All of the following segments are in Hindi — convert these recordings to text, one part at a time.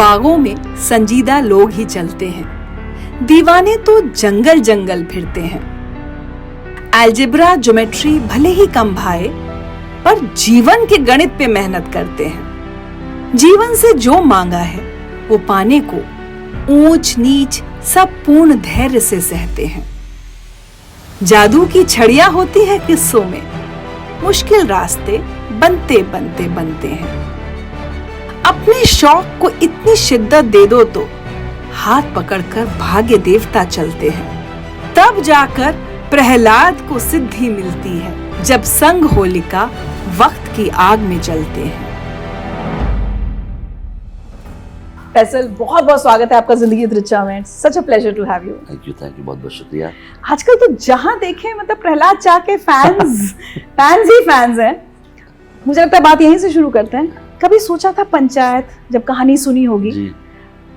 बागों में संजीदा लोग ही चलते हैं, दीवाने तो जंगल जंगल फिरते हैं। अलजेब्रा ज्योमेट्री भले ही कम भाए, पर जीवन के गणित पे मेहनत करते हैं। जीवन से जो मांगा है वो पाने को ऊंच नीच सब पूर्ण धैर्य से सहते हैं। जादू की छड़ियां होती है किस्सों में, मुश्किल रास्ते बनते बनते बनते हैं। अपने शौक को इतनी शिद्दत दे दो तो हाथ पकड़कर भाग्य देवता चलते हैं। तब जाकर प्रहलाद को सिद्धि मिलती है, जब संग होलिका वक्त की आग में जलते हैं। फैसल, बहुत बहुत स्वागत है आपका जिंदगी रिचा में। Such a pleasure to have you. Thank you बहुत बहुत शुक्रिया। आजकल तो जहां देखें मतलब प्रहलाद चा के फैंस ही फैंस हैं। मुझे लगता है बात यहीं से शुरू करते हैं। कभी सोचा था पंचायत, जब कहानी सुनी होगी,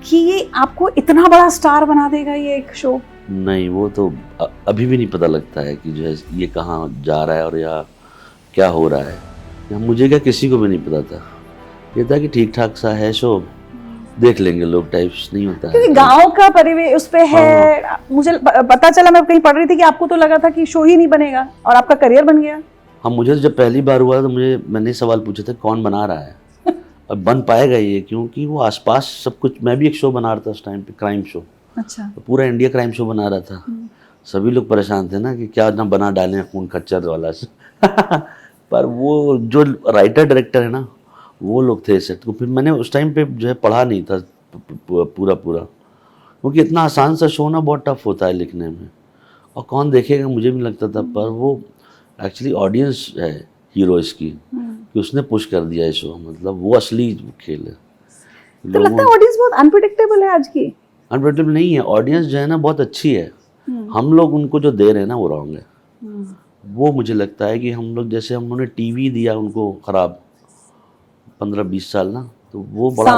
कि ये आपको इतना बड़ा स्टार बना देगा ये एक शो? नहीं, वो तो अभी भी नहीं पता लगता है कि जो है ये कहाँ जा रहा है और या क्या हो रहा है। या मुझे क्या, किसी को भी नहीं पता था। ये था कि ठीक ठाक सा है शो, देख लेंगे लोग, टाइप्स नहीं होता है। क्योंकि गांव का परिवेश उस पे है। हाँ। मुझे पता चला, मैं कहीं पढ़ रही थी कि आपको तो लगा था कि शो ही नहीं बनेगा और आपका करियर बन गया। हाँ, मुझे जब पहली बार हुआ तो मैंने सवाल पूछे थे कौन बना रहा है और बन पाएगा ये, क्योंकि वो आसपास सब कुछ। मैं भी एक शो बना रहा था उस टाइम पे, क्राइम शो। अच्छा। तो पूरा इंडिया क्राइम शो बना रहा था। सभी लोग परेशान थे ना कि क्या ना बना डालें खून खच्चर वाला पर वो जो राइटर डायरेक्टर है ना, वो लोग थे सेट को। फिर मैंने उस टाइम पे जो है पढ़ा नहीं था पूरा, क्योंकि इतना आसान सा शो ना बहुत टफ होता है लिखने में, और कौन देखेगा मुझे भी लगता था। पर वो एक्चुअली ऑडियंस है हीरो इसकी, कि उसने पुश कर दिया शो। मतलब वो असली खेल है। तो लगता है ऑडियंस बहुत अनप्रेडिक्टेबल है आज की। अनप्रेडिक्टेबल नहीं है ऑडियंस, जो है ना बहुत अच्छी है। हम लोग उनको जो दे रहे हैं ना वो रॉन्ग है। वो मुझे लगता है कि हम लोग, जैसे हम लोगों ने टीवी दिया उनको खराब 15-20 साल ना, तो वो बड़ा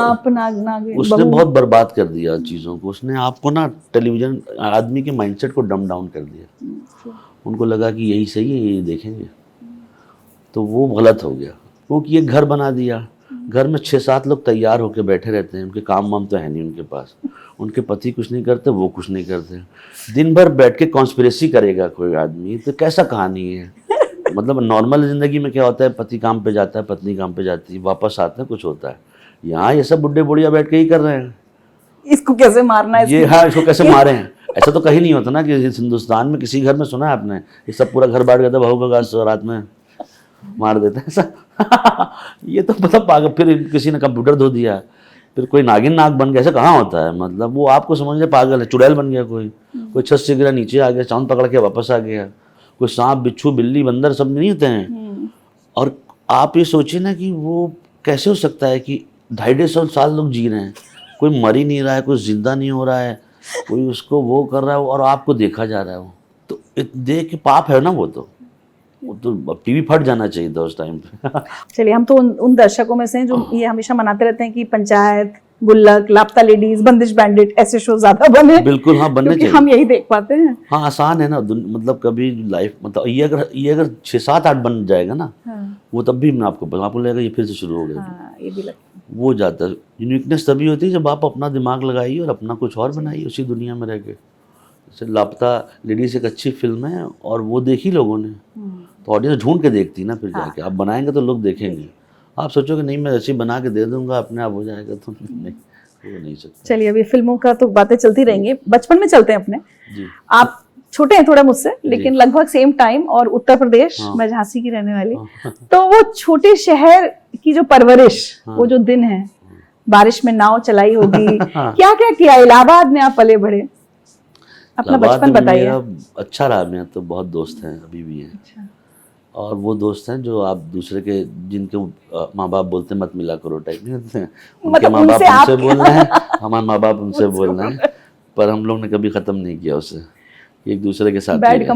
उसने बहुत बर्बाद कर दिया चीज़ों को। उसने आपको ना टेलीविज़न आदमी के माइंडसेट को डम डाउन कर दिया। उनको लगा कि यही सही है, यही देखेंगे, तो वो गलत हो गया। क्योंकि ये घर बना दिया, घर में 6-7 लोग तैयार होकर बैठे रहते हैं। उनके काम वाम तो है नहीं उनके पास, उनके पति कुछ नहीं करते, वो कुछ नहीं करते। दिन भर बैठ के कॉन्स्पिरेसी करेगा कोई आदमी, तो कैसा कहानी है। मतलब नॉर्मल ज़िंदगी में क्या होता है, पति काम पे जाता है, पत्नी काम पे जाती है, वापस आते हैं, कुछ होता है। यहाँ ये सब बुढ़े बुढ़िया बैठ के ही कर रहे हैं, इसको कैसे मारना है, ये हाँ इसको कैसे मारे हैं। ऐसा तो कहीं नहीं होता ना कि हिंदुस्तान में किसी घर में सुना है आपने, ये सब पूरा घर बांट गया था, बहू का रात में मार देता है ऐसा। ये तो मतलब पागल। फिर किसी ने कंप्यूटर धो दिया, फिर कोई नागिन नाग बन गया, ऐसा कहाँ होता है। मतलब वो आपको समझ ले पागल है, चुड़ैल बन गया कोई छत से गिरा नीचे आ गया, चांद पकड़ के वापस आ गया, कोई सांप बिच्छू बिल्ली बंदर सब नहीं होते हैं। और आप ये सोचिए ना कि वो कैसे हो सकता है कि 250 साल लोग जी रहे हैं, कोई मर ही नहीं रहा है, कोई जिंदा नहीं हो रहा है, कोई उसको वो कर रहा है और आपको देखा जा रहा है। वो तो देख के पाप है ना, वो तो टीवी फट जाना चाहिए था उस टाइम पे। चलिए, हम तो उन दर्शकों में से हैं जो ये हमेशा मनाते रहते हैं कि पंचायत, गुल्लक, लापता लेडीज, बंदिश बैंडिट ऐसे शो ज्यादा बने। बिल्कुल हाँ, बनने चाहिए। हम यही देख पाते हैं। हाँ, आसान है ना। मतलब कभी लाइफ, मतलब ये अगर 6-7-8 बन जाएगा ना, वो तब भी आपको लगेगा ये फिर से शुरू हो गया। ये भी लगता है वो जाता है। यूनिकनेस तभी होती है जब आप अपना दिमाग लगाइए और अपना कुछ और बनाइए उसी दुनिया में रह के। जैसे लापता लेडीज एक अच्छी फिल्म है और वो देखी लोगों ने, तो ऑडियंस ढूंढ के देखती ना। फिर जाके आप बनाएंगे तो लोग देखेंगे। आप सोचोगे नहीं मैं अच्छी बना के दे दूंगा अपने आप हो जाएगा, तो नहीं, वो नहीं सकता। चलिए, अभी फिल्मों का तो बातें चलती रहेंगी, बचपन में चलते हैं अपने जी। आप छोटे हैं थोड़ा मुझसे, लेकिन लगभग सेम टाइम, और उत्तर प्रदेश। हाँ। मैं झांसी की रहने वाली। हाँ। तो वो छोटे शहर की जो परवरिश, हाँ। वो जो दिन है, बारिश में नाव चलाई होगी, क्या क्या किया। इलाहाबाद में आप पले बढ़े, अपना बचपन बताइए। अच्छा रहा। मेरा तो बहुत दोस्त हैं, अभी भी हैं। अच्छा। और वो दोस्त हैं जो आप दूसरे के, जिनके माँ बाप बोलते मत मिला करो टाइप नहीं होते हैं, उनके माँ बाप उनसे बोलना है, हमारे माँ बाप उनसे बोलना है। पर हम लोग ने कभी ख़त्म नहीं किया उसे, एक दूसरे के साथ। बैड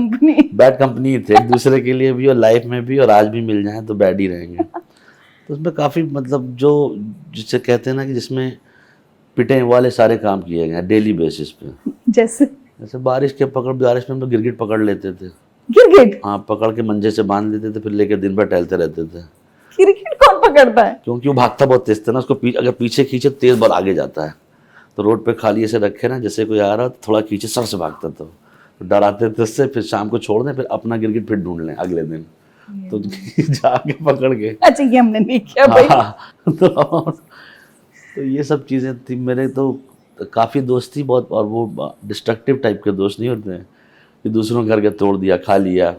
कंपनी थे एक दूसरे के लिए भी, और लाइफ में भी, और आज भी मिल जाए तो बैड ही रहेंगे। तो उसमें काफ़ी मतलब जो जिसे कहते हैं ना कि जिसमें पिटे वाले सारे काम किए गए हैं डेली बेसिस पे। जैसे बारिश में हम लोग गिरगिट पकड़ लेते थे। गिरगिट? हाँ, पकड़ के मंजे से बांध लेते थे, फिर लेकर दिन भर टहलते रहते थे। गिरगिट कौन पकड़ करता है? क्योंकि वो भागता बहुत तेज था ना, उसको अगर पीछे खींचे तेज बहुत आगे जाता है। तो रोड पे खाली ऐसे रखे ना, जैसे कोई आ रहा तो थोड़ा खींचे सर से भागता था। तो डराते थे उससे, फिर शाम को छोड़ दें, फिर अपना गिरगिट फिर ढूंढ लें अगले दिन, तो जाके पकड़ के। अच्छा, ये हमने नहीं किया भाई। हाँ, तो ये सब चीज़ें थी। मेरे तो काफ़ी दोस्त थी बहुत, और वो डिस्ट्रक्टिव टाइप के दोस्त नहीं होते हैं कि दूसरों घर के तोड़ दिया, खा लिया,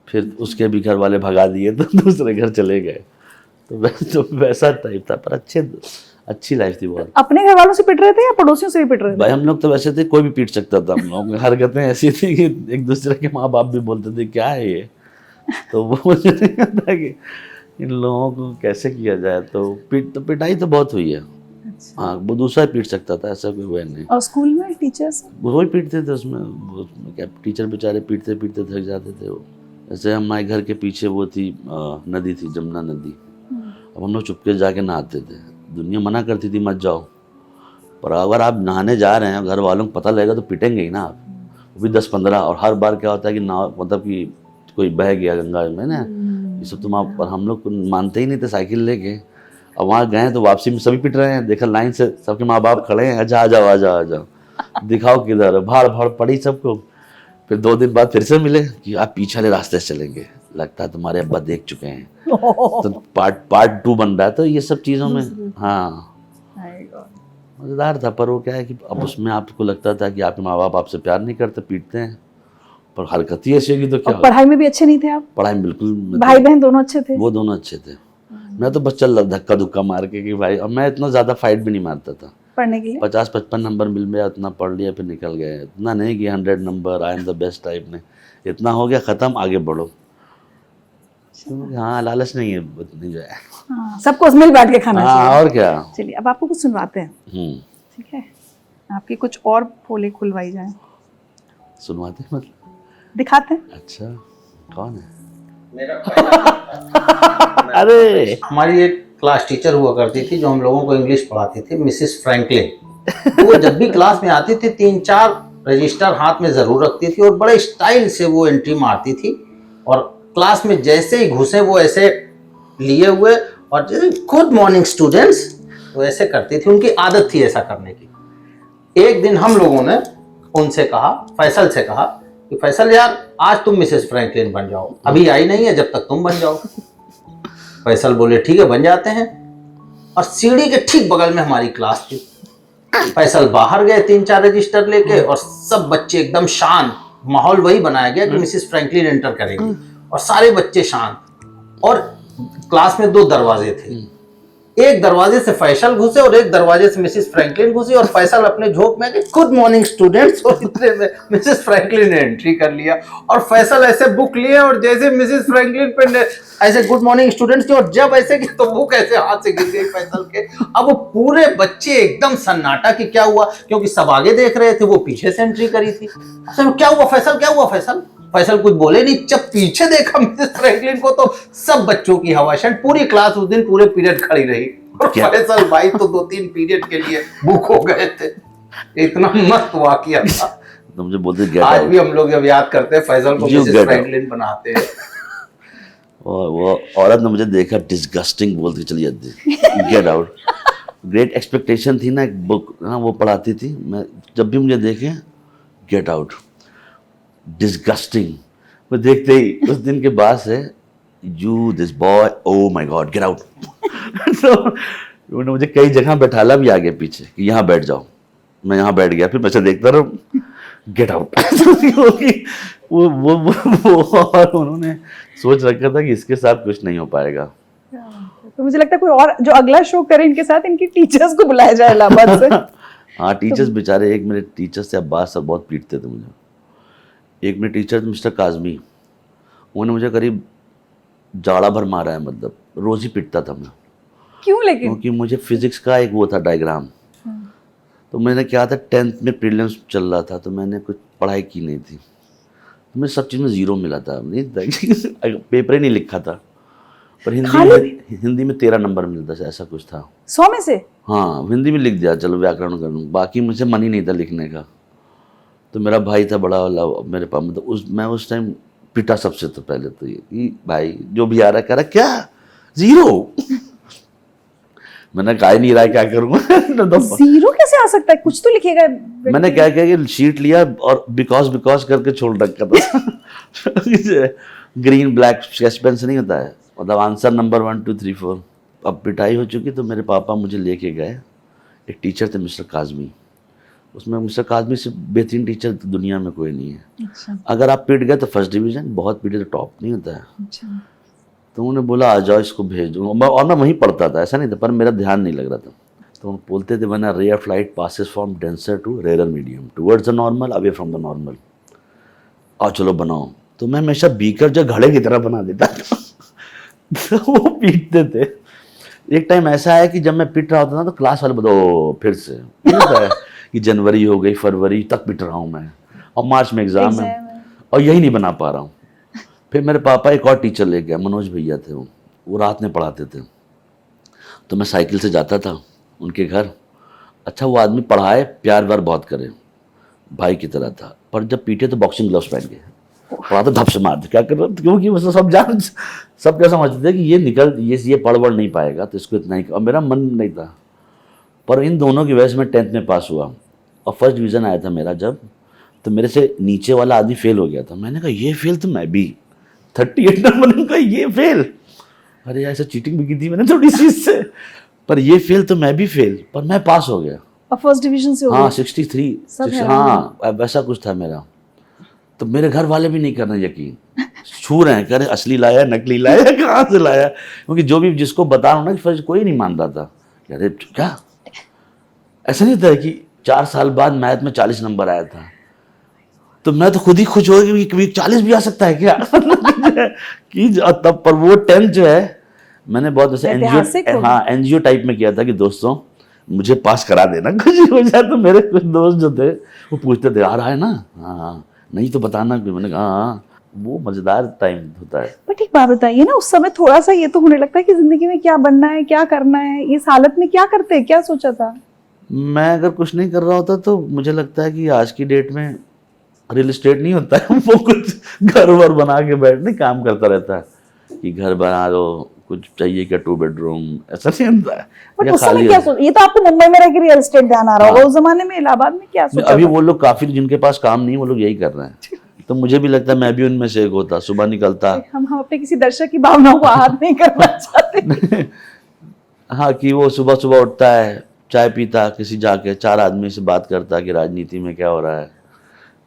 फिर उसके भी घर वाले भगा दिए तो दूसरे घर चले गए। तो वैसा टाइप था, पर अच्छी लाइफ थी बहुत। अपने घर वालों से पिट रहे थे या पड़ोसियों से भी पिट रहे थे? भाई हम लोग तो वैसे थे, कोई भी पीट सकता था। हम लोग हरकतें ऐसी थी कि एक दूसरे के माँ बाप भी बोलते थे क्या है ये। तो वो मुझे नहीं पता कि इन लोगों को कैसे किया जाए। तो पिटाई तो बहुत हुई है। अच्छा। हाँ, वो दूसरा पीट सकता था, ऐसा कोई हुआ नहीं। और स्कूल में टीचर्स? वो ही पीटते थे उसमें क्या, टीचर बेचारे पीटते पीटते थक जाते थे वो। जैसे हमारे घर के पीछे वो थी नदी थी, जमुना नदी। अब हम लोग चुपके जाके नहाते थे। दुनिया मना करती थी मत जाओ, पर अगर आप नहाने जा रहे हैं घर वालों को पता लगेगा तो पिटेंगे ही ना आप, वो भी 10-15। और हर बार क्या होता है कि ना, मतलब कि कोई बह गया गंगा में ना, ये सब। तुम आप, पर हम लोग मानते ही नहीं थे, साइकिल लेके। अब वहाँ गए तो वापसी में सभी पिट रहे हैं, देखा लाइन से सबके माँ बाप खड़े हैं, अच्छा आ जाओ आ जाओ आ जाओ, दिखाओ किधर। भाड़ भाड़ पड़ी सबको। फिर 2 दिन बाद फिर से मिले कि आप पीछे वाले रास्ते से चलेंगे, लगता है तुम्हारे अब्बा देख चुके हैं। तो पार्ट 2 बन रहा है। तो ये सब चीज़ों में हाँ मज़ेदार था। पर वो क्या है कि अब उसमें आपको लगता था कि आपके माँ बाप आपसे प्यार नहीं करते, पीटते हैं, पर हरकत ही ऐसी होगी तो क्या। पढ़ाई में भी अच्छे नहीं थे आप? पढ़ाई में बिल्कुल। भाई बहन दोनों अच्छे थे? वो दोनों अच्छे थे। मैं तो बस चल धक्का धुक्का मार के कि भाई, अब मैं इतना ज़्यादा फाइट भी नहीं मारता था। पढ़ने के लिए 50-55 नंबर मिल गया, उतना पढ़ लिया, फिर निकल गए। इतना नहीं कि 100 number, I am the best type में, इतना हो गया ख़त्म, आगे बढ़ो। हाँ, लालच नहीं है इतनी जो है। हाँ, सबको मिल बैठ के खाना हाँ, चाहिए। और क्या। चलिए अब आपको कुछ सुनवाते हैं, ठीक है? आपकी कुछ और पोले खुलवाई जाए। सुनवाते हैं मतलब? दिखाते हैं। अच्छा, कौन है? अरे, हमारी एक क्लास टीचर हुआ करती थी जो हम लोगों को इंग्लिश पढ़ाती थी, मिसेस फ्रैंकलिन। वो जब भी क्लास में आती थी 3-4 रजिस्टर हाथ में जरूर रखती थी और बड़े स्टाइल से वो एंट्री मारती थी। और क्लास में जैसे ही घुसे वो ऐसे लिए हुए और गुड मॉर्निंग स्टूडेंट्स, वो ऐसे करती थी। उनकी आदत थी ऐसा करने की। एक दिन हम लोगों ने उनसे कहा, फैसल से कहा कि फैसल यार, आज तुम मिसेस फ्रैंकलिन बन जाओ, अभी आई नहीं है, जब तक तुम बन जाओ। फैसल बोले ठीक है बन जाते हैं। और सीढ़ी के ठीक बगल में हमारी क्लास थी। फैसल बाहर गए 3-4 रजिस्टर लेके, और सब बच्चे एकदम शांत, माहौल वही बनाया गया कि मिसेस फ्रैंकलिन एंटर करेंगी, और सारे बच्चे शांत। और क्लास में 2 दरवाजे थे, एक दरवाजे से फैसल घुसे और एक दरवाजे से मिसेस फ्रैंकलिन घुसी। और फैसल अपने झोंक में गुड मॉर्निंग स्टूडेंट्स, और इतने में मिसेस फ्रैंकलिन ने एंट्री कर लिया। और फैसल ऐसे बुक लिए, और जैसे मिसेस फ्रैंकलिन पे ऐसे गुड मॉर्निंग स्टूडेंट्स की, और जब ऐसे कि तो बुक ऐसे हाथ से गिर गई फैसल के। अब वो पूरे बच्चे एकदम सन्नाटा कि क्या हुआ, क्योंकि सब आगे देख रहे थे, वो पीछे से एंट्री करी थी। क्या हुआ फैसल, क्या हुआ फैसल? फैसल कुछ बोले नहीं। जब पीछे देखा मिसेस फ्रैंकलिन को तो सब बच्चों की हवाशन, पूरी क्लास उस दिन पूरे पीरियड खड़ी रही। और फैसल भाई तो 2-3 पीरियड के लिए बुक हो गए थे। इतना मस्त वाकया था। तो मुझे बोलते आज भी हम लोग जब याद करते हैं फैसल को मिसेस फ्रैंकलिन बनाते हैं। वो औरत ने मुझे देखा, डिस्गस्टिंग बोलती चली जाती, गेट आउट। ग्रेट एक्सपेक्टेशन थी ना, एक बुक ना वो पढ़ाती थी। मैं जब भी मुझे देखे, गेट आउट, डिस्गस्टिंग। मैं देखते ही उस दिन के बाद से, you this boy, oh my God, get out. तो उन्होंने मुझे कई जगह बैठाला भी आगे पीछे कि यहाँ बैठ जाओ। मैं यहाँ बैठ गया, फिर मैं देखता रहा, गेट आउट। वो और उन्होंने सोच रखा था कि इसके साथ कुछ नहीं हो पाएगा। तो मुझे लगता है कोई और जो अगला शो करे इनके साथ, इनकी टीचर्स को बुलाया जाए इलाहाबाद से। हाँ, टीचर्स बेचारे, एक मेरे टीचर से अब्बास सर बहुत पीटते थे मुझे। एक मेरे टीचर मिस्टर काजमी, उन्होंने मुझे करीब जाड़ा भर मारा है, मतलब रोज ही पिटता था मैं। क्यों लेकिन? क्योंकि मुझे फिजिक्स का एक वो था डायग्राम, तो मैंने क्या था 10th में प्रीलिम्स चल रहा था, तो मैंने कुछ पढ़ाई की नहीं थी, तो मैं सब चीज़ में 0 मिला था। नहीं पेपर ही नहीं लिखा था, पर हिंदी में 13 नंबर मिलता था, ऐसा कुछ था 100 में से। हाँ, हिंदी में लिख दिया, चलो व्याकरण कर लूँ, बाकी मुझे मन ही नहीं था लिखने का। तो मेरा भाई था बड़ा वाला मेरे पास, मतलब मैं उस टाइम पिटा सबसे तो पहले तो ये कि भाई जो भी आ रहा कह रहा क्या 0। मैंने कहा ही नहीं रहा है, क्या करूँगा। तो जीरो कैसे आ सकता है, कुछ तो लिखेगा। मैंने क्या किया कि शीट लिया और बिकॉज करके छोड़ रखा था। ग्रीन ब्लैक स्केच पेन से नहीं होता है, मतलब आंसर नंबर 1 2 3 4। अब पिटाई हो चुकी तो मेरे पापा मुझे लेके गए, एक टीचर थे मिस्टर काजमी, उसमें मिस्टर काजमी से बेहतरीन टीचर दुनिया में कोई नहीं है। अच्छा अगर आप पिट गए तो फर्स्ट डिवीज़न, बहुत पिटे तो टॉप नहीं होता है। अच्छा। तो उन्होंने बोला आ जाओ इसको भेज दो, और मैं वहीं पढ़ता था, ऐसा नहीं था, पर मेरा ध्यान नहीं लग रहा था। तो वो बोलते थे when a ray of light passes from denser to rarer medium towards the normal away from the normal, और चलो बनाओ। तो मैं हमेशा बीकर जो घड़े की तरह बना देता था। तो वो पीटते थे। एक टाइम ऐसा है कि जब मैं पिट रहा होता था तो क्लास वाले बताओ फिर से नहीं होता है कि जनवरी हो गई, फरवरी तक पिट रहा हूँ मैं, और मार्च में एग्ज़ाम है और यही नहीं बना पा रहा हूँ। फिर मेरे पापा एक और टीचर ले गया, मनोज भैया थे, वो रात में पढ़ाते थे। तो मैं साइकिल से जाता था उनके घर। अच्छा वो आदमी पढ़ाए, प्यार व्यार बहुत करे, भाई की तरह था, पर जब पीटे तो बॉक्सिंग ग्लव्स पहन के पढ़ाते, धप से मारते, क्या कर रहे हो, क्योंकि वो सब क्या समझते थे कि ये पढ़ बढ़ नहीं पाएगा तो इसको इतना ही, और मेरा मन नहीं था। पर इन दोनों की वजह से मैं 10th में पास हुआ और फर्स्ट डिवीज़न आया था मेरा जब, तो मेरे से नीचे वाला आदमी फेल हो गया था। मैंने कहा ये फेल तो मैं भी, 38 नंबर, मैंने कहा ये फेल, अरे ऐसा चीटिंग भी की थी मैंने थोड़ी सी इससे, पर ये फेल तो मैं भी फेल, पर मैं पास हो गया। और फर्स्ट डिवीजन से हो हाँ गया? 63 हाँ वैसा कुछ था मेरा। तो मेरे घर वाले भी नहीं कर रहे यकीन, छू रहे हैं, कह रहे असली लाया नकली लाया कहाँ से लाया, क्योंकि जो भी जिसको बता रहा हूँ ना फर्ज कोई नहीं मान रहा था। कह रहे क्या, ऐसा नहीं था कि 4 साल बाद मैथ में 40 नंबर आया था, तो मैं तो खुद ही खुश हो गया कि 40 भी आ सकता है क्या। कि तब पर वो 10th जो है मैंने बहुत ऐसे एनजीओ टाइप में किया था कि दोस्तों मुझे पास करा देना, कुछ हो जाए। तो मेरे कुछ दोस्त जो थे वो पूछते थे आ रहा है ना, हाँ नहीं तो बताना। मैंने कहा हाँ, वो मजेदार टाइम होता है। बट एक बात बताइए ना, उस समय थोड़ा सा ये तो होने लगता है कि जिंदगी में क्या बनना है, क्या करना है, इस हालत में क्या करते हैं, क्या सोचा था? मैं अगर कुछ नहीं कर रहा होता तो मुझे लगता है कि आज की डेट में रियल एस्टेट नहीं होता है, वो कुछ घर वर बना के बैठने काम करता रहता है कि घर बना दो, कुछ चाहिए क्या 2 बेडरूम, ऐसा नहीं होता है। बट उस समय क्या ये तो आपको मुंबई में रह के रियल एस्टेट ध्यान आ रहा होगा, उस जमाने में इलाहाबाद में क्या सोचा? अभी वो लोग काफी जिनके पास काम नहीं वो लोग यही कर रहे हैं, तो मुझे भी लगता है मैं भी उनमें से एक होता, सुबह निकलता। हम अपने किसी दर्शक की भावनाओं को आहत नहीं करना चाहते। हाँ कि वो सुबह सुबह उठता है, चाय पीता, किसी जाके 4 आदमी से बात करता कि राजनीति में क्या हो रहा है,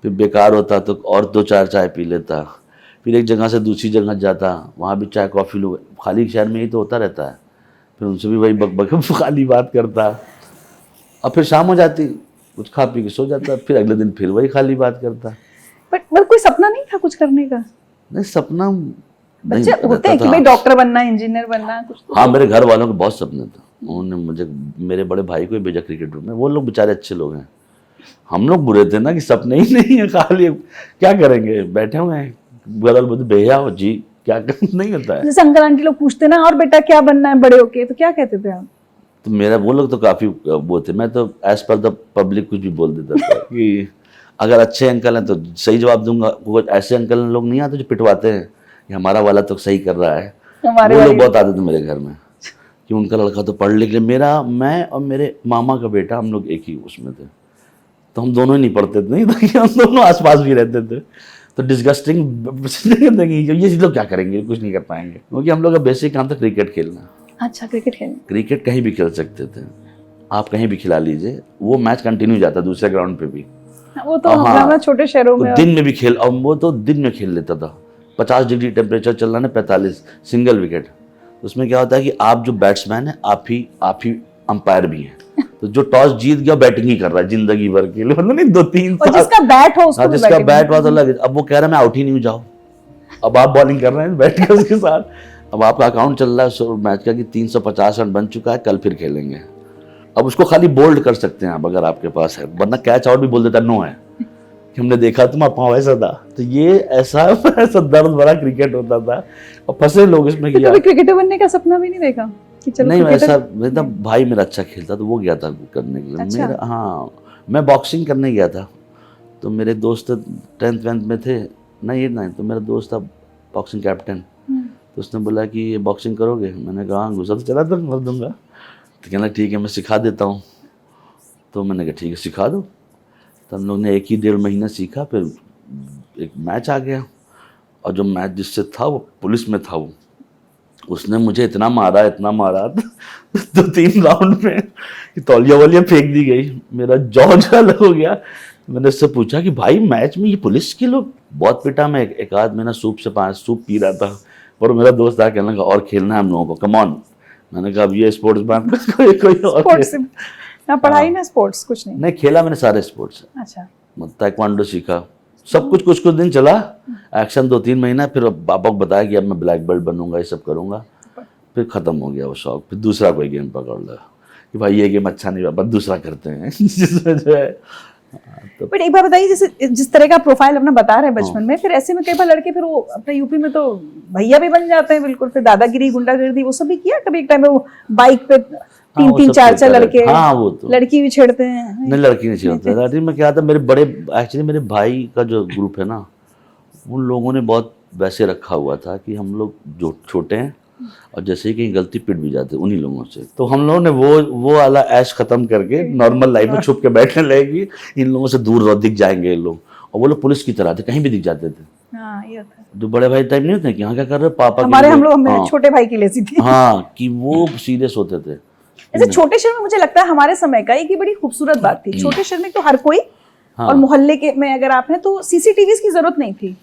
फिर बेकार होता तो और 2-4 चाय पी लेता, फिर एक जगह से दूसरी जगह जाता, वहाँ भी चाय कॉफ़ी लोग, खाली शहर में यही तो होता रहता है, फिर उनसे भी वही बक खाली बात करता, और फिर शाम हो जाती, कुछ खा पी के सो जाता, फिर अगले दिन फिर वही खाली बात करता। बट कोई सपना नहीं था कुछ करने का? नहीं सपना बच्चे होते हैं कि भाई डॉक्टर बनना, इंजीनियर बनना, कुछ तो। हाँ मेरे घर वालों के बहुत सपने थे, उन्होंने मुझे, मेरे बड़े भाई को भेजा क्रिकेट में, वो लोग बेचारे अच्छे लोग हैं, हम लोग बुरे थे ना कि सपने ही नहीं है, खाली क्या करेंगे, बैठे हुए हैं बदल बदल भैया हो जी, क्या नहीं होता है। जैसे अंकल आंटी लोग पूछते ना और बेटा क्या बनना है बड़े होके, तो क्या कहते थे आप? तो मेरा वो लोग तो काफी वो थे, मैं तो एज पर द पब्लिक कुछ भी बोल देता था कि अगर अच्छे अंकल हैं तो सही जवाब दूंगा, वो ऐसे अंकल लोग नहीं आते जो पिटवाते हैं कि हमारा वाला तो सही कर रहा है, वो लोग बहुत आते थे मेरे घर में कि उनका लड़का तो पढ़ लिख ले। मेरा, मैं और मेरे मामा का बेटा, हम लोग एक ही उसमें थे, तो हम दोनों ही नहीं पढ़ते थे, नहीं तो हम दोनों आसपास भी रहते थे, तो डिस्गस्टिंग ये लोग क्या करेंगे, कुछ नहीं कर पाएंगे, क्योंकि हम लोग का बेसिक काम था क्रिकेट खेलना। अच्छा क्रिकेट खेलना? क्रिकेट कहीं भी खेल सकते थे आप, कहीं भी खिला लीजिए, वो मैच कंटिन्यू जाता दूसरे ग्राउंड पे भी। वो तो हमारा छोटे शहरों में दिन में भी खेल, और वो तो दिन में खेल लेता था, 50 डिग्री टेम्परेचर चल रहा है, 45 सिंगल विकेट। उसमें क्या होता है कि आप जो बैट्समैन है आप ही अंपायर भी हैं, तो जो टॉस जीत गया बैटिंग ही कर रहा है जिंदगी भर के लिए, मतलब नहीं 2-3 साल। जिसका बैट हो उसको, जिसका बैट हुआ तो अलग। अब वो कह रहा है मैं आउट ही नहीं हूँ, जाओ, अब आप बॉलिंग कर रहे हैं बैठ के उसके साथ, अब आपका अकाउंट चल रहा है मैच का कि 350 रन बन चुका है, कल फिर खेलेंगे। अब उसको खाली बोल्ड कर सकते हैं आप अगर आपके पास है, वरना कैच आउट भी बोल देता नो है कि हमने देखा तुम्हारा पाँव ऐसा था। तो ये ऐसा दर्द भरा क्रिकेट होता था और फंसे लोग इसमें। किया कभी क्रिकेटर बनने का सपना भी नहीं देखा कि चलो? नहीं ऐसा, मेरा भाई मेरा अच्छा खेलता तो वो गया था करने के लिए। अच्छा। मेरा, हाँ मैं बॉक्सिंग करने गया था, तो मेरे दोस्त 10th में थे, नहीं 8-9, तो मेरा दोस्त था बॉक्सिंग कैप्टन, तो उसने बोला कि ये बॉक्सिंग करोगे? मैंने कहा हाँ, घुसा तो चला था, मर दूंगा। तो कहना ठीक है मैं सिखा देता हूँ। तो मैंने कहा ठीक है सिखा दो। तो हम लोग ने 1 महीना सीखा, फिर एक मैच आ गया, और जो मैच जिससे था वो पुलिस में था, वो उसने मुझे इतना मारा 2-3 राउंड में कि तौलिया वौलिया फेंक दी गई, मेरा जॉ अलग हो गया। मैंने उससे पूछा कि भाई मैच में ये पुलिस के लोग, बहुत पिटा मैं, एक आध महीना सूप पी रहा था, और मेरा दोस्त आके कहने लगा और खेलना है हम लोगों को, कम ऑन। मैंने कहा अब ये स्पोर्ट्स बात कोई और स्पोर्ट्स ना, पढ़ाई ना स्पोर्ट्स, कुछ नहीं। नहीं खेला मैंने सारे स्पोर्ट्स, अच्छा, ताइक्वांडो सीखा, सब कुछ दिन चला एक्शन 2-3 महीना, फिर पापा को बताया कि अब मैं ब्लैक बेल्ट बनूंगा, ये सब करूंगा, फिर खत्म हो गया वो शौक। फिर दूसरा कोई गेम पकड़ लिया कि भाई ये गेम अच्छा नहीं हुआ, बस दूसरा करते हैं जिसमें जो है। तो बट एक बार बताइए, जैसे जिस तरह का प्रोफाइल अपना बता रहे हैं बचपन में, फिर ऐसे में कई बार लड़के फिर वो अपने यूपी में तो भैया भी बन जाते हैं बिल्कुल, फिर दादागिरी गुंडागर्दी वो सब भी किया कभी? एक टाइम में वो बाइक पे 3-3 4-4 लड़के, हाँ वो तो लड़की भी छेड़ते हैं। नहीं, लड़की नहीं छेड़ते। लड़की में क्या था, मेरे भाई का जो ग्रुप है ना, उन लोगों ने बहुत वैसे रखा हुआ था कि हम लोग जो छोटे हैं और जैसे ही कहीं गलती पिट भी जाते उन्हीं लोगों से, तो हम लोगों ने वो वाला ऐश खत्म करके नॉर्मल लाइफ में छुप के बैठने लगेगी, इन लोगों से दूर दिख जाएंगे ये लोग। और वो लोग पुलिस की तरह थे, कहीं भी दिख जाते थे। हाँ, ये होता है। जो बड़े भाई टाइप नहीं होते कि यहाँ क्या कर रहे हो पापा, हम छोटे भाई की लेसी थी। हाँ, कि वो सीरियस होते थे। ऐसे छोटे शहर में मुझे लगता है हमारे समय का एक बड़ी खूबसूरत बात थी, छोटे शहर में तो हर कोई, और मोहल्ले के में अगर आप हैं तो सीसीटीवी की जरूरत नहीं थी।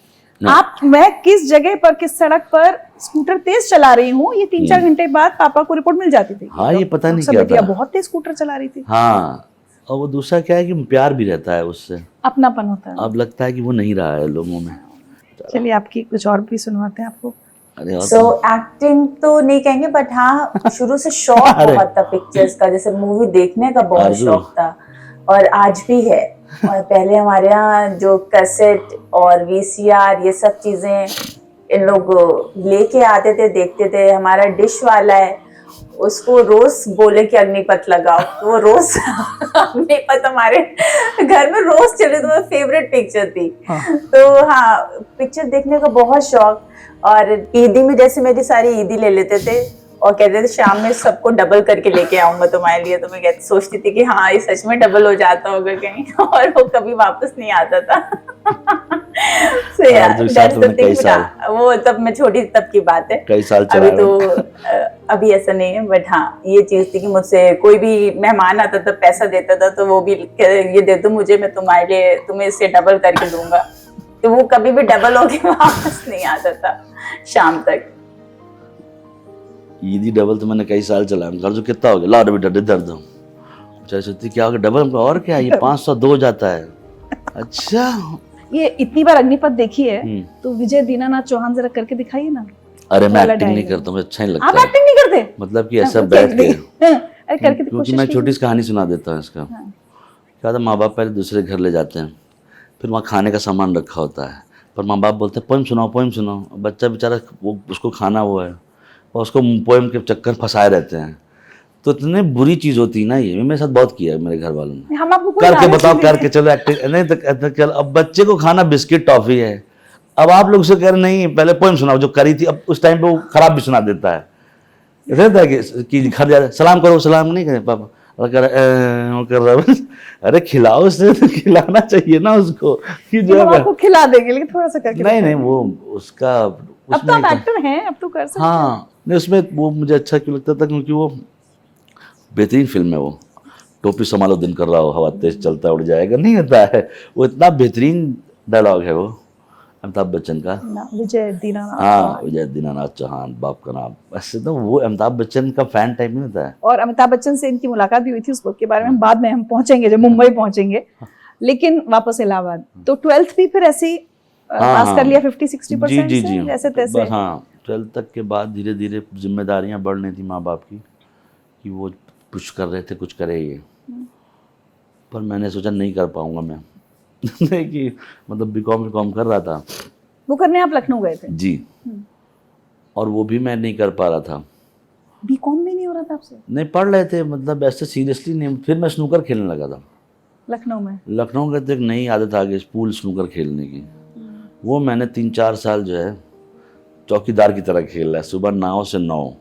मैं किस जगह पर, किस सड़क पर स्कूटर तेज चला रही हूँ, ये 3-4 घंटे बाद पापा को रिपोर्ट मिल जाती थी। हाँ, ये पता नहीं क्या था, बहुत तेज स्कूटर चला रही थी। हाँ, और वो दूसरा क्या है कि प्यार भी रहता है उससे, अपनापन होता है। अब लगता है कि वो नहीं रहा है लोगों में। चलिए आपकी कुछ और भी सुनवाते हैं आपको। सो एक्टिंग तो नहीं कहेंगे, बट हाँ शुरू से शौक बहुत था पिक्चर्स का, जैसे मूवी देखने का बहुत शौक था, और आज भी है। और पहले हमारे यहाँ जो कैसेट और वीसीआर ये सब चीजें इन लोग लेके आते थे, देखते थे। हमारा डिश वाला है, उसको रोज बोले कि अग्निपथ लगाओ, तो वो रोज अग्निपथ हमारे घर में रोज चले, तो वो फेवरेट पिक्चर थी। तो हाँ, पिक्चर देखने का बहुत शौक। और ईदी में जैसे मेरी सारी ईदी ले लेते थे और कहते थे शाम में सबको डबल करके लेके आऊंगा तुम्हारे लिए। तो मैं सोचती थी कि हाँ ये सच में डबल हो जाता होगा कहीं, और वो कभी वापस नहीं आता था। so yeah, that's the thing, वो तब मैं छोटी तब की बात है, कई साल अभी तो अभी ऐसा नहीं है। बट हाँ ये चीज थी कि मुझसे कोई भी मेहमान आता था, पैसा देता था, तो वो भी ये दे दो मुझे, मैं तुम्हारे लिए तुम्हें इससे डबल करके दूंगा। तो वो कभी भी डबल होके वापस नहीं आता था शाम तक। ईदी डबल तो मैंने कई साल चलाया। घर जो कितना हो गया, ला बेटा दर्द हो, चाहे सोचती क्या हो गया डबल, और क्या ये 502 जाता है। अच्छा, ये इतनी बार अग्निपथ देखी है तो विजय दीनानाथ चौहान जरा करके दिखाइए ना। अरे मैं एक्टिंग नहीं करता, मुझे अच्छा ही लगता है। आप एक्टिंग नहीं करते? मतलब कि ऐसा बैठ के, अरे करके क्योंकि मैं छोटी सी कहानी सुना देता हूँ इसका। क्या था, माँ बाप पहले दूसरे घर ले जाते हैं, फिर वहाँ खाने का सामान रखा होता है, पर माँ बाप बोलते हैं पोएम सुनाओ। बच्चा बेचारा वो उसको खाना वो है, और उसको पोएम के चक्कर फंसाए रहते हैं। तो इतनी बुरी चीज़ होती है ना, ये मेरे साथ बहुत किया है मेरे घर वालों ने। हम आपको करके बताओ, करके चलो एक्टिंग नहीं तो चल। अब बच्चे को खाना बिस्किट टॉफी है, अब आप लोग से कह रहे नहीं पहले पोएम सुनाओ जो करी थी। अब उस टाइम पे वो खराब भी सुना देता है, रहता है कि घर जा सलाम करो, सलाम नहीं करें पापा कर रहा। अरे खिलाओ उसे, तो खिलाना चाहिए ना उसको कि जो हम आपको खिला देंगे, लेकिन थोड़ा सा करके नहीं वो उसका अब तो आप एक्टर हैं, अब तो कर सकते हैं। हाँ नहीं, उसमें वो मुझे अच्छा क्यों लगता था, क्योंकि वो बेहतरीन फिल्म है। वो टोपी संभालो दिन कर रहा हो, हवा तेज चलता उड़ जाएगा, नहीं होता है वो, इतना बेहतरीन डायलॉग है वो अमिताभ बच्चन का। विजय दीनानाथ, हाँ विजय दीनानाथ चौहान, बाप का नाम। ऐसे तो वो अमिताभ बच्चन का फैन टाइप नहीं होता है। और अमिताभ बच्चन से इनकी मुलाकात भी हुई थी, उस बुक के बारे में बाद में हम पहुंचेंगे जब मुंबई पहुंचेंगे। लेकिन वापस इलाहाबाद, तो 12th भी फिर ऐसे ही पास कर लिया 50-60% जी जैसे तैसे। हाँ 12th तक के बाद धीरे धीरे जिम्मेदारियां बढ़ रही थी माँ बाप की, कि वो कुछ कर रहे थे, कुछ करे ये। पर मैंने सोचा नहीं कर पाऊंगा मैं कि मतलब बीकॉम कर रहा था। वो करने आप लखनऊ गए थे? जी, और वो भी मैं नहीं कर पा रहा था। बीकॉम में नहीं हो रहा था आपसे? नहीं पढ़ रहे थे, मतलब ऐसे सीरियसली नहीं। फिर मैं स्नूकर खेलने लगा था लखनऊ में। लखनऊ के तो एक नई आदत आ गई पूल स्नूकर खेलने की। वो मैंने 3-4 साल जो है चौकीदार की तरह खेल रहा है, सुबह 9 से 9।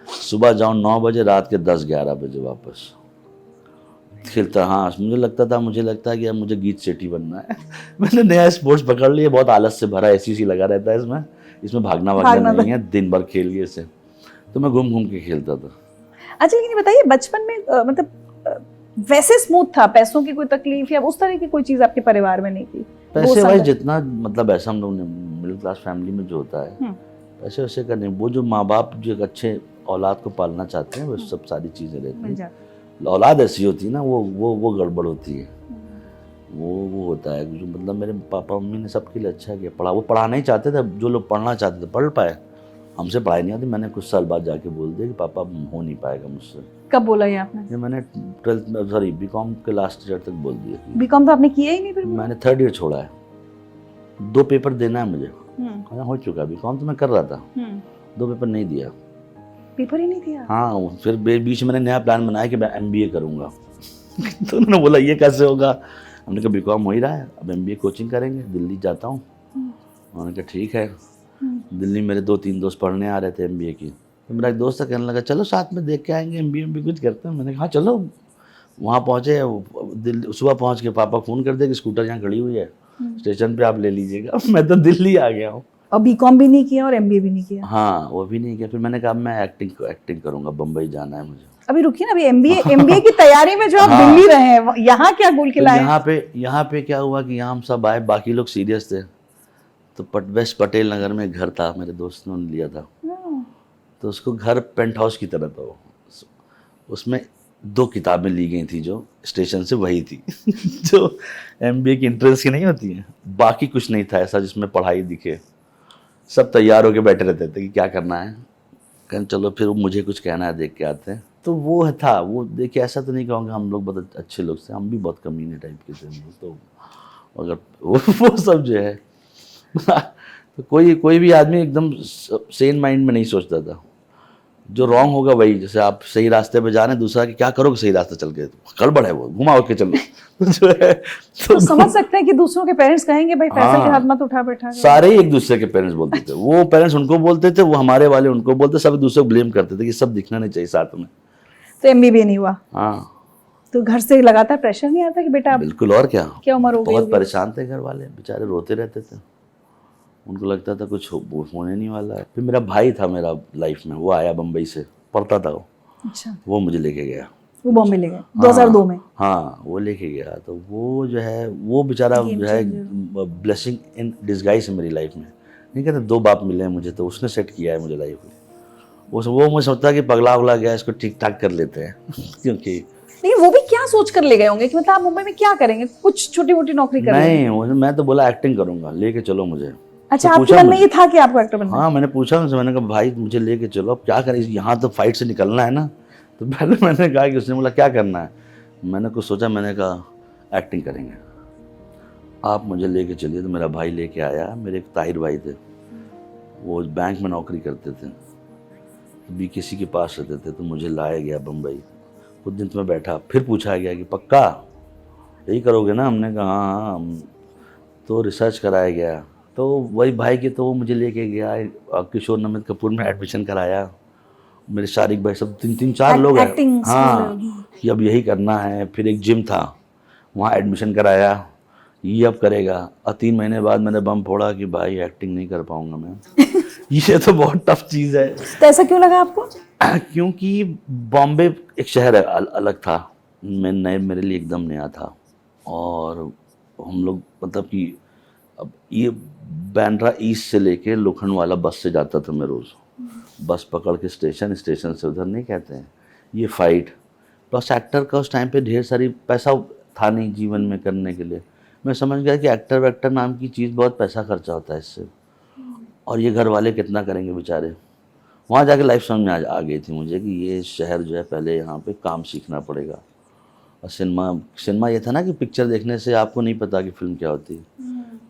सुबह जाऊँ 9 बजे, रात के 10-11 बजे वापस खेलता। हाँ मुझे लगता है कि अब मुझे गीत सेठी बनना है। मैंने नया स्पोर्ट्स पकड़ लिया, बहुत आलस से भरा, ऐसी लगा रहता है इसमें भागना नहीं है, दिन भर खेलिए से, तो मैं घूम के खेलता था। अच्छा लेकिन ये बताइए बचपन में वैसे स्मूथ था, पैसों की कोई तकलीफ या उस तरह की कोई चीज आपके परिवार में नहीं थी? पैसे वाइज जितना मतलब ऐसा हम लोग ने मिडिल क्लास फैमिली में जो होता है पैसे वैसे का नहीं, वो जो माँ बाप जो एक अच्छे औलाद को पालना चाहते हैं वो सब सारी चीज़ें रहती हैं। औलाद ऐसी होती है ना वो गड़बड़ होती है, वो होता है जो मतलब मेरे पापा मम्मी ने सबके लिए अच्छा किया। वो पढ़ाना ही चाहते थे, जो लोग पढ़ना चाहते थे पढ़ पाए, हमसे पढ़ाई नहीं आती। मैंने कुछ साल बाद जाके बोल दिया कि पापा हो नहीं पाएगा मुझसे। कब बोला ये आपने? ये मैंने 12th बीकॉम के लास्ट ईयर तक बोल दिया। बीकॉम तो आपने किया ही नहीं फिर? मैंने 3rd ईयर छोड़ा है, 2 पेपर देना है मुझे, हो चुका है। बीकॉम तो मैं कर रहा था, 2 पेपर नहीं दिया, पेपर ही नहीं दिया। हाँ फिर बीच में मैंने नया प्लान बनाया कि मैं MBA करूँगा। तो उन्होंने बोला ये कैसे होगा? हमने कहा बीकॉम हो ही रहा है, अब MBA कोचिंग करेंगे, दिल्ली जाता हूँ। उन्होंने कहा ठीक है। दिल्ली मेरे 2-3 दोस्त पढ़ने आ रहे थे MBA की, तो मेरा एक दोस्त कहने लगा चलो साथ में देख के आएंगे, MBA कुछ करते हैं। मैंने कहा हाँ चलो। वहाँ पहुँचे, दिल्ली सुबह पहुँच के पापा फ़ोन कर दे कि स्कूटर यहाँ खड़ी हुई है, स्टेशन पे आप ले लीजिएगा। मैं तो दिल्ली आ गया हूँ। और बीकॉम भी नहीं किया और MBA भी नहीं किया? हाँ वो भी नहीं किया। फिर मैंने कहा मैं एक्टिंग करूँगा, बम्बई जाना है मुझे। अभी रुकिए ना, अभी MBA की तैयारी में जो आप दिल्ली रहे हैं, यहाँ क्या गोल के लाए? यहाँ पे क्या हुआ कि यहाँ हम सब आए, बाकी लोग सीरियस थे, तो वेस्ट पटेल नगर में एक घर था, मेरे दोस्त ने लिया था, तो उसको घर पेंट हाउस की तरह था। उसमें 2 किताबें ली गई थी जो स्टेशन से वही थी जो MBA की एंट्रेंस की नहीं होती है, बाकी कुछ नहीं था ऐसा जिसमें पढ़ाई दिखे। सब तैयार होके बैठे रहते थे कि क्या करना है, कहते चलो फिर मुझे कुछ कहना है, देख के आते हैं। तो वो था, वो देखिए ऐसा तो नहीं कहूँगा हम लोग बहुत अच्छे लोग थे, हम भी बहुत कमीने टाइप के थे। तो अगर वो सब जो है तो कोई भी आदमी एकदम सेन माइंड में नहीं सोचता था। जो रॉन्ग होगा वही, जैसे आप सही रास्ते पे जा रहे हैं, दूसरा कि क्या करोगे सही रास्ते चल के, गड़बड़ है वो, घुमा के चलो। जो है तो समझ सकते हैं कि दूसरों के पेरेंट्स कहेंगे भाई फैसल के हाथ मत उठा बैठा। सारे ही एक दूसरे के पेरेंट्स बोलते थे, वो पेरेंट्स उनको बोलते थे, वो हमारे वाले उनको बोलते, सब दूसरे को ब्लेम करते थे कि सब दिखना नहीं चाहिए साथ में। तो MBA नहीं हुआ? हाँ। तो घर से लगातार प्रेशर नहीं आता कि बेटा? बिल्कुल, और क्या उम्र हो गई? बहुत परेशान थे घर वाले, बेचारे रोते रहते थे, उनको लगता था कुछ होने नहीं वाला है। फिर मेरा भाई था मेरा लाइफ में, वो आया बम्बई से, पढ़ता था वो। अच्छा। वो मुझे लेके गया, वो बॉम्बे ले गए 2002 में? हाँ वो लेके गया। तो वो जो है वो बेचारा जो है ब्लेसिंग इन डिस्गाइज है मेरी लाइफ में। नहीं कहते 2 बाप मिले हैं मुझे, तो उसने सेट किया है मुझे लाइफ में। वो मुझे सोचता है कि पगला उगला गया, इसको ठीक ठाक कर लेते हैं क्योंकि लेकिन वो भी क्या सोच कर ले गए होंगे कि मतलब आप मुंबई में क्या करेंगे, कुछ छोटी मोटी नौकरी करेंगे? नहीं, मैं तो बोला एक्टिंग करूंगा, लेके चलो मुझे। अच्छा, तो आपके मन में ये था कि आपको एक्टर बनना है? हाँ मैंने पूछा उनसे, मैंने कहा भाई मुझे लेके चलो, अब क्या करें, यहाँ तो फाइट से निकलना है ना। तो पहले मैंने कहा कि उसने बोला क्या करना है, मैंने कुछ सोचा, मैंने कहा एक्टिंग करेंगे, आप मुझे लेके चलिए। तो मेरा भाई लेके आया, मेरे एक ताहिर भाई थे, वो बैंक में नौकरी करते थे, BKC के पास रहते थे, तो मुझे लाया गया बम्बई। कुछ दिन तो मैं बैठा, फिर पूछा गया कि पक्का यही करोगे ना? हमने कहा हाँ। तो रिसर्च कराया गया, तो वही भाई के, तो वो मुझे लेके गया, किशोर नमित कपूर में एडमिशन कराया। मेरे शारिक भाई सब 3-4 लोग हैं, हाँ कि अब यही करना है। फिर एक जिम था, वहाँ एडमिशन कराया, ये अब करेगा। और 3 महीने बाद मैंने बम फोड़ा कि भाई एक्टिंग नहीं कर पाऊंगा मैं। ये तो बहुत टफ चीज़ है। तो ऐसा क्यों लगा आपको? क्योंकि बॉम्बे एक शहर अलग था, मेरे लिए एकदम नया था। और हम लोग मतलब कि अब ये बांद्रा ईस्ट से लेके लोखंडवाला बस से जाता था मैं रोज़, बस पकड़ के स्टेशन से उधर नहीं कहते हैं, ये फाइट प्लस एक्टर का उस टाइम पे ढेर सारी पैसा था नहीं जीवन में करने के लिए। मैं समझ गया कि एक्टर वैक्टर नाम की चीज़ बहुत पैसा खर्चा होता है इससे, और ये घर वाले कितना करेंगे बेचारे। वहाँ जाके लाइफ समझ में आ गई थी मुझे कि ये शहर जो है पहले यहाँ पे काम सीखना पड़ेगा। और सिनेमा ये था ना कि पिक्चर देखने से आपको नहीं पता कि फिल्म क्या होती है,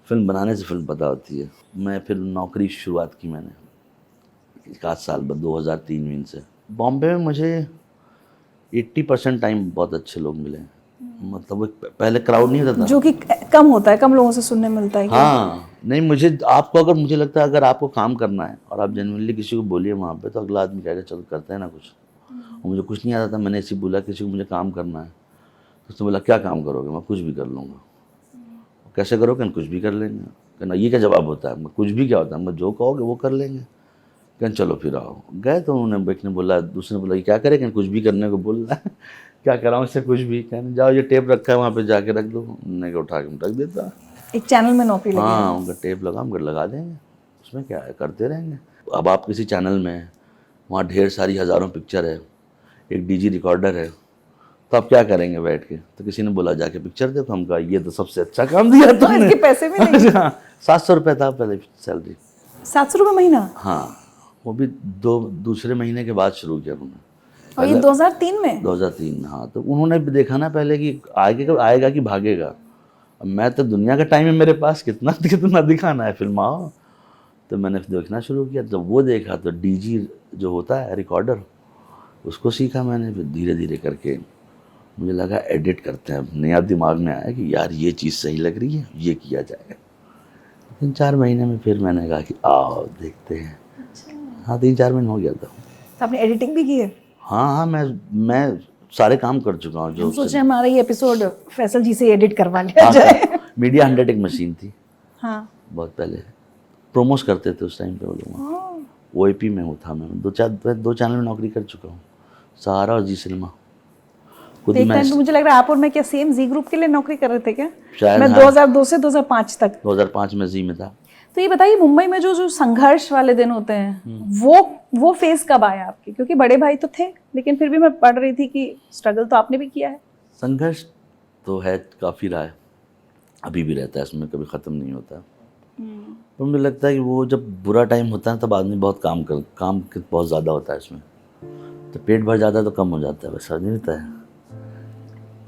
फिल्म बनाने से फिल्म पता होती है। मैं फिर नौकरी शुरुआत की मैंने 1 साल बाद 2003 से। बॉम्बे में मुझे 80% टाइम बहुत अच्छे लोग मिले, मतलब पहले क्राउड नहीं होता था, जो कि कम होता है, कम लोगों से सुनने मिलता है। हाँ नहीं, मुझे आपको अगर मुझे लगता है अगर आपको काम करना है और आप जेन्युइनली किसी को बोलिए वहाँ पे, तो अगला आदमी कहेगा चलो करते हैं ना कुछ। और मुझे कुछ नहीं आता था, मैंने ऐसे ही बोला किसी को मुझे काम करना है, तो उसने बोला क्या काम करोगे? मैं कुछ भी कर लूँगा। कैसे करोगे? कुछ भी कर लेंगे। कहना ये क्या जवाब होता है? मैं कुछ भी क्या होता है? मैं जो कहोगे वो कर लेंगे। कहना चलो फिर आओ। गए तो उन्होंने एक ने बोला, दूसरे ने बोला ये क्या करें? कुछ भी करने को बोल रहा है। क्या कराऊँ इससे? कुछ भी। कहना जाओ ये टेप रखा है वहाँ पे जाके रख दो। उन्होंने कहा उठा के रख देता। एक चैनल में नौकरी लगी। हाँ, उनका टेप लगा देंगे, उसमें क्या है, करते रहेंगे। अब आप किसी चैनल में हैं, वहाँ ढेर सारी हज़ारों पिक्चर है, एक डीजी रिकॉर्डर है, तो आप क्या करेंगे बैठ के? तो किसी ने बोला जाके पिक्चर देखो। हम कहा ये तो सबसे अच्छा काम दिया तुमने। इसके पैसे भी नहीं। हाँ, 700 रुपये था पहले सैलरी। 700 रुपये महीना? हाँ, वो भी दूसरे महीने के बाद शुरू किया उन्होंने। और ये 2003 में? 2003 में। हाँ, तो उन्होंने भी देखा ना पहले कि आएगा कि भागेगा। अब मैं तो दुनिया का टाइम है मेरे पास, कितना कितना दिखाना है, फिल्म आओ। तो मैंने देखना शुरू किया। जब वो देखा तो डीजी जो होता है रिकॉर्डर, उसको सीखा मैंने। फिर धीरे धीरे करके मुझे लगा एडिट करते हैं। नया दिमाग में आया कि यार ये चीज़ सही लग रही है, ये किया जाए। 3-4 महीने में फिर मैंने कहा कि आओ देखते हैं। हाँ, 3-4 महीने हो गया था। तो आपने एडिटिंग भी की है? हाँ, मैं सारे काम कर चुका हूँ। जो सोचे हमारा ये एपिसोड फैसल जी से एडिट करवा लिया जाए। मीडिया 100 एक मशीन थी। हाँ, बहुत पहले प्रोमोस करते थे उस टाइम पे वो लोग। OAP में था मैं। 2 चैनल में नौकरी कर चुका हूँ, सहारा और जी सिनेमा। खुद एक मैं टाइम तो मुझे लग रहा है आप और मैं क्या सेम जी ग्रुप के लिए नौकरी कर रहे थे क्या? शायद। मैं हाँ, 2002 से 2005 तक। 2005 में जी में था। तो ये बताइए मुंबई में जो संघर्ष वाले दिन होते हैं, वो फेज कब आया आपके? क्योंकि बड़े भाई तो थे, लेकिन फिर भी मैं पढ़ रही थी कि स्ट्रगल तो आपने भी किया है। संघर्ष तो है, काफ़ी रहा है, अभी भी रहता है, इसमें कभी ख़त्म नहीं होता। तो मुझे लगता है कि वो जब बुरा टाइम होता है तब आदमी बहुत काम बहुत ज़्यादा होता है इसमें। तो पेट भर जाता है तो कम हो जाता है, वैसा नहीं होता है।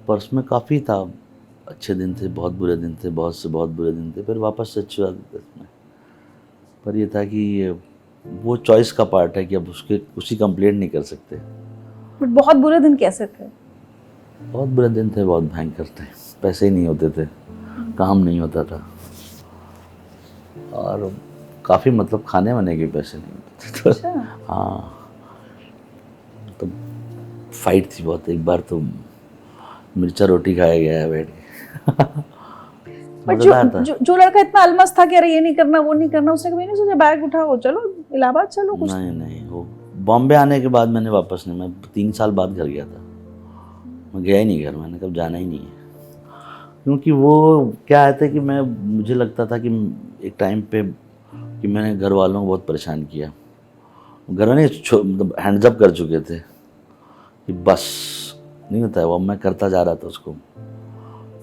पर उसमें काफ़ी था, अच्छे दिन थे, बहुत बुरे दिन थे, बहुत से बहुत बुरे दिन थे, फिर वापस से अच्छे आते थे इसमें। पर ये था कि वो चॉइस का पार्ट है कि अब उसकी कंप्लेंट नहीं कर सकते। बट बहुत बुरे दिन कैसे थे? बहुत बुरे दिन थे, बहुत भयंकर थे। पैसे ही नहीं होते थे, काम नहीं होता था, और काफ़ी मतलब खाने वाने के पैसे नहीं होते थे। तो हाँ, तो फाइट थी बहुत। एक बार तो मिर्चा रोटी खाया गया है बैठ के। पर जो लड़का इतना अलमस्त था कि अरे ये नहीं करना वो नहीं करना, उसने कभी नहीं सोचा बैग उठाओ चलो इलाहाबाद चलो कुछ? नहीं, वो बॉम्बे आने के बाद मैंने वापस नहीं, मैं 3 साल बाद घर गया था। मैं गया ही नहीं घर, मैंने कब जाना ही नहीं है। क्योंकि वो क्या है था कि मुझे लगता था कि एक टाइम पे कि मैंने घर वालों को बहुत परेशान किया। घर वाले मतलब हैंड्स अप कर चुके थे कि बस नहीं होता है, वो मैं करता जा रहा था उसको।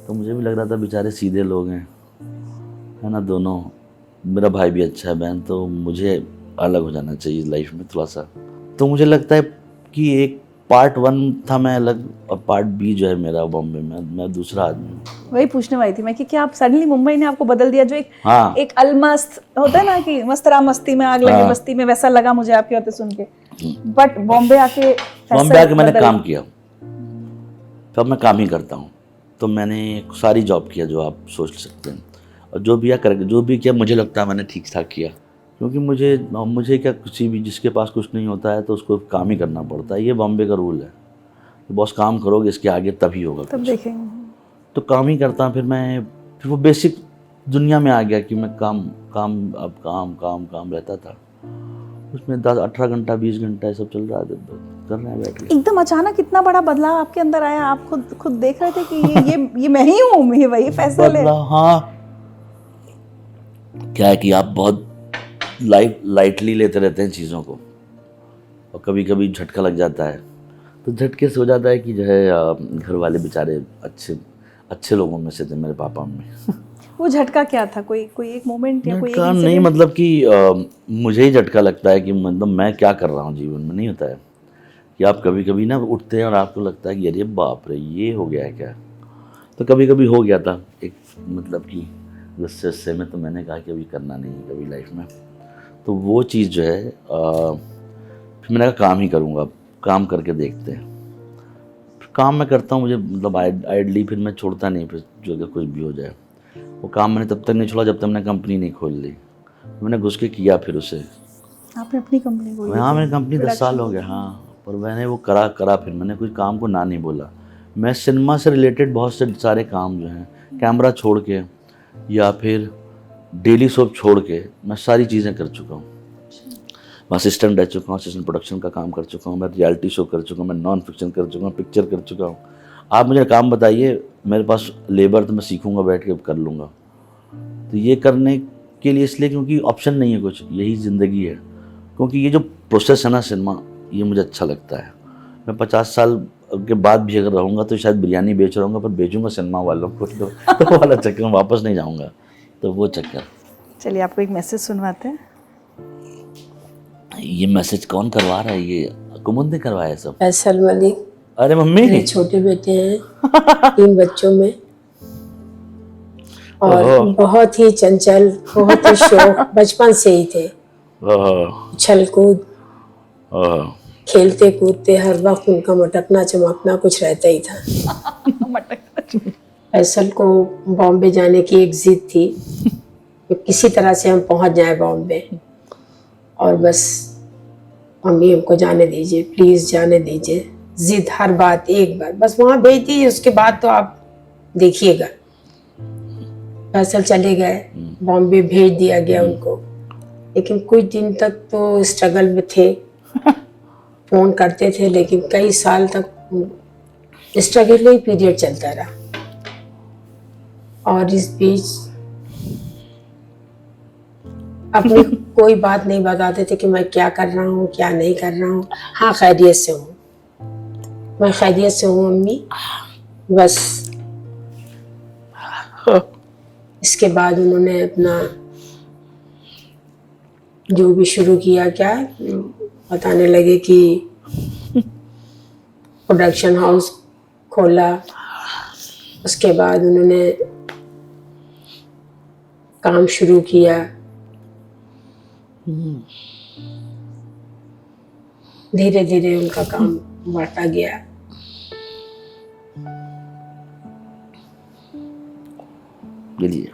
तो मुझे भी लग रहा था बेचारे सीधे लोग हैं, है ना, दोनों। मेरा भाई भी अच्छा है, बहन, तो मुझे अलग हो जाना चाहिए लाइफ में थोड़ा सा। तो मुझे लगता है कि एक पार्ट 1 था मैं अलग, और पार्ट B जो है मेरा बॉम्बे में, मैं दूसरा आदमी हूँ। वही पूछने वाली थी मैं कि क्या आप सडनली मुंबई ने आपको बदल दिया? जो एक अलमस्त होता है ना कि मस्तरा मस्ती में आग लगे बस्ती में, वैसा लगा मुझे आपकी बातें सुन के। बट बॉम्बे आके मैंने काम किया, तब मैं काम ही करता हूँ। तो मैंने सारी जॉब किया जो आप सोच सकते हैं, और जो भी किया मुझे लगता है मैंने ठीक ठाक किया। क्योंकि मुझे क्या, किसी भी जिसके पास कुछ नहीं होता है तो उसको काम ही करना पड़ता है। ये बॉम्बे का रूल है, बॉस काम करोगे इसके आगे तभी होगा, तब देखेंगे। तो काम ही करता हूँ। फिर वो बेसिक दुनिया में आ गया कि मैं काम रहता था उसमें। 18 घंटा 20 घंटा सब चल रहा है, कर रहे हैं बैठ के। एकदम अचानक इतना बड़ा बदलाव आपके अंदर आया, आप खुद देख रहे थे कि ये मैं ही हूँ, ये वही फैसल है? हाँ, क्या है कि आप बहुत लाइटली लेते रहते हैं चीज़ों को, और कभी कभी झटका लग जाता है, तो झटके से हो जाता है कि जो है घर वाले बेचारे अच्छे लोगों में से थे मेरे पापा में। वो झटका क्या था? कोई एक मोमेंट या कोई एक नहीं, मतलब कि मुझे ही झटका लगता है कि मतलब मैं क्या कर रहा हूँ जीवन में। नहीं होता है कि आप कभी कभी ना उठते हैं और आपको लगता है कि अरे बाप रे ये हो गया है क्या। तो कभी कभी हो गया था एक, मतलब कि गुस्से में, तो मैंने कहा कि अभी करना नहीं है कभी लाइफ में। तो वो चीज़ जो है फिर मैंने कहा काम ही करूँगा, काम करके देखते हैं। फिर काम मैं करता हूँ, मुझे मतलब आइडली फिर मैं छोड़ता नहीं, फिर जो अगर कुछ भी हो जाए। वो काम मैंने तब तक नहीं छोड़ा जब तक मैंने कंपनी नहीं खोल ली। मैंने घुस के किया फिर उसे। आपने अपनी कंपनी खोली? हाँ, मेरी कंपनी 10 साल हो गया। हाँ, पर मैंने वो करा फिर मैंने कुछ काम को ना नहीं बोला। मैं सिनेमा से रिलेटेड बहुत से सारे काम जो हैं, कैमरा छोड़ के या फिर डेली सोप छोड़ के, मैं सारी चीज़ें कर चुका हूँ। मैं असिस्टेंट रह चुका हूँ, असिस्टेंट प्रोडक्शन का काम कर चुका हूँ, मैं रियलिटी शो कर चुका हूँ, मैं नॉन फिक्शन कर चुका हूँ, पिक्चर कर चुका हूँ। आप मुझे काम बताइए, मेरे पास लेबर तो मैं सीखूंगा, बैठ के कर लूँगा। तो ये करने के लिए इसलिए क्योंकि ऑप्शन नहीं है कुछ, यही ज़िंदगी है। क्योंकि ये जो प्रोसेस है ना सिनेमा, ये मुझे अच्छा लगता है। मैं 50 साल के बाद भी अगर रहूँगा तो शायद बिरयानी बेच रहूँगा, पर बेचूंगा सिनेमा वालों को, तो वाला चक्कर में वापस नहीं जाऊँगा, तो वो चक्कर। चलिए आपको एक मैसेज सुनवाते हैं। ये मैसेज कौन करवा रहा है? ये कुमुद ने करवाया है सब। फैसल मलिक अरे मम्मी, मेरे छोटे बेटे हैं, 3 बच्चों में, और ओहो। बहुत ही चंचल, बहुत ही शौक बचपन से ही थे। उछल कूद, खेलते कूदते हर वक्त उनका मटकना चमकना कुछ रहता ही था। फैसल को बॉम्बे जाने की एक जिद थी कि किसी तरह से हम पहुंच जाए बॉम्बे, और बस मम्मी हमको जाने दीजिए, प्लीज जाने दीजिए। जिद हर बात, एक बार बस वहां भेज दीजिए, उसके बाद तो आप देखिएगा। फैसल चले गए, बॉम्बे भेज दिया गया उनको, लेकिन कुछ दिन तक तो स्ट्रगल में थे। फोन करते थे, लेकिन कई साल तक स्ट्रगल ही पीरियड चलता रहा। और इस बीच अपनी कोई बात नहीं बताते थे कि मैं क्या कर रहा हूँ, क्या नहीं कर रहा हूँ। हाँ, खैरियत से हूँ, मैं खैरियत से हूँ मम्मी, बस। इसके बाद उन्होंने अपना जो भी शुरू किया, क्या बताने लगे कि प्रोडक्शन हाउस खोला। उसके बाद उन्होंने काम शुरू किया। धीरे धीरे उनका काम बढ़ता गया। लीजिए।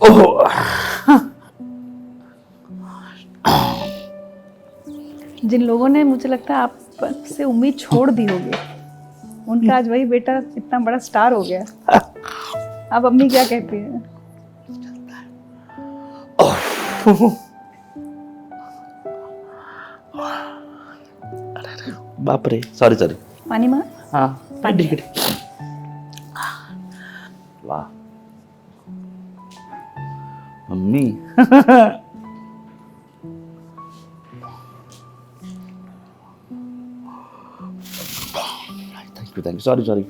ओह, जिन लोगों ने मुझे लगता है आप से उम्मीद छोड़ दी होगी, उनका आज वही बेटा इतना बड़ा स्टार हो गया। अब अम्मी क्या कहती है? बाप रे, सॉरी। पानी मां? हाँ, ठीक। वाह मम्मी। Thank you, sorry.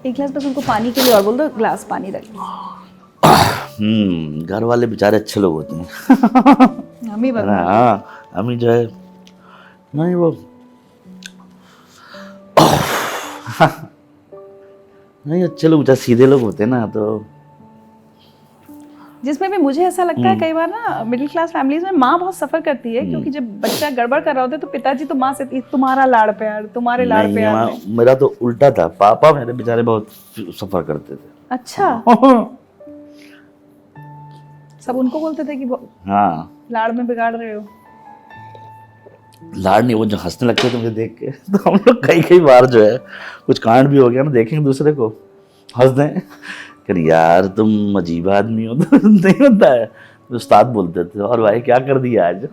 एक गिलास बस उनको पानी के लिए और बोल दो, ग्लास पानी रख लो। घर वाले बेचारे अच्छे लोग होते हैं। अम्मी बता। हाँ, अम्मी जो है नहीं, वो नहीं, अच्छे लोग बेचारे सीधे लोग होते हैं ना, तो जिसमें भी मुझे ऐसा लगता है कई बार ना मिडिल क्लास फैमिलीज में माँ बहुत सफर करती है, क्योंकि जब बच्चा गड़बड़ कर रहा होता है तो पिताजी तो माँ से तुम्हारा लाड़ प्यार, तुम्हारे लाड़ नहीं, प्यार में। मेरा तो उल्टा था। पापा मेरे बेचारे बहुत सफर करते थे। अच्छा, सब उनको बोलते थे कि हाँ, लाड़ में बिगाड़ रहे हो। लाड़ नहीं, वो जो हंसने लगते थे मुझे देख के, तो हम लोग कई बार जो है कुछ कांड भी हो गया ना, देखेंगे दूसरे को हंस दें, फिर यार तुम अजीब आदमी हो। तो नहीं होता है, तो उस्ताद बोलते थे, और भाई क्या कर दिया आज,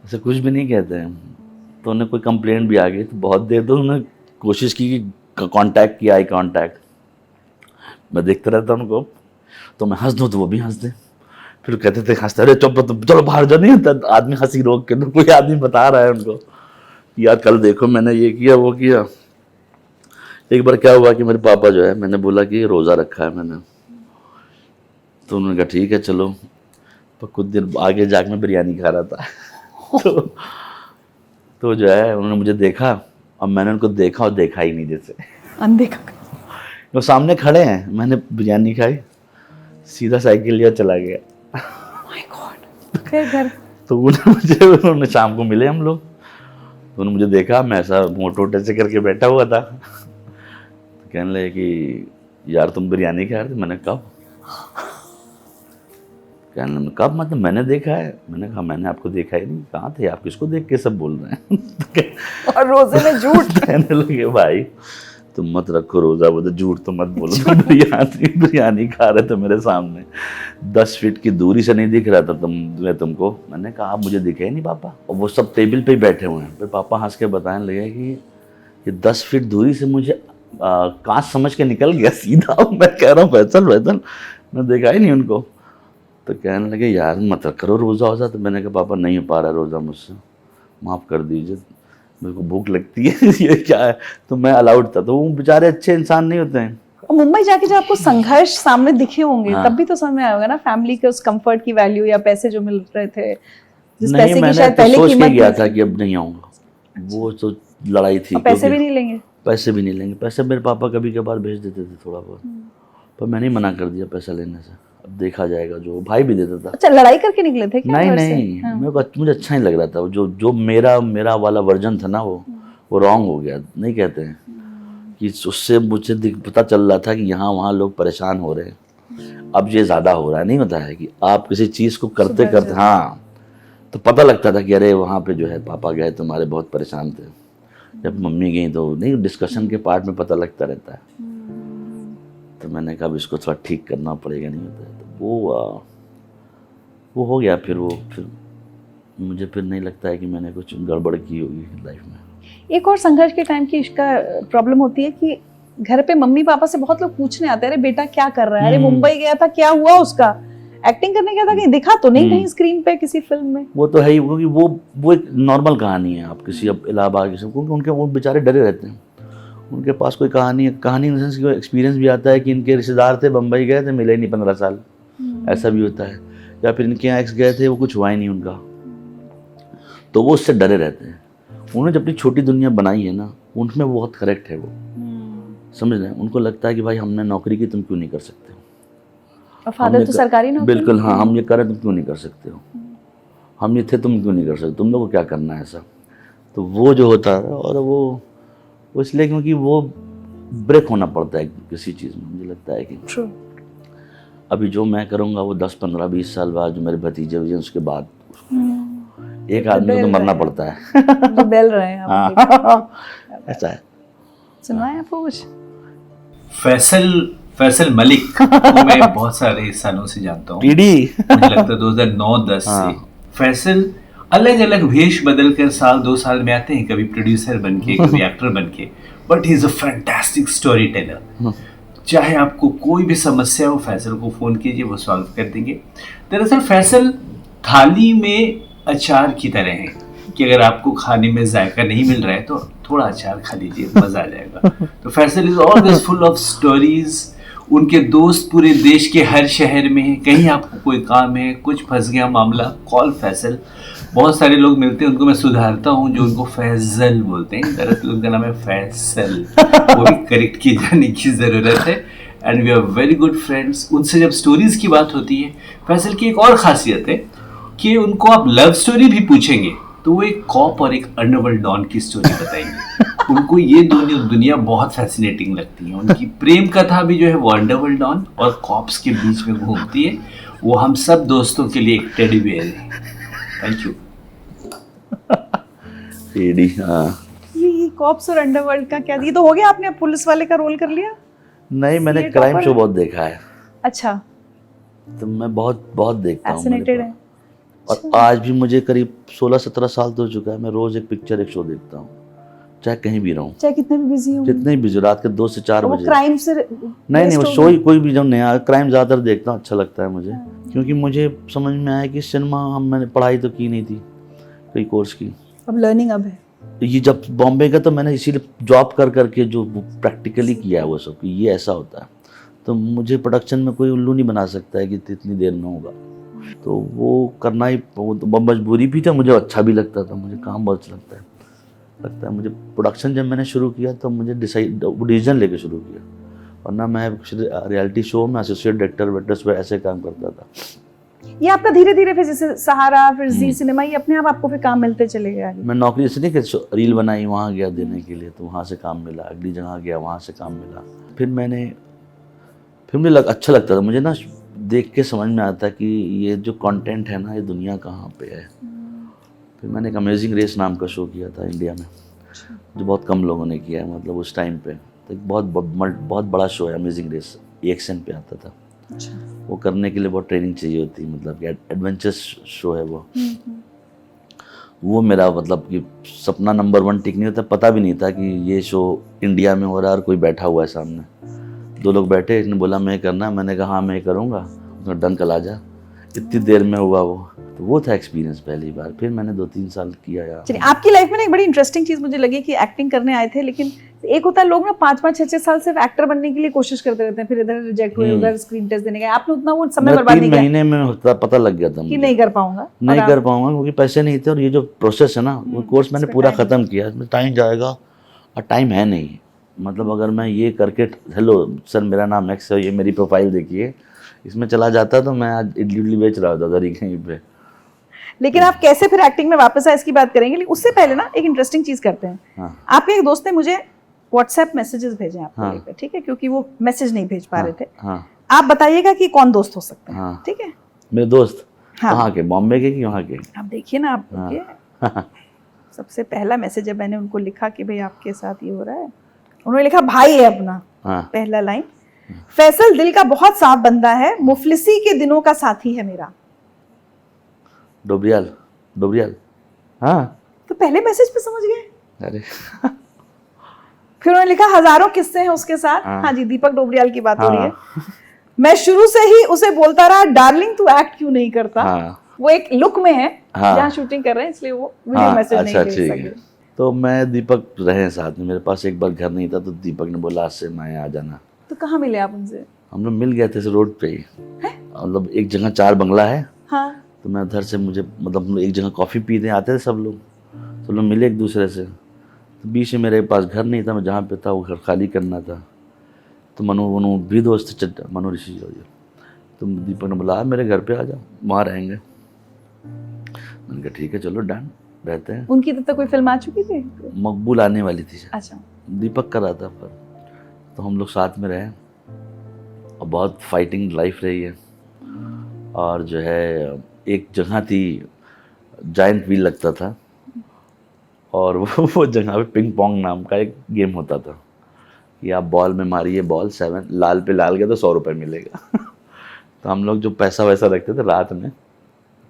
ऐसे कुछ भी नहीं कहते हैं। तो उन्हें कोई कंप्लेंट भी आ गई तो बहुत देर तो उन्होंने कोशिश की कि कांटेक्ट किया, आई कांटेक्ट। मैं देखता रहता उनको, तो मैं हंस दूँ तो वो भी हंस दें। फिर कहते थे हंसते, अरे चुप चलो बाहर जाओ। नहीं होता आदमी हंसी रोक के, तो कोई आदमी बता रहा है उनको यार कल देखो मैंने ये किया वो किया। एक बार क्या हुआ कि मेरे पापा जो है, मैंने बोला कि रोज़ा रखा है मैंने, तो उन्होंने कहा ठीक है चलो। पर कुछ देर आगे जाके मैं बिरयानी खा रहा था। तो जो है उन्होंने मुझे देखा और मैंने उनको देखा और देखा ही नहीं, जैसे अनदेखा। वो सामने खड़े हैं, मैंने बिरयानी खाई, सीधा साइकिल लिया चला गया। My God. फिर घर तो उन्होंने शाम को मिले हम लोग, तो उन्होंने मुझे देखा, मैं ऐसा मोटो ऐसे करके बैठा हुआ था, तो कहने लगे कि यार तुम बिरयानी खा रहे थे। मैंने कब? कहने लगे कब, मतलब मैंने देखा है। मैंने कहा मैंने आपको देखा ही नहीं, कहाँ थे आप, किसको देख के सब बोल रहे हैं? और रोजे में झूठ। कहने लगे भाई तुम मत रखो रोजा, वो तो झूठ तो मत बोलो, तुम बिरयानी खा रहे थे मेरे सामने, 10 फीट की दूरी से नहीं दिख रहा था तुमको। मैंने कहा आप मुझे दिखे ही नहीं पापा। और वो सब टेबल पे ही बैठे हुए हैं। फिर पापा हंस के बताने लगे कि ये 10 फीट दूरी से मुझे कांच समझ के निकल गया सीधा। मैं कह रहा हूँ फैसल मैं देखा ही नहीं उनको। तो कहने लगे यार मत करो रोज़ा वोज़ा। तो मैंने कहा पापा नहीं हो पा रहा रोज़ा मुझसे, माफ़ कर दीजिए, मेरे को भूख लगती है। ये क्या है? तो मैं अलाउड था। तो वो बेचारे अच्छे इंसान नहीं होते हैं। और मुंबई जाके जब आपको संघर्ष सामने दिखे होंगे, हाँ। तब भी तो समझ में आया होगा ना फैमिली के उस कंफर्ट की वैल्यू या पैसे जो मिल रहे थे, जिस नहीं, पैसे की मैंने शायद तो पहले सोच के कीमत गया थी। था कि अब नहीं आऊँगा। वो तो लड़ाई थी। और पैसे क्योंकि भी नहीं लेंगे। पैसे भी नहीं लेंगे। पैसे मेरे पापा कभी कभार भेज देते थे थोड़ा बहुत, पर मैंने ही मना कर दिया पैसा लेने से। अब देखा जाएगा, जो भाई भी देता था। अच्छा, लड़ाई करके निकले थे क्या नहीं घर से? नहीं, हाँ। मुझे अच्छा नहीं लग रहा था। जो मेरा वाला वर्जन था ना, वो रॉन्ग हो गया। नहीं कहते हैं कि उससे मुझे पता चल रहा था कि यहाँ वहाँ लोग परेशान हो रहे हैं। अब ये ज़्यादा हो रहा है। नहीं होता है कि आप किसी चीज़ को करते करते, हाँ, तो पता लगता था कि अरे वहाँ पे जो है पापा गए तुम्हारे बहुत परेशान थे, जब मम्मी गई तो नहीं, डिस्कशन के पार्ट में पता लगता रहता है। तो मैंने कहा अब इसको थोड़ा ठीक करना पड़ेगा। नहीं होता है तो वो हो गया। फिर मुझे फिर नहीं लगता है कि मैंने कुछ गड़बड़ की होगी लाइफ में। एक और संघर्ष के टाइम की इसका प्रॉब्लम होती है कि घर पे मम्मी पापा से बहुत लोग पूछने आते हैं, अरे बेटा क्या कर रहा है, अरे मुंबई गया था क्या हुआ उसका, एक्टिंग करने गया था कहीं दिखा तो नहीं कहीं स्क्रीन पे किसी फिल्म में। वो तो है ही, क्योंकि वो एक नॉर्मल कहानी है। आप किसी अब इलाहाबाद किसी, क्योंकि उनके वो बेचारे डरे रहते हैं। उनके पास कोई कहानी इन द सेंस की एक्सपीरियंस भी आता है कि इनके रिश्तेदार थे, बम्बई गए थे, मिले ही नहीं 15 साल, ऐसा भी होता है। या फिर इनके यहाँ एक्स गए थे, वो कुछ हुआ ही नहीं उनका, तो वो उससे डरे रहते हैं। उन्होंने जब अपनी छोटी दुनिया बनाई है ना, उनमें वो बहुत करेक्ट है। वो समझ रहे हैं, उनको लगता है कि भाई हमने नौकरी की, तुम क्यों नहीं कर सकते हो। और फादर तो सरकारी नौकरी। बिल्कुल, हाँ, हम ये करें तुम क्यों नहीं कर सकते हो, हम ये थे तुम क्यों नहीं कर सकते, तुम लोग को क्या करना है ऐसा। तो वो जो होता है, और वो इसलिए क्योंकि वो ब्रेक होना पड़ता है किसी चीज़ में। मुझे लगता है कि True. अभी जो मैं करूँगा वो 10, 15, 20 साल बाद जो मेरे भतीजे हुए उसके बाद एक आदमी को तो मरना पड़ता है। जो बेल रहे हैं आप। हाँ, ऐसा है। सुनवाएं आपको कुछ? फैसल मलिक को मैं बहुत सारे सालों से जानता हूँ। टीडी मुझे लगता है 2009-10 से फैसल अलग अलग भेष बदल कर साल 2 साल में आते हैं, कभी प्रोड्यूसर बन के, कभी एक्टर बन के, but he is a fantastic story teller. चाहे आपको कोई भी समस्या हो, फैसल को फोन कीजिए, वो सॉल्व कर देंगे। दरअसल फैसल थाली में अचार की तरह है कि अगर आपको खाने में जायका नहीं मिल रहा है तो थोड़ा अचार खा लीजिए, मजा आ जाएगा। तो Faisal is always full of stories. उनके दोस्त पूरे देश के हर शहर में हैं। कहीं आपको कोई काम है, कुछ फंस गया मामला, कॉल फैसल। बहुत सारे लोग मिलते हैं, उनको मैं सुधारता हूँ जो उनको फैजल बोलते हैं, दरअसल उनका नाम है फैसल। वो भी करेक्ट किए जाने की ज़रूरत है। And we are very good friends. उनसे जब स्टोरीज की बात होती है, फैसल की एक और खासियत है कि उनको आप लव स्टोरी भी पूछेंगे तो वो एक कॉप और एक अंडरवर्ल्ड डॉन की स्टोरी बताएंगे। उनको ये दोनों दुनिया बहुत फैसिनेटिंग लगती है। उनकी प्रेम कथा भी जो है वो अंडरवर्ल्ड डॉन और कॉप्स के बीच में घूमती है। वो हम सब दोस्तों के लिए एक टेडी बेयर है। Thank you. टीडी, हाँ। ये कॉप्स और अंडरवर्ल्ड का क्या, ये तो हो गया, आपने पुलिस वाले का रोल कर लिया? नहीं, मैंने ये क्राइम topper शो है। बहुत देखा है, अच्छा, तो मैं बहुत देखता हूँ। फैसिनेटेड है। और आज भी मुझे करीब 16-17 साल तो हो चुका है, मैं रोज एक पिक्चर, एक शो देखता हूँ, चाहे कहीं भी रहूँ, चाहे कितने भी बिजी हो। जितने भी बिजी, रात के 2 से 4 वो बजे। क्राइम से नहीं, वो शो ही कोई भी जब नया क्राइम ज़्यादातर देखता हूँ, अच्छा लगता है मुझे। क्योंकि मुझे समझ में आया कि सिनेमा, मैंने पढ़ाई तो की नहीं थी कोई कोर्स की, अब लर्निंग अब है। ये जब बॉम्बे का तो मैंने इसीलिए जॉब करके जो प्रैक्टिकली किया है वो सब, कि ये ऐसा होता है। तो मुझे प्रोडक्शन में कोई उल्लू नहीं बना सकता है कि इतनी देर में होगा, तो वो करना ही, वो तो मजबूरी भी था, मुझे अच्छा भी लगता था, मुझे काम बहुत लगता है मुझे। प्रोडक्शन जब मैंने शुरू किया तो मुझे डिसीजन लेके शुरू किया, वरना मैं रियलिटी शो में एसोसिएट डायरेक्टर वेक्टर्स पर ऐसे काम करता था। ये आपका धीरे धीरे फिर जैसे सहारा, फिर जी सिनेमा, ये अपने आप आपको फिर काम मिलते चले गए आगे? मैं नौकरी से नहीं कि रील बनाई वहाँ गया देने के लिए तो वहाँ से काम मिला, अगली जगह गया वहाँ से काम मिला। फिर मुझे अच्छा लगता था, मुझे ना देख के समझ में आता कि ये जो कंटेंट है ना ये दुनिया कहाँ पे है। फिर मैंने एक अमेजिंग रेस नाम का शो किया था इंडिया में, जो बहुत कम लोगों ने किया है, मतलब उस टाइम पे तो एक बहुत बड़ा शो है अमेजिंग रेस, EXN पे आता था। वो करने के लिए बहुत ट्रेनिंग चाहिए होती है, मतलब कि एडवेंचर शो है वो मेरा मतलब कि सपना नंबर 1 टिक नहीं होता, पता भी नहीं था कि ये शो इंडिया में हो रहा है और कोई बैठा हुआ है सामने। 2 लोग बैठे, एक ने बोला मैं करना, मैंने कहा हाँ मैं करूँगा, उसने डन कल आ जा, इतनी देर में हुआ वो था एक्सपीरियंस पहली बार। फिर मैंने 2-3 साल किया यार। चलिए, आपकी लाइफ में ना एक बड़ी इंटरेस्टिंग चीज मुझे लगी कि एक्टिंग करने आए थे, लेकिन एक होता है लोग ना 5-5, 6-6 साल सिर्फ एक्टर बनने के लिए कोशिश करते रहते हैं, फिर इधर रिजेक्ट हुए, उधर स्क्रीन टेस्ट देने गए। आपने उतना वो समय बर्बाद नहीं किया? 3 महीने में पता लग गया था कि नहीं कर पाऊंगा, क्योंकि पैसे नहीं थे, और ये जो प्रोसेस है ना वो कोर्स मैंने पूरा ख़त्म किया, इसमें टाइम जाएगा और टाइम है नहीं। मतलब अगर मैं ये करके हेलो सर मेरा नाम एक्स है, ये मेरी प्रोफाइल देखिए, इसमें चला जाता तो मैं आज इडली बेच रहा होता था कहीं पे। लेकिन आप कैसे फिर एक्टिंग में वापस आए इसकी बात करेंगे, लेकिन उससे पहले ना एक इंटरेस्टिंग चीज करते हैं। हाँ। आपके एक दोस्त ने मुझे व्हाट्सएप मैसेजेस भेजे आपको हाँ। लेकर, ठीक है, क्योंकि वो मैसेज नहीं भेज पा रहे थे। हाँ आप बताइएगा कि कौन दोस्त हो सकते हैं। हाँ। ठीक है, मेरे दोस्त हाँ। कहाँ के, बॉम्बे के कि वहाँ के? आप देखिए ना, आप देखिए सबसे पहला मैसेज जब मैंने उनको लिखा कि भाई आपके साथ ये हो रहा है, उन्होंने लिखा भाई है अपना। हाँ। पहला लाइन, फैसल दिल का बहुत साफ बंदा है, मुफलिसी के दिनों का साथी है मेरा। डोबरियाल हाँ। तो पहले मैसेज पे समझ गए। अरे फिर उन्होंने लिखा हजारों किस्से हैं उसके साथ। हाँ जी, दीपक डोबरियाल की बात हो रही है। हाँ। मैं शुरू से ही उसे बोलता रहा डार्लिंग तू एक्ट क्यों नहीं करता। हाँ। वो एक लुक में है हाँ। जहाँ शूटिंग कर रहे हैं, इसलिए वो वीडियो हाँ, मैसेज अच्छा नहीं भेज ठीक सके। है। तो मैं दीपक रहे साथ में, मेरे पास एक बार घर नहीं था तो दीपक ने बोला आज से मैं आ जाना। तो कहाँ मिले आप उनसे? हम लोग मिल गए थे रोड पे ही, मतलब एक जगह 4 बंगला है। हाँ। तो मैं उधर से मुझे मतलब हम लोग एक जगह कॉफ़ी पीने आते थे सब लोग मिले एक दूसरे से। तो बीच में मेरे पास घर नहीं था, मैं जहाँ पे था वो घर खाली करना था। तो मनु भी दोस्त थे, मनु ऋषि जो, तो दीपक ने बोला मेरे घर पे आ जाओ, वहाँ रहेंगे। मैंने कहा ठीक है चलो डन, रहते हैं। उनकी तब तक कोई फिल्म आ चुकी थी? मकबूल आने वाली थी। अच्छा। दीपक का रहा था पर, तो हम लोग साथ में रहे और बहुत फाइटिंग लाइफ रही है। और जो है एक जगह थी जायंट व्हील लगता था, और वो जगह पे पिंग पोंग नाम का एक गेम होता था कि आप बॉल में मारिए, बॉल 7 लाल पे लाल गया तो 100 रुपये मिलेगा। तो हम लोग जो पैसा वैसा रखते थे रात में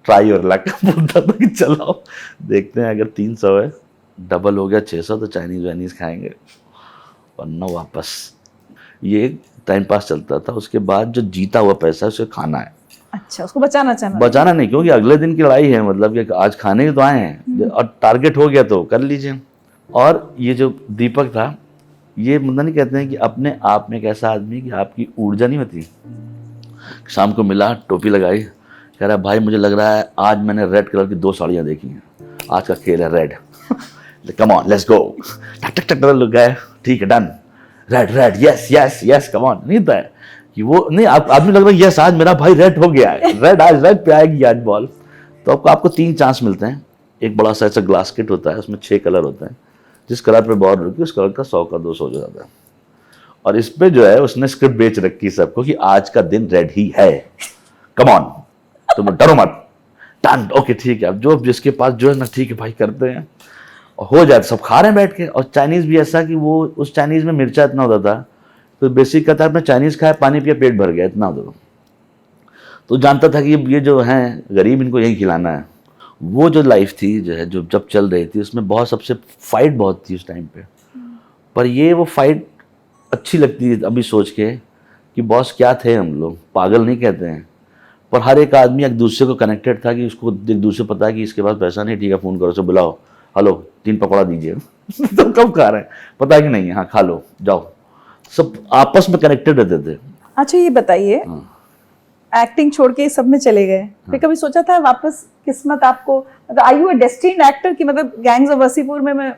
ट्राई और लक बोलता था कि चलाओ देखते हैं, अगर 300 है डबल हो गया 600 तो चाइनीज़ वाइनीज़ खाएंगे, वरना वापस। ये टाइम पास चलता था। उसके बाद जो जीता हुआ पैसा उसे खाना है। अच्छा, उसको बचाना नहीं, क्योंकि अगले दिन की लड़ाई है, मतलब कि आज खाने के तो आए हैं और टारगेट हो गया तो कर लीजिए। और ये जो दीपक था, ये मतलब नहीं कहते हैं कि अपने आप में एक ऐसा आदमी कि आपकी ऊर्जा नहीं होती। शाम को मिला, टोपी लगाई, कह रहा भाई मुझे लग रहा है आज मैंने रेड कलर की 2 साड़ियाँ देखी हैं, आज का खेल है red, come on let's go. टक टक टक लोग गए, ठीक है done, red red yes yes yes come on. नहीं था कि वो नहीं, आदमी लग रहा है यस आज मेरा भाई रेड हो गया है, रेड आज रेड पे आएगी आज बॉल। तो आपको 3 चांस मिलते हैं। एक बड़ा सा ऐसा ग्लास किट होता है, उसमें 6 कलर होते हैं, जिस कलर पे बॉल रुकी उस कलर का 100 का 200 हो जाता है। और इस पे जो है उसने स्क्रिप्ट बेच रखी सबको कि आज का दिन रेड ही है, कम ऑन, तुम डरो मत, डन ओके ठीक है। अब जो जिसके पास जो है ना ठीक है भाई करते हैं, और हो जाए सब खा रहे हैं बैठ के। और चाइनीज़ भी ऐसा कि वो उस चाइनीज़ में मिर्चा इतना होता था, तो बेसिक कहता है अपने चाइनीज़ खाया पानी पिया पेट भर गया, इतना होता। तो जानता था कि ये जो हैं गरीब इनको यही खिलाना है। वो जो लाइफ थी जो है जो जब चल रही थी उसमें बहुत सबसे फाइट बहुत थी उस टाइम पे। पर ये वो फाइट अच्छी लगती है अभी सोच के कि बॉस क्या थे हम लोग, पागल नहीं कहते हैं, पर हर एक आदमी एक दूसरे को कनेक्टेड था कि उसको एक दूसरे पता है कि इसके पास पैसा नहीं, ठीक है फ़ोन करो, से बुलाओ, हेलो 3 पकौड़ा दीजिए। तो कब खा रहे हैं पता है कि नहीं, हाँ खा लो जाओ, सब आपस में कनेक्टेड रहते थे। अच्छा ये बताइए, एक्टिंग छोड़ के सब में चले गए, फिर कभी सोचा था वापस किस्मत आपको, मतलब are you a destined actor की, मतलब गैंग्स ऑफ वसीपुर में मैं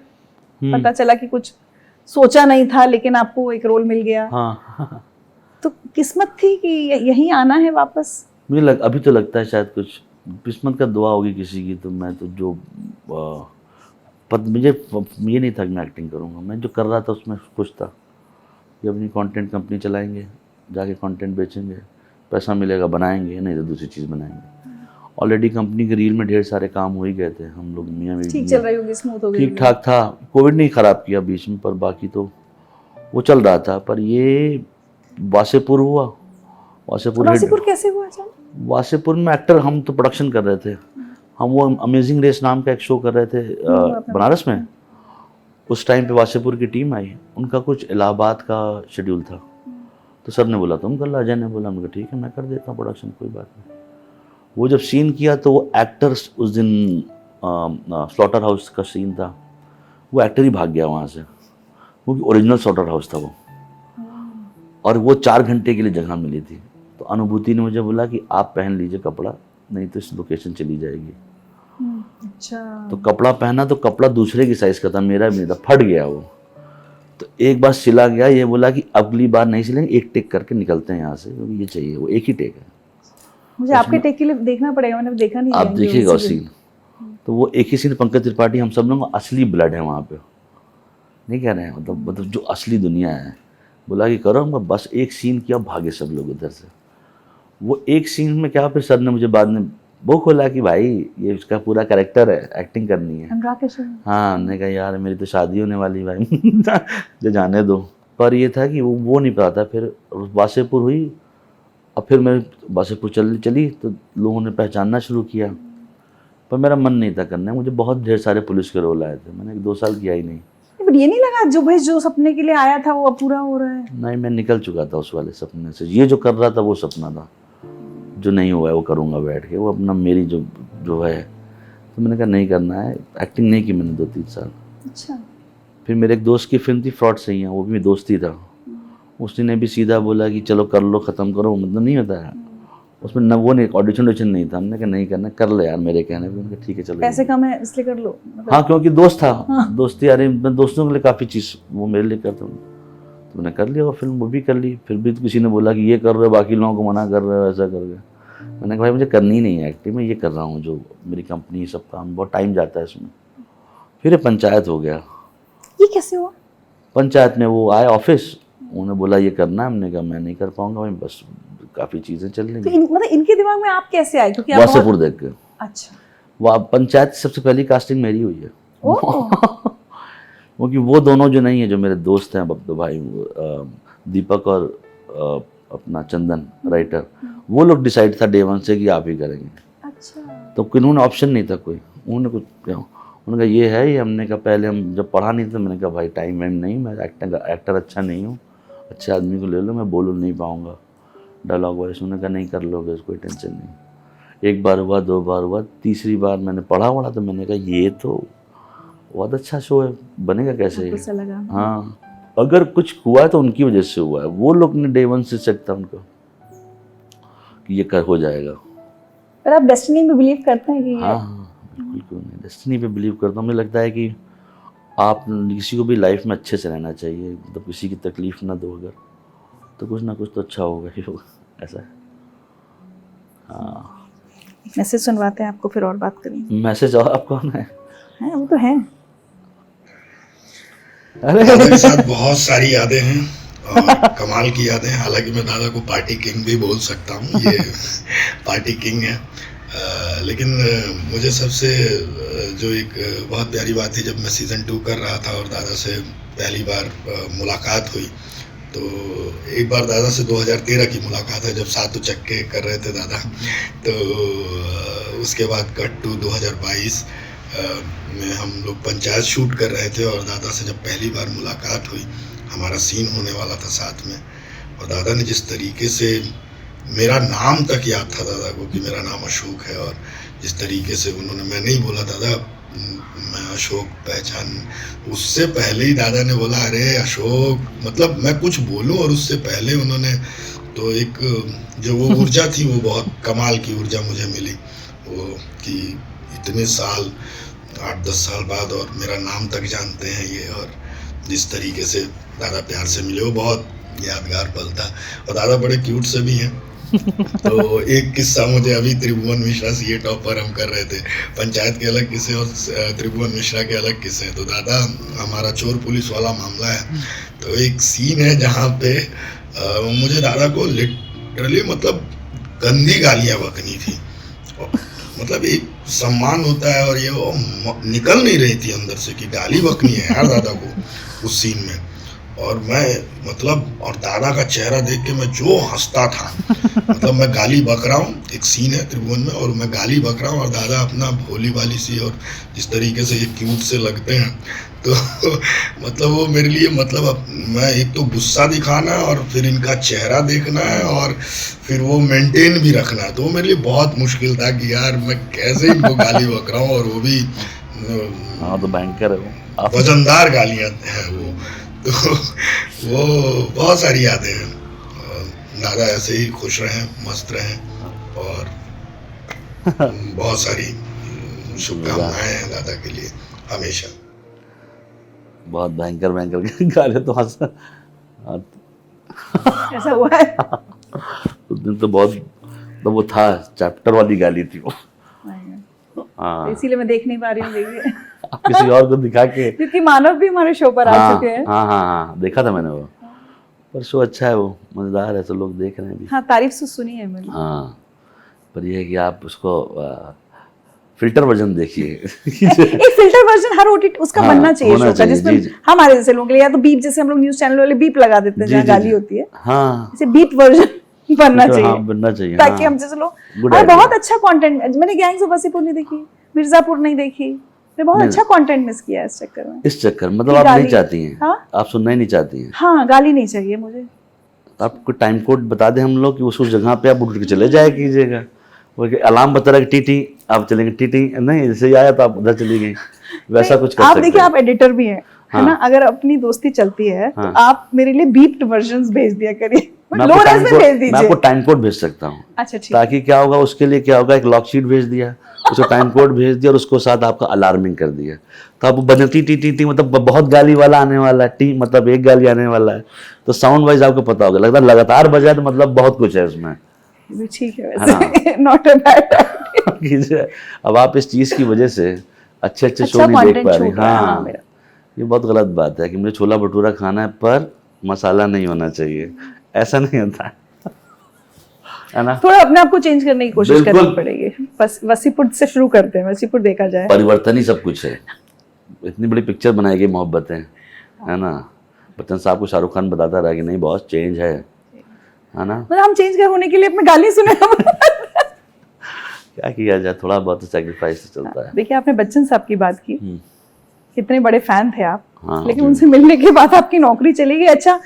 पता चला कि कुछ सोचा नहीं था लेकिन आपको एक रोल मिल गया। हाँ। तो किस्मत थी कि यहीं आना है वापस? अभी तो लगता है शायद कुछ किस्मत का दुआ होगी किसी की, तो मैं तो जो मुझे ये नहीं था कि मैं एक्टिंग करूँगा, मैं जो कर रहा था उसमें खुश था कि अपनी कंटेंट कंपनी चलाएंगे, जाके कंटेंट बेचेंगे, पैसा मिलेगा बनाएंगे, नहीं तो दूसरी चीज़ बनाएंगे। ऑलरेडी कंपनी के रील में ढेर सारे काम हो ही गए थे, हम लोग मियाँ ठीक चल रही होगी, स्मूथ हो गई, ठीक ठाक था, कोविड ने ख़राब किया बीच में, पर बाकी तो वो चल रहा था। पर ये वासेपुर हुआ, वासेपुर कैसे हुआ अचानक? वासेपुर में एक्टर, हम तो प्रोडक्शन कर रहे थे, हम वो अमेजिंग रेस नाम का एक शो कर रहे थे बनारस में। उस टाइम पे वासेपुर की टीम आई, उनका कुछ इलाहाबाद का शेड्यूल था, तो सर ने बोला तुम कर लो, अजय ने बोला, मैं ठीक है मैं कर देता हूँ प्रोडक्शन, कोई बात नहीं। वो जब सीन किया तो वो एक्टर्स उस दिन स्लॉटर हाउस का सीन था, वो एक्टर ही भाग गया वहाँ से, क्योंकि ओरिजिनल स्लॉटर हाउस था वो, और वो 4 घंटे के लिए जगह मिली थी। तो अनुभूति ने मुझे बोला कि आप पहन लीजिए कपड़ा, नहीं तो इस लोकेशन चली जाएगी। अच्छा। तो कपड़ा पहना, तो कपड़ा दूसरे की साइज़ का था, मेरा भी नहीं था, फट गया वो। तो एक बार सिला गया, ये बोला कि अगली बार नहीं सिलेंगे, एक टेक करके निकलते हैं यहाँ से, क्योंकि ये चाहिए, वो एक ही टेक है। मुझे आपके टेक के लिए देखना पड़ेगा, मैंने देखा नहीं। आप देखिएगा उस सीन, तो वो एक ही सीन, पंकज त्रिपाठी, हम सब लोगों का असली ब्लड है वहाँ पे, नहीं कह रहे हैं, मतलब जो असली दुनिया है। बोला कि करो, हम बस एक सीन किया, भागे सब लोग उधर से। वो एक सीन में क्या, फिर सर ने मुझे बाद में वो खोला कि भाई ये उसका पूरा कैरेक्टर है, एक्टिंग करनी है। हाँ, हमने कहा यार मेरी तो शादी होने वाली भाई जो जाने दो। पर ये था कि वो नहीं पता था। फिर वासेपुर हुई, और फिर मैं वासेपुर चली तो लोगों ने पहचानना शुरू किया, पर मेरा मन नहीं था करने। मुझे बहुत ढेर सारे पुलिस के रोल आए थे, मैंने 2 साल किया ही नहीं। पर ये नहीं लगा जो सपने के लिए आया था वो अब पूरा हो रहा है? नहीं, मैं निकल चुका था उस वाले सपने से। ये जो कर रहा था वो सपना था, जो नहीं हुआ है वो करूँगा बैठ के, वो अपना मेरी जो है। तो मैंने कहा नहीं करना है, एक्टिंग नहीं की मैंने 2-3 साल। अच्छा। फिर मेरे एक दोस्त की फिल्म थी फ्रॉड सही है, वो भी मेरी दोस्ती था, उसने भी सीधा बोला कि चलो कर लो, ख़त्म करो, मतलब नहीं होता है उसमें न, वो नहीं ऑडिशन नहीं था। हमने कहा नहीं करना, कर ले यार मेरे कहने पे। उनका ठीक है चलो, पैसे कम है इसलिए कर लो, मतलब। हाँ, क्योंकि दोस्त था। दोस्ती, अरे मैं दोस्तों के लिए काफ़ी चीज़ वो मेरे लिए करता हूँ, तो मैंने कर लिया वो फिल्म, वो भी कर ली। फिर भी किसी ने बोला कि ये कर रहे हो, बाकी लोगों को मना कर रहे हो, ऐसा कर रहे हो। मैंने कहा भाई मुझे करनी नहीं है एक्टिंग, मैं ये कर रहा हूँ जो मेरी कंपनी, सब काम, बहुत टाइम जाता है इसमें। फिर पंचायत हो गया। ये कैसे हुआ? पंचायत में वो आए ऑफिस, उन्होंने बोला ये करना है, हमने कहा मैं नहीं कर पाऊंगा भाई, बस काफ़ी चीज़ें चल रही। तो मतलब इनके दिमाग में आप कैसे आए? क्योंकि वासेपुर देख के। अच्छा। वो पंचायत सबसे पहली कास्टिंग मेरी हुई है क्योंकि वो दोनों जो नहीं है, जो मेरे दोस्त हैं बब्दू भाई, दीपक और अपना चंदन राइटर, वो लोग डिसाइड था डे 1 से कि आप ही करेंगे। अच्छा। तो उन्होंने ऑप्शन नहीं था कोई, उन्होंने कुछ उन्होंने कहा ये है ये। हमने कहा पहले हम जब पढ़ा नहीं था, मैंने कहा भाई टाइम वाइम नहीं, मैं एक्टर अच्छा नहीं हूँ, अच्छे आदमी को ले लो, मैं बोल नहीं पाऊँगा डायलॉग वाइज। उन्होंने कहा नहीं कर लोगे, कोई टेंशन नहीं। 1 बार हुआ, 2 बार हुआ, तीसरी बार मैंने पढ़ा तो मैंने कहा ये तो बहुत अच्छा शो है, बनेगा कैसे ये? हाँ, अगर कुछ हुआ है तो उनकी वजह से हुआ है, वो लोग ने डे 1 से सेट था उनका कि ये हो जाएगा। पर आप डेस्टिनी में बिलीव करते हैं कि? हाँ, बिल्कुल नहीं, डेस्टिनी पे बिलीव करता हूँ। मुझे लगता है कि आप किसी को भी लाइफ में अच्छे से रहना चाहिए, मतलब किसी की तकलीफ ना दो, अगर तो कुछ ना कुछ तो अच्छा होगा ही होगा, ऐसा है। हाँ, मैसेज सुनवाते हैं आपको, फिर और बात करेंगे। मैसेज और आप कौन है? वो तो है। दादा के साथ बहुत सारी यादें हैं और कमाल की यादें हैं। हालांकि मैं दादा को पार्टी किंग भी बोल सकता हूँ, ये पार्टी किंग है। लेकिन मुझे सबसे जो एक बहुत प्यारी बात थी, जब मैं सीज़न 2 कर रहा था और दादा से पहली बार मुलाकात हुई, तो एक बार दादा से 2013 की मुलाकात है, जब सातु चक्के कर रहे थे दादा। तो उसके बाद कट टू 2022 में हम लोग पंचायत शूट कर रहे थे, और दादा से जब पहली बार मुलाकात हुई, हमारा सीन होने वाला था साथ में, और दादा ने जिस तरीके से, मेरा नाम तक याद था दादा को कि मेरा नाम अशोक है, और जिस तरीके से उन्होंने, मैं नहीं बोला दादा मैं अशोक पहचान, उससे पहले ही दादा ने बोला अरे अशोक, मतलब मैं कुछ बोलूं और उससे पहले उन्होंने, तो एक जो वो ऊर्जा थी, वो बहुत कमाल की ऊर्जा मुझे मिली, वो कि इतने साल, 8-10 साल बाद, और मेरा नाम तक जानते हैं ये, और जिस तरीके से दादा प्यार से मिले, वो बहुत यादगार पल था। और दादा बड़े क्यूट से भी हैं, तो एक किस्सा मुझे अभी त्रिभुवन मिश्रा सीए टॉप पर हम कर रहे थे, पंचायत के अलग किस्से और त्रिभुवन मिश्रा के अलग किस्से। तो दादा हमारा चोर पुलिस वाला मामला है, तो एक सीन है जहाँ पे मुझे दादा को लिटरली मतलब गंदी गालियाँ बकनी थी। मतलब एक सम्मान होता है और ये वो निकल नहीं रही थी अंदर से कि गाली बकनी है यार दादा को उस सीन में। और मैं मतलब और दादा का चेहरा देख के मैं जो हंसता था, मतलब मैं गाली बक रहा हूँ, एक सीन है त्रिभुवन में और मैं गाली बक रहा हूँ और दादा अपना भोली भाली सी और जिस तरीके से ये क्यूट से लगते हैं, तो मतलब वो मेरे लिए मतलब मैं एक तो गुस्सा दिखाना और फिर इनका चेहरा देखना है और फिर वो मेंटेन भी रखना है, तो वो मेरे लिए बहुत मुश्किल था कि यार मैं कैसे इनको गाली बक रहा हूँ और वो भी हाँ तो भयंकर है, वजनदार गालियाँ हैं वो। तो वो बहुत सारी यादें हैं। दादा ऐसे ही खुश रहें, मस्त रहें और बहुत सारी शुभकामनाएं हैं दादा के लिए हमेशा। बहुत भयंकर भयंकर गाले तो हंस ऐसा हुआ है? उस दिन तो बहुत, तो वो था चैप्टर वाली गाली थी वो। हाँ इसीलिए मैं देख नहीं पा रही हूँ, देखिए आप किसी और को दिखा के। क्योंकि मानव भी हमारे शो पर आ चुके हैं। हाँ हाँ हाँ देखा था मैंने वो, पर शो अच्छा है, वो मजेदार है, तो लोग देख रहे हैं भी। हाँ तारीफ तो सुनी है मैंने। हाँ पर ये है कि आप उसको फिल्टर वर्जन देखिए। एक फिल्टर वर्जन हर ओटीटी उसका हाँ, बनना चाहिए होना शो का, चाहिए, जिसमें जी। हमारे जैसे लोगों के लिए या तो बीप, जैसे हम लोग न्यूज चैनल वाले बीप लगा देते हैं जी, जहाँ जी, गाली जी। होती है, हाँ जैसे बीप वर्जन बनना चाहिए। हाँ बनना चाहिए, ताकि हाँ। हम जैसे लोग, Good और idea। बहुत अच्छा कंटेंट, मैंने गैंग्स ऑफ वासेपुर नहीं देखी, मिर्जापुर नहीं देखी, मैंने बहुत नहीं, अच्छा कंटेंट मिस किया है इस चक्कर में। इस चक्कर मतलब कि आप नहीं गाली- चाहती हैं, हाँ? आप सुनना ही नहीं चाहती हैं। हाँ गाली नहीं चाहिए मुझे। आपको टाइम कोड बता दें हम लोग कि उस जगह पे आप उठ के चले जाया कीजिएगा। वो अलार्म बता रहा है टीटी, आप चलेंगे टीटी, नहीं जैसे आया तो आप उधर चली गई, वैसा कुछ कर आप सकते देखिए, हैं। आप एडिटर भी हैं, है हाँ। ना? अगर अपनी दोस्ती चलती है तो हाँ। आप मेरे लिए बीप्ड वर्जन्स भेज दिया करिए, मैं लो आपको रेस time में code- भेज मैं दीजिए। आपको टाइम कोड भेज सकता हूँ, अच्छा ठीक है। ताकि क्या होगा उसके लिए, क्या होगा, एक लॉक शीट भेज दिया, उसको टाइम कोड भेज दिया और उसको साथ आपका अलार्मिंग कर दिया, तो आप बनती टी टी टी मतलब बहुत गाली वाला आने वाला है, टी मतलब एक गाली आने वाला है, तो साउंड वाइज आपको पता होगा, लगता है लगातार बजाए तो मतलब बहुत कुछ है उसमें। ये भी ठीक है वैसे, नॉट अ बैड। अब आप इस चीज की वजह से अच्छे अच्छे शो अच्छा नहीं देख content पा रही। छूट रहा है, हाँ, हाँ मेरा। ये बहुत गलत बात है कि मुझे छोला भटूरा खाना है पर मसाला नहीं होना चाहिए, ऐसा नहीं होता है ना। थोड़ा अपने आप को चेंज करने की कोशिश बिल्कुल। करनी पड़ेगी। बस वसीपुर से शुरू करते हैं, वसीपुर देखा जाए। परिवर्तन ही सब कुछ है, इतनी बड़ी पिक्चर बनाई गई मोहब्बतें, है ना। बच्चन साहब को शाहरुख खान बताता रहा कि नहीं बहुत चेंज है ना। मतलब हम चेंज कर होने के लिए अपने गाली सुने। क्या किया जाए, थोड़ा बहुत सैक्रिफाइस चलता है। देखिए आपने बच्चन साहब की बात की, कितने बड़े फैन थे आप, हाँ, लेकिन उनसे मिलने के बाद आपकी नौकरी चली गई। अच्छा,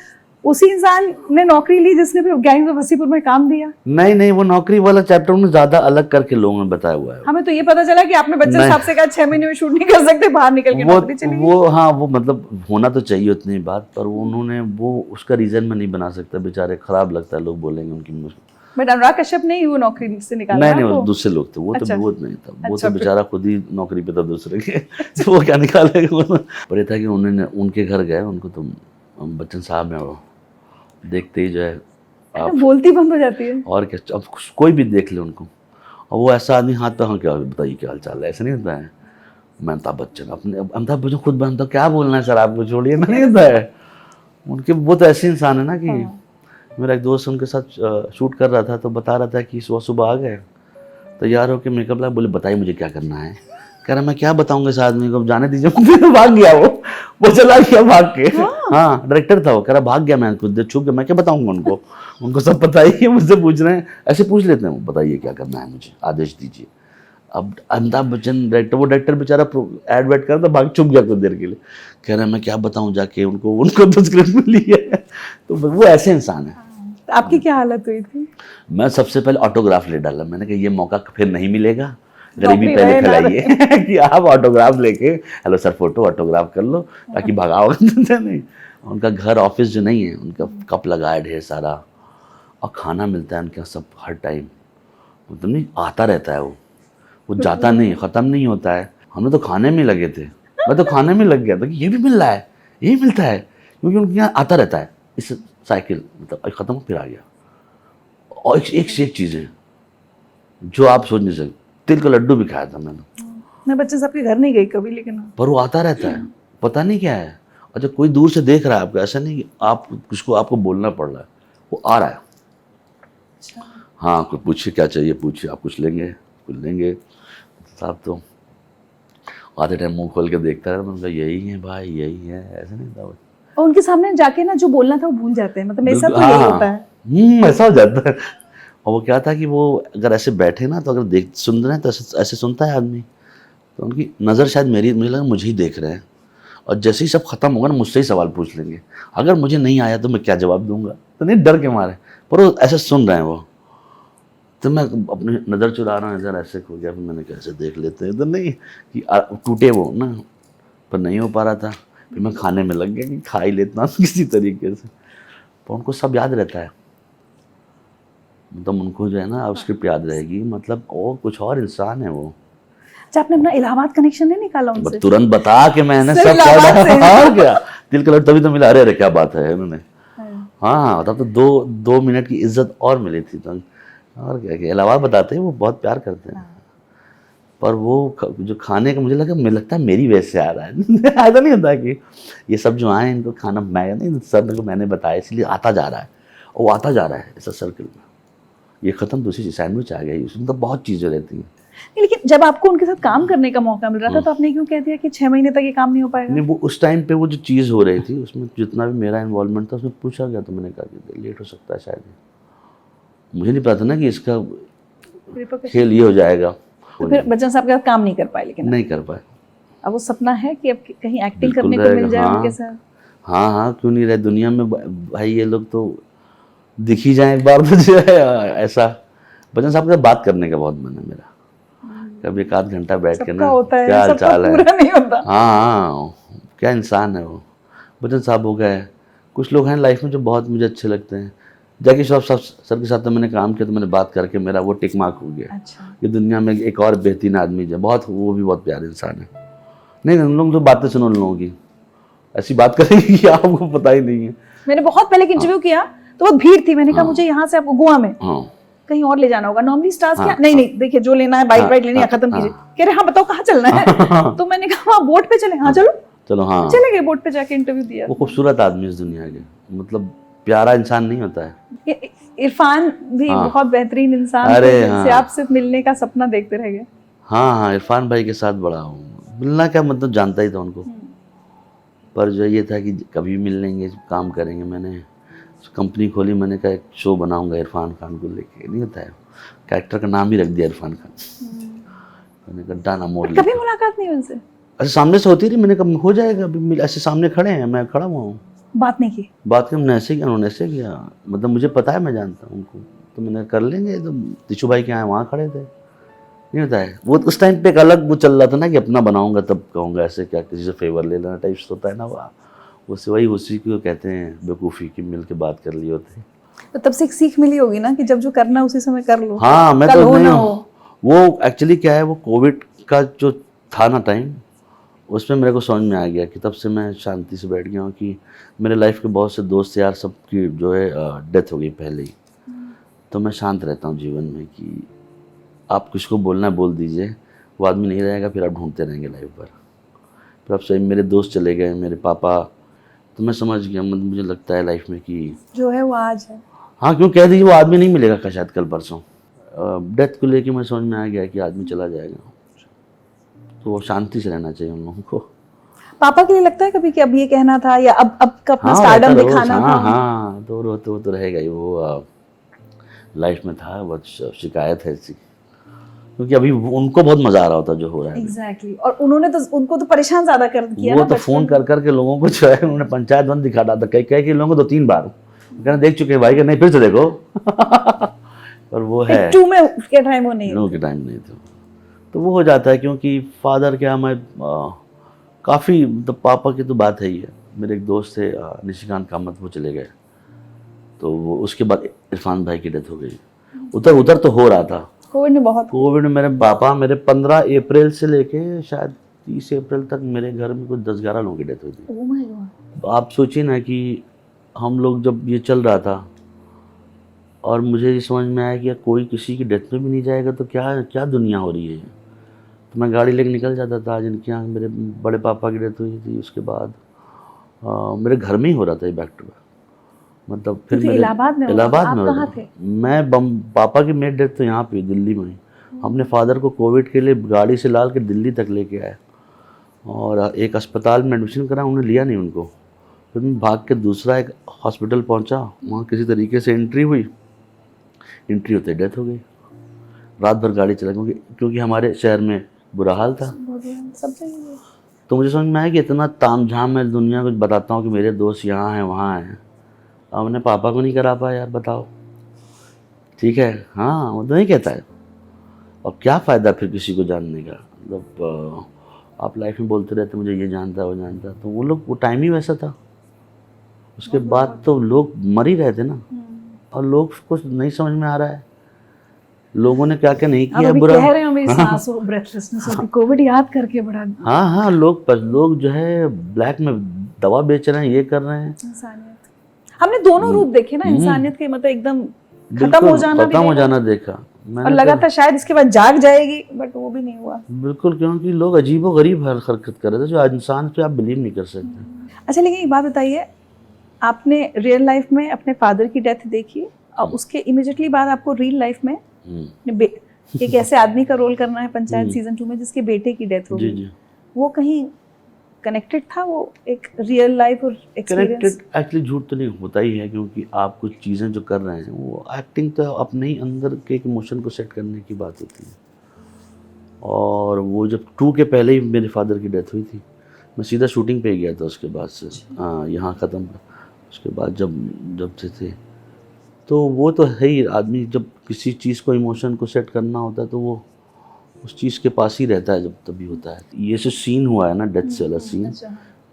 उसी इंसान ने नौकरी ली जिसने फिर गैंग्स ऑफ वसीपुर में काम दिया। नहीं नहीं, वो नौकरी वाला चैप्टर उन्होंने ज्यादा अलग करके लोगों ने बताया हुआ है। हमें तो ये पता चला कि आपने बच्चन नहीं। साहब से कहा 6 महीने में शूट नहीं कर सकते, बाहर निकल के नौकरी चली गई। वो हाँ वो मतलब होना तो चाहिए उतनी बात, पर वो उन्होंने वो उसका रीजन में नहीं बना सकता, बेचारे, खराब लगता है, लोग बोलेंगे उनकी। बट अनुराग कश्यप ने ही वो नौकरी से निकाला नहीं ना नहीं, वो आपको? दूसरे लोग थे, वो अच्छा। तो वो नहीं था, वो अच्छा, तो फिर- बेचारा खुद ही नौकरी पे था दूसरे के। तो वो क्या निकालेगा। पर ये था कि उन्होंने उनके घर गए, उनको तो बच्चन साहब ने वो देखते ही जो है आप बोलती बंद हो जाती है। और क्या, अब कोई भी देख ले उनको, और वो ऐसा आदमी हाथ पे, हाँ क्या बताइए क्या हाल चाल है, ऐसा नहीं होता है। मैं अमिताभ बच्चन, अपने अमिताभ बच्चन खुद बनता, क्या बोलना है सर आपको, छोड़िए, नहीं होता है उनके। वो तो ऐसे इंसान है ना कि मेरा एक दोस्त उनके साथ शूट कर रहा था, तो बता रहा था कि सुबह आ गए तैयार होकर, मेकअप लगा, बोले बताइए मुझे क्या करना है। कह रहा मैं क्या बताऊंगा इस आदमी को, जाने दीजिए। तो भाग गया वो चला गया भाग के। हाँ डायरेक्टर था वो, कह रहा भाग गया, मैं कुछ देर छुप गया, मैं क्या बताऊंगा उनको, उनको सब पता ही है, मुझसे पूछ रहे हैं, ऐसे पूछ लेते हैं, बताइए क्या करना है मुझे, आदेश दीजिए। अब अमिताभ बच्चन डायरेक्टर, वो डायरेक्टर बेचारा एड वेड कर, भाग छुप गया कुछ देर के लिए, कह रहा है मैं क्या बताऊं जाके उनको तो स्क्रिप्ट मिली है। तो वो ऐसे इंसान है। आपकी क्या हालत हुई थी? मैं सबसे पहले ऑटोग्राफ ले डाला, मैंने कहा ये मौका फिर नहीं मिलेगा, गरीबी नौकरी पहले रहे ना खिलाइए कि आप ऑटोग्राफ लेके, हेलो सर फोटो ऑटोग्राफ कर लो, ताकि भगाओ नहीं। उनका घर ऑफिस जो नहीं है, उनका कप लगा है ढेर सारा, और खाना मिलता है उनके यहाँ सब हर टाइम, मतलब नहीं आता रहता है वो जाता नहीं, ख़त्म नहीं होता है। हम तो खाने में लगे थे, मैं तो खाने में लग गया था कि ये भी मिल रहा है, यही मिलता है, क्योंकि उनके यहाँ आता रहता है। इस साइकिल मतलब ख़त्म फिर आ गया, और एक से एक चीज़ें जो आप सोच नहीं सकते। तिल का लड्डू भी खाया था मैंने। मैं बच्चन साहब के घर नहीं गई कभी, लेकिन पर वो आता रहता है, पता नहीं क्या है। अच्छा, कोई दूर से देख रहा है आपको, ऐसा नहीं कि आप किसको आपको बोलना पड़ रहा है, वो आ रहा है। हाँ, कोई पूछिए क्या चाहिए, पूछिए, आप कुछ लेंगे, कुछ लेंगे। साहब तो आधे टाइम मुंह खोल के देखता है, मैंने कहा यही है भाई, यही है, ऐसा नहीं था। और उनके सामने जाके ना जो बोलना था वो भूल जाते हैं, मतलब मेरे साथ तो हाँ, यही होता है। ऐसा हो जाता है। और वो क्या था कि वो अगर ऐसे बैठे ना, तो अगर देख सुन रहे हैं तो ऐसे सुनता है आदमी, तो उनकी नज़र शायद मुझे लगा मुझे ही देख रहे हैं। और जैसे ही सब खत्म होगा ना, मुझसे ही सवाल पूछ लेंगे। अगर मुझे नहीं आया तो मैं क्या जवाब दूंगा, तो नहीं, डर के मारे। पर वो ऐसे सुन रहे हैं वो, तो मैं अपनी नज़र चुरा रहा हूँ, नज़र ऐसे खो गया। फिर मैंने कैसे देख लेते हैं, तो नहीं कि टूटे वो ना, पर नहीं हो पा रहा था। फिर मैं खाने में लग गया कि खा ही लेता हूँ किसी तरीके से। पर उनको सब याद रहता है, मतलब उनको जो है ना अब स्क्रिप्ट याद रहेगी, मतलब और कुछ और इंसान है वो। अच्छा, आपने अपना इलाहाबाद कनेक्शन नहीं निकाला उनसे? तुरंत बता के मैंने सिर्फ सब इलाहाबाद से। और क्या, तिल का लड्डू तभी तो मिला। अरे क्या बात है उन्होंने। हाँ, तब तो दो मिनट की इज्जत और मिली थी। तो और क्या, इलाहाबाद बताते हैं, वो बहुत प्यार करते हैं। पर वो जो खाने का मुझे लगता है मेरी वजह से आ रहा है। ऐसा नहीं होता कि ये सब जो आए इनको खाना मैं नहीं, सब को मैंने बताया इसलिए आता जा रहा है, और वो आता जा रहा है ऐसा सर्कल में। ये खत्म, दूसरी सैंडविच आ गई, उसमें तो बहुत चीज़ें रहती हैं। लेकिन जब आपको उनके साथ काम करने का मौका मिल रहा था, तो आपने क्यों कह दिया कि 6 महीने तक ये काम नहीं हो पाएगा? नहीं, वो उस टाइम पे वो जो चीज़ हो रही थी उसमें जितना भी मेरा इन्वॉल्वमेंट था उसमें पूछा गया, तो मैंने कहा कि लेट हो सकता है शायद। मुझे नहीं पता ना कि इसका खेल ये हो जाएगा। तो फिर बच्चन साहब के साथ काम नहीं कर पाए, लेकिन नहीं कर पाए। अब वो सपना है कि अब कहीं एक्टिंग बिल्कुल करने को मिल रहेगा, जाए हाँ। उनके साथ। हाँ हाँ, क्यों नहीं रहे दुनिया में भाई, ये लोग तो दिख ही जाए एक बार तो जो है ऐसा। बच्चन साहब के साथ बात करने का बहुत मन है मेरा, कभी एक आध घंटा बैठ के ना, होता है, क्या हाल सबका चाल है। पूरा नहीं होता। हाँ, क्या इंसान है वो। बच्चन साहब हो गए, कुछ लोग हैं लाइफ में जो बहुत मुझे अच्छे लगते हैं। जैकी श्रॉफ सर के साथ तो मैंने काम किया, तो मैंने बात करके मेरा वो टिक मार्क हो गया। अच्छा। ये दुनिया में एक और बेहतरीन आदमी जो बहुत, वो भी बहुत प्यारे इंसान है। नहीं, उन लोग तो बातें सुनो, उन लोगों की ऐसी बात करेंगी कि आपको पता ही नहीं है। मैंने बहुत पहले इंटरव्यू किया तो बहुत भीड़ थी, मैंने कहा मुझे यहाँ से आपको गोवा में हाँ, कहीं और ले जाना होगा, नॉर्मली स्टार्स क्या, हाँ, नहीं नहीं देखिए जो लेना है, बाइट लेनी है, खत्म कीजिए। कह रहे हाँ बताओ कहाँ चलना है। तो मैंने कहा वहाँ बोट पे चले। हाँ चलो चलो, हाँ। चले गए, बोट पे जाके इंटरव्यू दिया। वो खूबसूरत आदमी इस दुनिया के, मतलब प्यारा इंसान नहीं होता है। इरफान भी बहुत बेहतरीन इंसान अरे थे, जिनसे आपसे मिलने का सपना देखते रह गए। हाँ हाँ, इरफान भाई के साथ बड़ा हूँ, मिलना क्या मतलब, जानता ही था उनको। पर जो ये था कि कभी मिल लेंगे, काम करेंगे। मैंने कंपनी खोली, मैंने कहा एक शो बनाऊंगा इरफान खान को लेके। नहीं होता है, कैरेक्टर का नाम ही रख दिया इरफान खान। मैंने कहा डाना मोड़ कभी मुलाकात नहीं उनसे? ऐसे सामने से होती रही, मैंने कहा हो जाएगा, अभी ऐसे सामने खड़े हैं, मैं खड़ा हुआ हूँ। बात नहीं की? बात की हमने ऐसे किया, उन्होंने ऐसे किया, मतलब मुझे पता है, मैं जानता हूँ उनको, तो मैंने कर लेंगे। तो टिशू भाई के यहाँ वहाँ खड़े थे। नहीं होता है वो, उस टाइम पे एक अलग वो चल रहा था ना कि अपना बनाऊंगा तब कहूँगा, ऐसे क्या किसी से फेवर ले लेना टाइप्स होता है ना, उससे वही उसी को कहते हैं बेवकूफ़ी की, मिल के बात कर ली होती। तो तब से एक सीख मिली होगी ना कि जब जो करना उसी समय कर लो। हाँ, मैं कल तो हो नहीं ना हूँ। वो एक्चुअली क्या है, वो कोविड का जो था ना टाइम, उसमें मेरे को समझ में आ गया कि तब से मैं शांति से बैठ गया हूँ कि मेरे लाइफ के बहुत से दोस्त यार सबकी जो है डेथ हो गई पहले ही। तो मैं शांत रहता हूँ जीवन में कि आप किसको बोलना है बोल दीजिए, वो आदमी नहीं रहेगा, फिर आप ढूंढते रहेंगे लाइफ पर। फिर अब सही मेरे दोस्त चले गए, मेरे पापा, तो मैं समझ गया, मतलब मुझे लगता है लाइफ में कि जो है वो आज है। हाँ, क्यों कह दीजिए, वो आदमी नहीं मिलेगा का शायद कल परसों। डेथ को लेके मैं समझ में आ गया कि आदमी चला जाएगा, तो वो शांति से रहना चाहिए उन लोगों को। पापा के लिए लगता है कभी कि अब ये कहना था, या अब का अपना स्टारडम दिखाना था? हाँ, तो वो तो रहेगा ही, वो लाइफ में था, बहुत शिकायत है ऐसी, क्योंकि अभी उनको बहुत मजा आ रहा होता जो हो रहा है। एग्जैक्टली। और उन्होंने तो उनको तो परेशान ज्यादा कर दिया वो ना, तो फोन कर करके लोगों को जो है उन्होंने पंचायत बंद दिखा डाला था, कई कई लोगों को 2-3 बार कहना देख चुके हैं भाई, कि नहीं फिर से देखो। पर वो है, 2 में के टाइम वो नहीं, लोगों के टाइम नहीं था, तो वो हो जाता है। क्योंकि फादर क्या, मैं काफ़ी, तो पापा की तो बात है ही है। मेरे एक दोस्त थे निशिकांत कामत, वो चले गए, तो वो उसके बाद इरफान भाई की डेथ हो गई। उधर तो हो रहा था कोविड में मेरे पापा, मेरे 15 अप्रैल से लेके शायद 30 अप्रैल तक मेरे घर में कुछ 10-11 लोगों की डेथ हुई थी। Oh my God. तो आप सोचिए ना कि हम लोग जब ये चल रहा था और मुझे ये समझ में आया कि यार कोई किसी की डेथ में भी नहीं जाएगा तो क्या क्या दुनिया हो रही है। तो मैं गाड़ी लेके निकल जाता था। जिनके यहाँ मेरे बड़े पापा की डेथ हुई थी उसके बाद मेरे घर में ही हो रहा था ये बैक टू बैक। मतलब फिर मेरे इलाहाबाद में इलाहाबाद में आप हो कहाँ रहा थे? था। मैं पापा की मेरी डेथ तो यहाँ पे दिल्ली में ही। हमने फादर को कोविड के लिए गाड़ी से लाल के दिल्ली तक लेके आए और एक अस्पताल में एडमिशन करा, उन्होंने लिया नहीं उनको। फिर मैं भाग के दूसरा एक हॉस्पिटल पहुँचा, वहाँ किसी तरीके से एंट्री हुई, एंट्री होते डेथ हो गई। रात भर गाड़ी चला क्योंकि हमारे शहर में बुरा हाल था। तो मुझे समझ में आया कि इतना तामझाम मैं दुनिया को बताता हूँ कि मेरे दोस्त यहाँ हैं वहाँ हैं, अब मैंने पापा को नहीं करा पाया यार, बताओ। ठीक है, हाँ वो तो नहीं कहता है। अब क्या फ़ायदा फिर किसी को जानने का। मतलब आप लाइफ में बोलते रहते मुझे ये जानता है वो जानता है, तो वो लोग वो टाइम ही वैसा था। उसके बाद तो लोग मर ही रहे थे ना, और लोग कुछ नहीं समझ में आ रहा है लोगों ने क्या क्या नहीं किया बुरा। कह रहे हो मेरी सांस हो, ब्रेथलेसनेस होती, कोविड याद करके बड़ा हाँ लोग जो है ब्लैक में दवा बेच रहे हैं, ये कर रहे हैं। इंसानियत हमने दोनों रूप देखे ना, इंसानियत के मतलब एकदम खत्म हो जाना देखा और लगा था शायद इसके बाद जाग जाएगी, बट वो भी नहीं हुआ। बिल्कुल, क्योंकि लोग अजीबो गरीब हरकत कर रहे थे जो इंसान पे आप बिलीव नहीं कर सकते। अच्छा, लेकिन एक बात बताइए, आपने रियल लाइफ में अपने फादर की डेथ देखी और उसके इमीडिएटली बाद आपको रियल लाइफ में एक ऐसे आदमी का रोल करना है पंचायत सीजन 2 में जिसके बेटे की डेथ हो गई। वो कहीं कनेक्टेड था, वो एक रियल लाइफ और एक्सपीरियंस? कनेक्टेड एक्चुअली झूठ तो नहीं होता ही है, क्योंकि आप कुछ चीज़ें जो कर रहे हैं वो एक्टिंग तो अपने ही अंदर के एक इमोशन को सेट करने की बात होती है। और वो जब 2 के पहले ही मेरे फादर की डेथ हुई थी, मैं सीधा शूटिंग पे गया था उसके बाद से। हाँ, यहाँ ख़त्म। उसके बाद जब थे तो वो तो है ही, आदमी जब किसी चीज़ को इमोशन को सेट करना होता है तो वो उस चीज़ के पास ही रहता है जब तभी होता है। ये जो सीन हुआ है ना, डेथ से वाला सीन,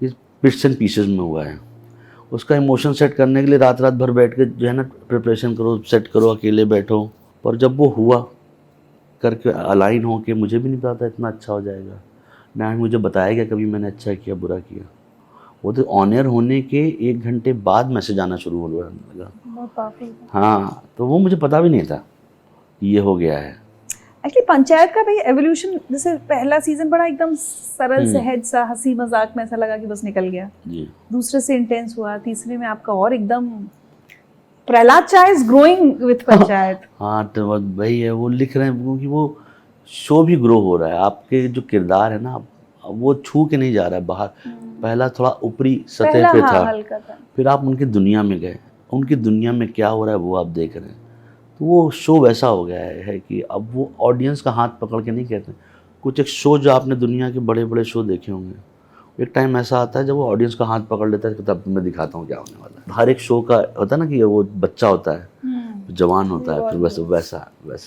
ये बिट्स एंड पीसेस में हुआ है। उसका इमोशन सेट करने के लिए रात भर बैठ के जो है ना प्रिपरेशन करो, सेट करो, अकेले बैठो। पर जब वो हुआ करके अलाइन हो के, मुझे भी नहीं पता था इतना अच्छा हो जाएगा, ना मुझे बताया गया कभी मैंने अच्छा किया बुरा किया। वो तो ऑन एयर होने के 1 घंटे बाद मैसेज आना शुरू हो लगा। हाँ, तो वो मुझे पता भी नहीं था ये हो गया है। एक्चुअली पंचायत का भाई एवोल्यूशन, जैसे पहला सीजन बड़ा एकदम सरल सहज सा हंसी मजाक में ऐसा लगा कि बस निकल गया जी। दूसरे से इंटेंस हुआ, तीसरे में आपका और एकदम प्रहलाद चा इज ग्रोइंग विद पंचायत। हाँ, तो वही है, वो लिख रहे हैं क्योंकि वो शो भी ग्रो हो रहा है। आपके जो किरदार है ना, वो छू के नहीं जा रहा है बाहर। पहला थोड़ा ऊपरी सतह पे था, फिर आप उनकी दुनिया में गए, उनकी दुनिया में क्या हो रहा है वो आप देख रहे हैं। तो वो शो वैसा हो गया है कि अब वो ऑडियंस का हाथ पकड़ के नहीं कहते। कुछ एक शो जो आपने दुनिया के बड़े बड़े शो देखे होंगे, एक टाइम ऐसा आता है जब वो ऑडियंस का हाथ पकड़ लेता है, तब मैं दिखाता हूँ क्या होने वाला है। हर एक शो का होता है ना कि वो बच्चा होता है, जवान होता है, फिर वैसा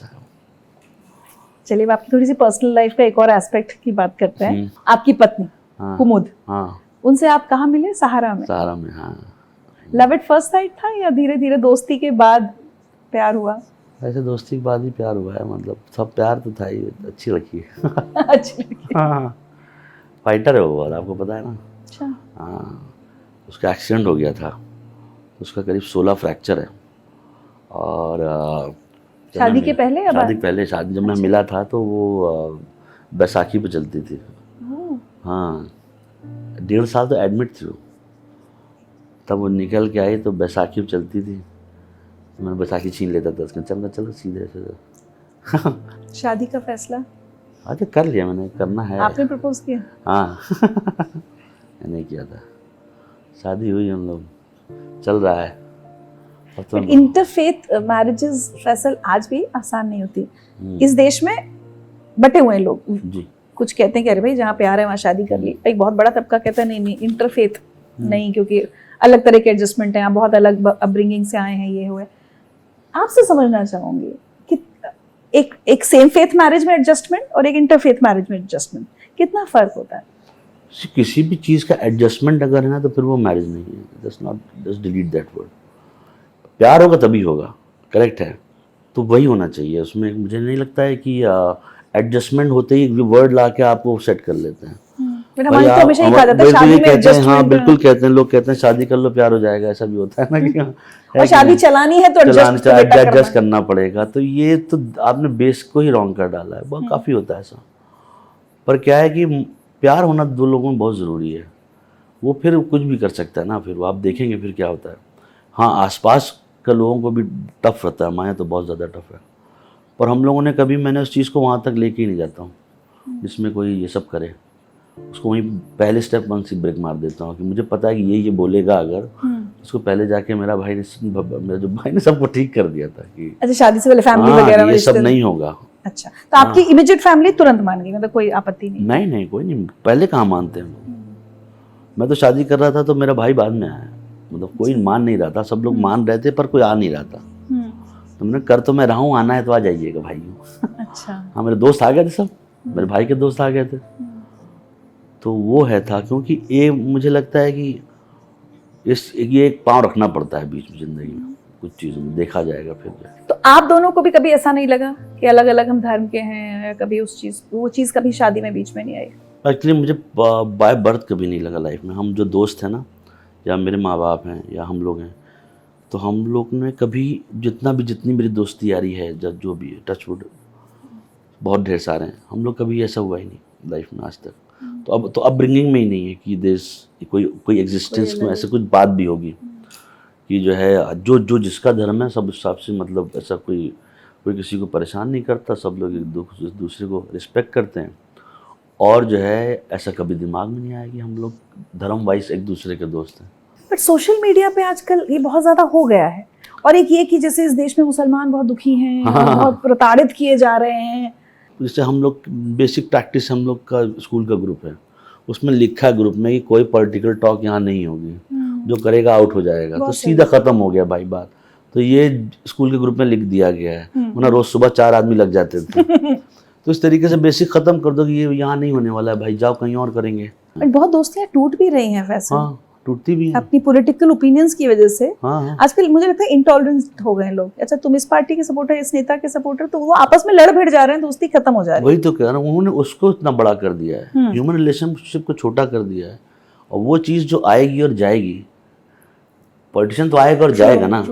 है। चलिए, आप थोड़ी सी पर्सनल लाइफ का एक और एस्पेक्ट की बात करते हैं। आपकी पत्नी कुमुद, उनसे आप कहाँ मिले? सहारा में। सहारा में, हाँ। लव एट फर्स्ट साइट था या धीरे धीरे दोस्ती के बाद प्यार हुआ? ऐसे दोस्ती के बाद ही प्यार हुआ है, मतलब सब प्यार तो था ही। अच्छी लगी है। अच्छी लगी। हाँ, फाइटर है वो, और आपको पता है ना। अच्छा। हाँ, उसका एक्सीडेंट हो गया था, उसका करीब 16 फ्रैक्चर है। और शादी के पहले? शादी जब मैं मिला था तो वो बैसाखी पे चलती थी। हाँ, 1.5 साल तो एडमिट थी वो, तब वो निकल के आई तो बैसाखी पे चलती थी। तो मैं बैसाखी छीन लेता था उसका, चलो सीधे से। शादी का फैसला तो कर लिया मैंने, करना है। आपने प्रपोज किया? हाँ। मैंने किया था, शादी हुई, हम लोग चल रहा है। तो इंटरफेथ मैरिजेस फैसल आज भी आसान नहीं होती। इस देश में बटे हुए लोग जी। कुछ कहते हैं कि अरे भाई जहाँ प्यार है वहाँ शादी कर ली। एक बहुत बड़ा तबका कहता है नहीं इंटरफेथ नहीं, क्योंकि अलग तरह के एडजस्टमेंट हैं, बहुत अलग अपब्रिंगिंग से आए हैं, ये हुए। आपसे समझना चाहूंगी कि एक सेम फेथ मैरिज में एडजस्टमेंट और एक इंटरफेथ मैरिज में एडजस्टमेंट, कितना फर्क होता है? किसी भी चीज़ का एडजस्टमेंट अगर है ना तो फिर वो मैरिज नहीं है। Just delete that word. प्यार होगा तभी होगा, करेक्ट है, तो वही होना चाहिए उसमें। मुझे नहीं लगता है कि एडजस्टमेंट होते ही वर्ड ला के आपको सेट कर लेते हैं। मेरा हमारे तो हमेशा ही कहा जाता है शादी में कहते हैं, हाँ एडजस्टमेंट, बिल्कुल कहते हैं, लोग कहते हैं शादी कर लो प्यार हो जाएगा, ऐसा भी होता है ना कि हाँ, है और कि शादी नहीं? चलानी है तो एडजस्ट करना पड़ेगा। तो ये तो आपने बेस को ही रॉन्ग कर डाला है, बहुत काफ़ी होता है ऐसा। पर क्या है कि प्यार होना दो लोगों में बहुत ज़रूरी है, वो फिर कुछ भी कर सकता है ना, फिर वो आप देखेंगे फिर क्या होता है। हाँ, आसपास के लोगों को भी टफ रहता है, हमारे तो बहुत ज़्यादा टफ है, पर हम लोगों ने कभी, मैंने उस चीज़ को वहाँ तक लेके ही नहीं जाता हूँ जिसमें कोई ये सब करे। उसको वहीं पहले स्टेप 1 से ब्रेक मार देता हूँ कि मुझे पता है कि ये बोलेगा अगर, उसको पहले जाके मेरा जो भाई ने सबको ठीक कर दिया था कि अच्छा शादी से पहले फैमिली हाँ, वगैरह में ये सब रिश्ते- नहीं होगा। अच्छा, तो आपकी इमीडिएट फैमिली तुरंत मान गई, मतलब कोई आपत्ति नहीं? नहीं कोई नहीं, पहले कहाँ मानते हैं। मैं तो शादी कर रहा था तो मेरा भाई बाद में आया, मतलब कोई मान नहीं रहा था, सब लोग मान रहे थे पर कोई आ नहीं रहा था। तो मैंने कर तो मैं रहा हूँ, आना है तो आ जाइएगा भाई। अच्छा, हाँ, मेरे दोस्त आ गए थे, सब मेरे भाई के दोस्त आ गए थे। तो वो है था, क्योंकि ये मुझे लगता है कि ये एक पाँव रखना पड़ता है बीच में ज़िंदगी में, कुछ चीज़ों में देखा जाएगा फिर। तो आप दोनों को भी कभी ऐसा नहीं लगा कि अलग अलग हम धर्म के हैं, या कभी वो चीज़ कभी शादी में बीच में नहीं आई? एक्चुअली मुझे बाय बर्थ कभी नहीं लगा लाइफ में। हम जो दोस्त हैं ना, या मेरे माँ बाप हैं या हम लोग हैं, तो हम लोग ने कभी जितनी मेरी दोस्ती यारी है, जब जो भी है, टचवुड बहुत ढेर सारे हैं, हम लोग कभी ऐसा हुआ ही नहीं लाइफ में आज तक। तो अब ब्रिंगिंग में ही नहीं है कि देश कोई एग्जिस्टेंस में ऐसे कुछ बात भी होगी कि जो है जो जिसका धर्म है सब उस हिसाब से, मतलब ऐसा कोई किसी को परेशान नहीं करता, सब लोग एक दूसरे को रिस्पेक्ट करते हैं। और जो है ऐसा कभी दिमाग में नहीं आया कि हम लोग धर्म वाइज एक दूसरे के दोस्त हैं। बट सोशल मीडिया पे आजकल ये बहुत ज्यादा हो गया है, और एक ये कि जैसे इस देश में मुसलमान बहुत दुखी हैं, और बहुत प्रताड़ित किए जा रहे हैं। जैसे हम लोग बेसिक प्रैक्टिस, हम लोग का स्कूल का ग्रुप है, उसमें लिखा है ग्रुप में कि कोई पॉलिटिकल टॉक यहाँ नहीं होगी, जो करेगा आउट हो जाएगा। तो सीधा खत्म हो गया भाई बात। तो ये स्कूल के ग्रुप में लिख दिया गया है, वरना रोज सुबह 4 आदमी लग जाते थे। तो इस तरीके से बेसिक खत्म कर दो कि ये यहाँ नहीं होने वाला है भाई, जाओ कहीं और करेंगे। बट बहुत दोस्तियां टूट भी रही हैं वैसे। हाँ, टूटती भी है अपनी पॉलिटिकल ओपिनियंस की वजह से। हाँ। आजकल मुझे लगता है इंटॉलरेंट हो गए लोग। अच्छा, तुम इस पार्टी के सपोर्टर, इस नेता के सपोर्टर, तो वो आपस में लड़ भिड़ जा रहे हैं, दोस्ती खत्म हो जा रही है। वही तो कह रहा हूँ, उन्होंने उसको इतना बड़ा कर दिया है, ह्यूमन रिलेशनशिप को छोटा कर दिया है। और वो चीज़ जो आएगी और जाएगी, पॉलिटिशियन तो आएगा और जाएगा ना,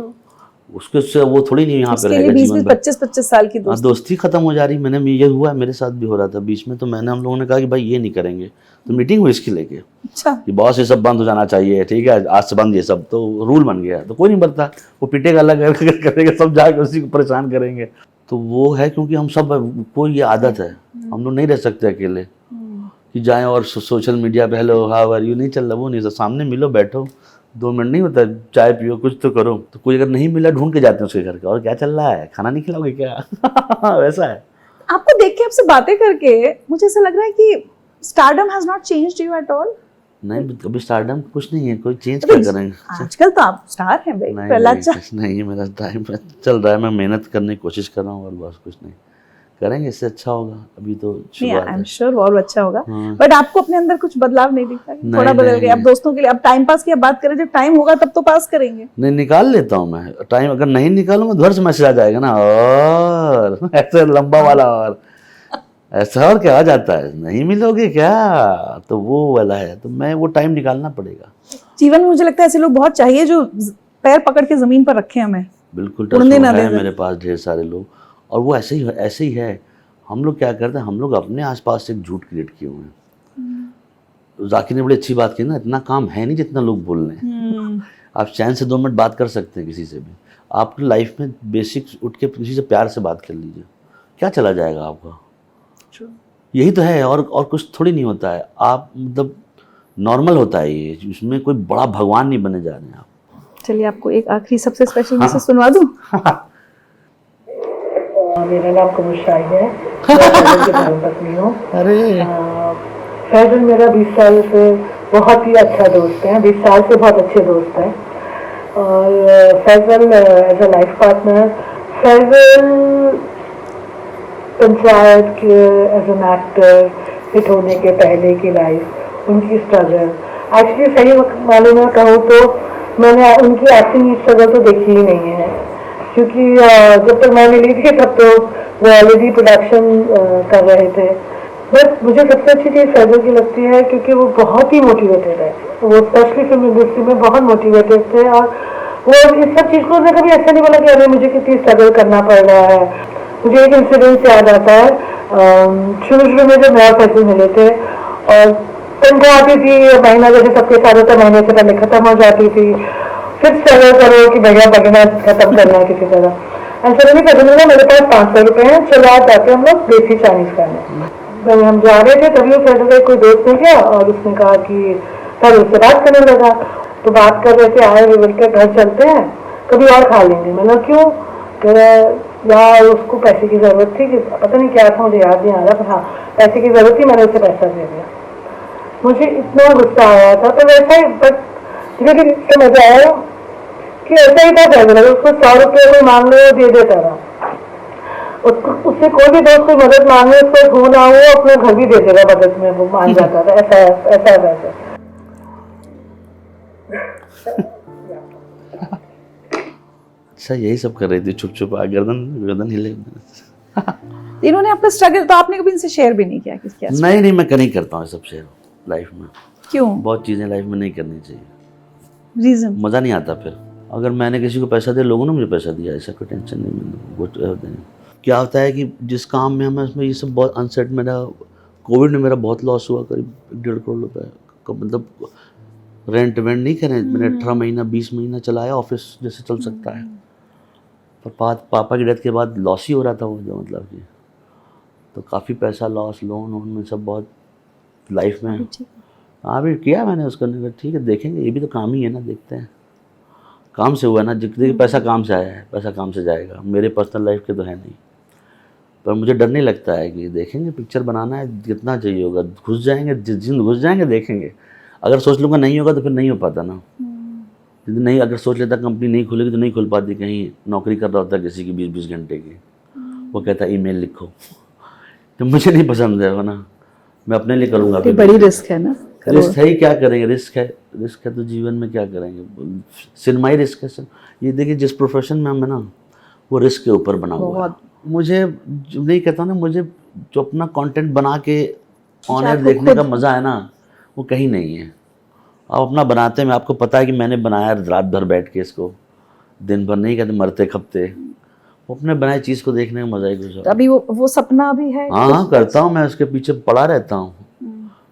उसके से वो थोड़ी नहीं यहाँ पे रहेगा जीवन भर। 25-25 साल की दोस्ती खत्म हो जा रही। ये हुआ मेरे साथ भी हो रहा था बीच में। तो हम लोगों ने कहा कि भाई ये नहीं करेंगे, तो मीटिंग हुई इसकी लेके। अच्छा, कि बॉस ये सब बंद हो जाना चाहिए, ठीक है, आज से बंद, ये सब तो रूल बन गया। तो कोई नहीं बनता, वो पीटेगा अलग करेगा, सब जाके उसी को परेशान करेंगे। तो वो है, क्योंकि हम सब को ये आदत है, हम लोग नहीं रह सकते अकेले कि जाएं और सोशल मीडिया पे हेलो हाउ आर यू नहीं चल रहा। वो नहीं, सामने मिलो, बैठो, 2 मिनट नहीं होता, चाय पियो, कुछ तो करो। तो कोई अगर नहीं मिला, ढूंढ के जाते हैं उसके घर का, और क्या चल रहा है, खाना नहीं खिलाओगे क्या? वैसा है। आपको देख के, आपसे बातें करके मुझे ऐसा लग रहा है कि stardom has not changed you at all. नहीं, अभी स्टारडम कुछ नहीं है, कोई चेंज क्या करेंगे। आजकल तो आप स्टार हैं भाई, प्रहलाद चा। नहीं, मेरा टाइम चल रहा है, मैं मेहनत करने की कोशिश कर रहा हूँ, और बस कुछ नहीं करेंगे, इससे अच्छा होगा। अभी तो शुरुआत है। आई एम श्योर और अच्छा होगा। बट आपको अपने अंदर कुछ बदलाव नहीं दिखता? थोड़ा बदल गया? अब दोस्तों के लिए, अब टाइम पास की अब बात करें, जब टाइम होगा तब तो पास करेंगे। नहीं, निकाल लेता हूँ मैं टाइम। अगर नहीं निकालूंगा घर से मैसेज आ जाएगा ना, और ऐसे लंबा वाला, और ऐसा और क्या आ जाता है, नहीं मिलोगे क्या, तो वो वाला है। तो मैं वो टाइम निकालना पड़ेगा। जीवन में मुझे लगता है ऐसे लोग बहुत चाहिए जो पैर पकड़ के जमीन पर रखे हमें। बिल्कुल, उड़ने ना है दे। मेरे पास ढेर सारे लोग, और वो ऐसे ही है। हम लोग क्या करते हैं, हम लोग अपने आसपास एक झूठ क्रिएट किए हुए हैं। तो जाकिर ने बड़ी अच्छी बात की ना, इतना काम है नहीं जितना लोग बोल रहे हैं। आप चैन से 2 मिनट बात कर सकते हैं किसी से भी। आप लाइफ में बेसिक उठ के किसी से प्यार से बात कर लीजिए, क्या चला जाएगा आपका। यही तो है, और कुछ थोड़ी नहीं होता है। आप मतलब नॉर्मल होता है ये, इसमें कोई बड़ा भगवान नहीं बने जा रहे हैं आप। चलिए, आपको एक आखिरी सबसे स्पेशल मैसेज सुनवा दूं। मेरा नाम कमर शाहिद है, मैं फैजल की धर्मपत्नी हूँ। फैजल मेरा 20 साल से बहुत ही अच्छा दोस्त है, 20 साल से बहुत अच्छे दोस्त हैं। और Faisal as a life partner, Faisal Panchayat के एज एन एक्टर हिट होने के पहले की लाइफ, उनकी स्ट्रगल, एक्चुअली सही माने में कहूँ तो मैंने उनकी एक्टिंग स्ट्रगल तो देखी ही नहीं है, क्योंकि जब तक मैंने ली थी तब तो वो ऑलरेडी प्रोडक्शन कर रहे थे। बस मुझे सबसे अच्छी चीज़ फैजल की लगती है क्योंकि वो बहुत ही मोटिवेटेड है, वो स्पेशली फिल्म इंडस्ट्री में बहुत मोटिवेटेड थे और वो इस सब चीज़ को उसने कभी ऐसा नहीं बोला कि अरे मुझे कितनी स्ट्रगल करना पड़ रहा है। मुझे एक इंसिडेंस याद आता है, शुरू में जब मैं और फैजल मिले थे और तनख्वाह आती थी, महीना जैसे सबके साथ होता महीने से पहले खत्म हो जाती थी, फिर स्ट्रगल करो कि भैया पढ़ना खत्म करना है किसी तरह। ऐसा नहीं फैजल ने मेरे पास 500 रुपये हैं, चलो आज जाते हम लोग देसी चाइनीज खाने। जब हम जा रहे थे तभी फैजल का कोई दोस्त मिल गया और उसने कहा कि सर उससे बात करने लगा, तो बात कर रहे थे, आए हुए बोलते घर चलते हैं कभी और खा लेंगे। मैंने क्यों, यार उसको पैसे की ज़रूरत थी, कि पता नहीं क्या था मुझे याद नहीं आ रहा, पर हाँ पैसे की ज़रूरत थी, मैंने उसे पैसा दे दिया। मुझे इतना गुस्सा आया था, तो वैसा ही बट धीरे धीरे समझ आया कि ऐसा ही था फैजल, उसको 100 रुपये कोई मांग ले दे देता था, उससे कोई भी दोस्त कोई मदद मांगे उसको हो ना हो अपना घर भी दे देगा मदद में, वो मान जाता था। ऐसा वैसा अच्छा यही सब कर रही थी छुप छुप, गर्दन हिले। इन्होंने अपना स्ट्रगल तो आपने कभी इनसे शेयर भी नहीं किया किसके आसपास? नहीं मैं नहीं करता हूँ सब शेयर लाइफ में। क्यों? बहुत चीज़ें लाइफ में नहीं करनी चाहिए, रीजन मज़ा नहीं आता। फिर अगर मैंने किसी को पैसा दिया, लोगों ने मुझे पैसा दिया, ऐसा कोई टेंशन नहीं। मैंने क्या होता है कि जिस काम में हम उसमें ये सब बहुत अनसेट, मेरा कोविड में मेरा बहुत लॉस हुआ, करीब 1.5 करोड़ रुपए का, मतलब रेंट वेंट नहीं करें, मैंने 18 महीना 20 महीना चलाया ऑफिस जैसे चल सकता है, पर पापा की डेथ के बाद लॉस ही हो रहा था वो, जो मतलब कि तो काफ़ी पैसा लॉस, लोन में सब बहुत लाइफ में। हाँ भी किया मैंने उसको, नहीं ठीक है देखेंगे, ये भी तो काम ही है ना, देखते हैं। काम से हुआ ना, जितने पैसा काम से आया है, पैसा काम से जाएगा, मेरे पर्सनल लाइफ के तो है नहीं। पर मुझे डर नहीं लगता है कि देखेंगे, पिक्चर बनाना है, जितना चाहिए होगा घुस जाएंगे, जिन घुस जाएंगे देखेंगे। अगर सोच लूँगा नहीं होगा तो फिर नहीं हो पाता ना। यदि नहीं, अगर सोच लेता कंपनी नहीं खुलेगी तो नहीं खुल पाती, कहीं नौकरी कर रहा होता किसी की 20-20 घंटे की, वो कहता ईमेल लिखो, तो मुझे नहीं पसंद है वो ना, मैं अपने लिए करूँगा। बड़ी रिस्क है ना, रिस्क है ही, क्या करेंगे, रिस्क है तो जीवन में क्या करेंगे, सिनेमा ही रिस्क है सर। ये देखिए जिस प्रोफेशन में हम है ना, वो रिस्क के ऊपर बना हुआ है। मुझे नहीं कहता ना, मुझे जो अपना कंटेंट बना के ऑन एयर देखने का मज़ा है ना, वो कहीं नहीं है। आप अपना बनाते हैं, आपको पता है कि मैंने बनाया रात भर बैठ के इसको, दिन भर नहीं कहते मरते खपते, वो अपने बनाए चीज़ को देखने का मज़ा ही कुछ। अभी वो सपना भी है। हाँ करता हूँ मैं, उसके पीछे पड़ा रहता हूँ।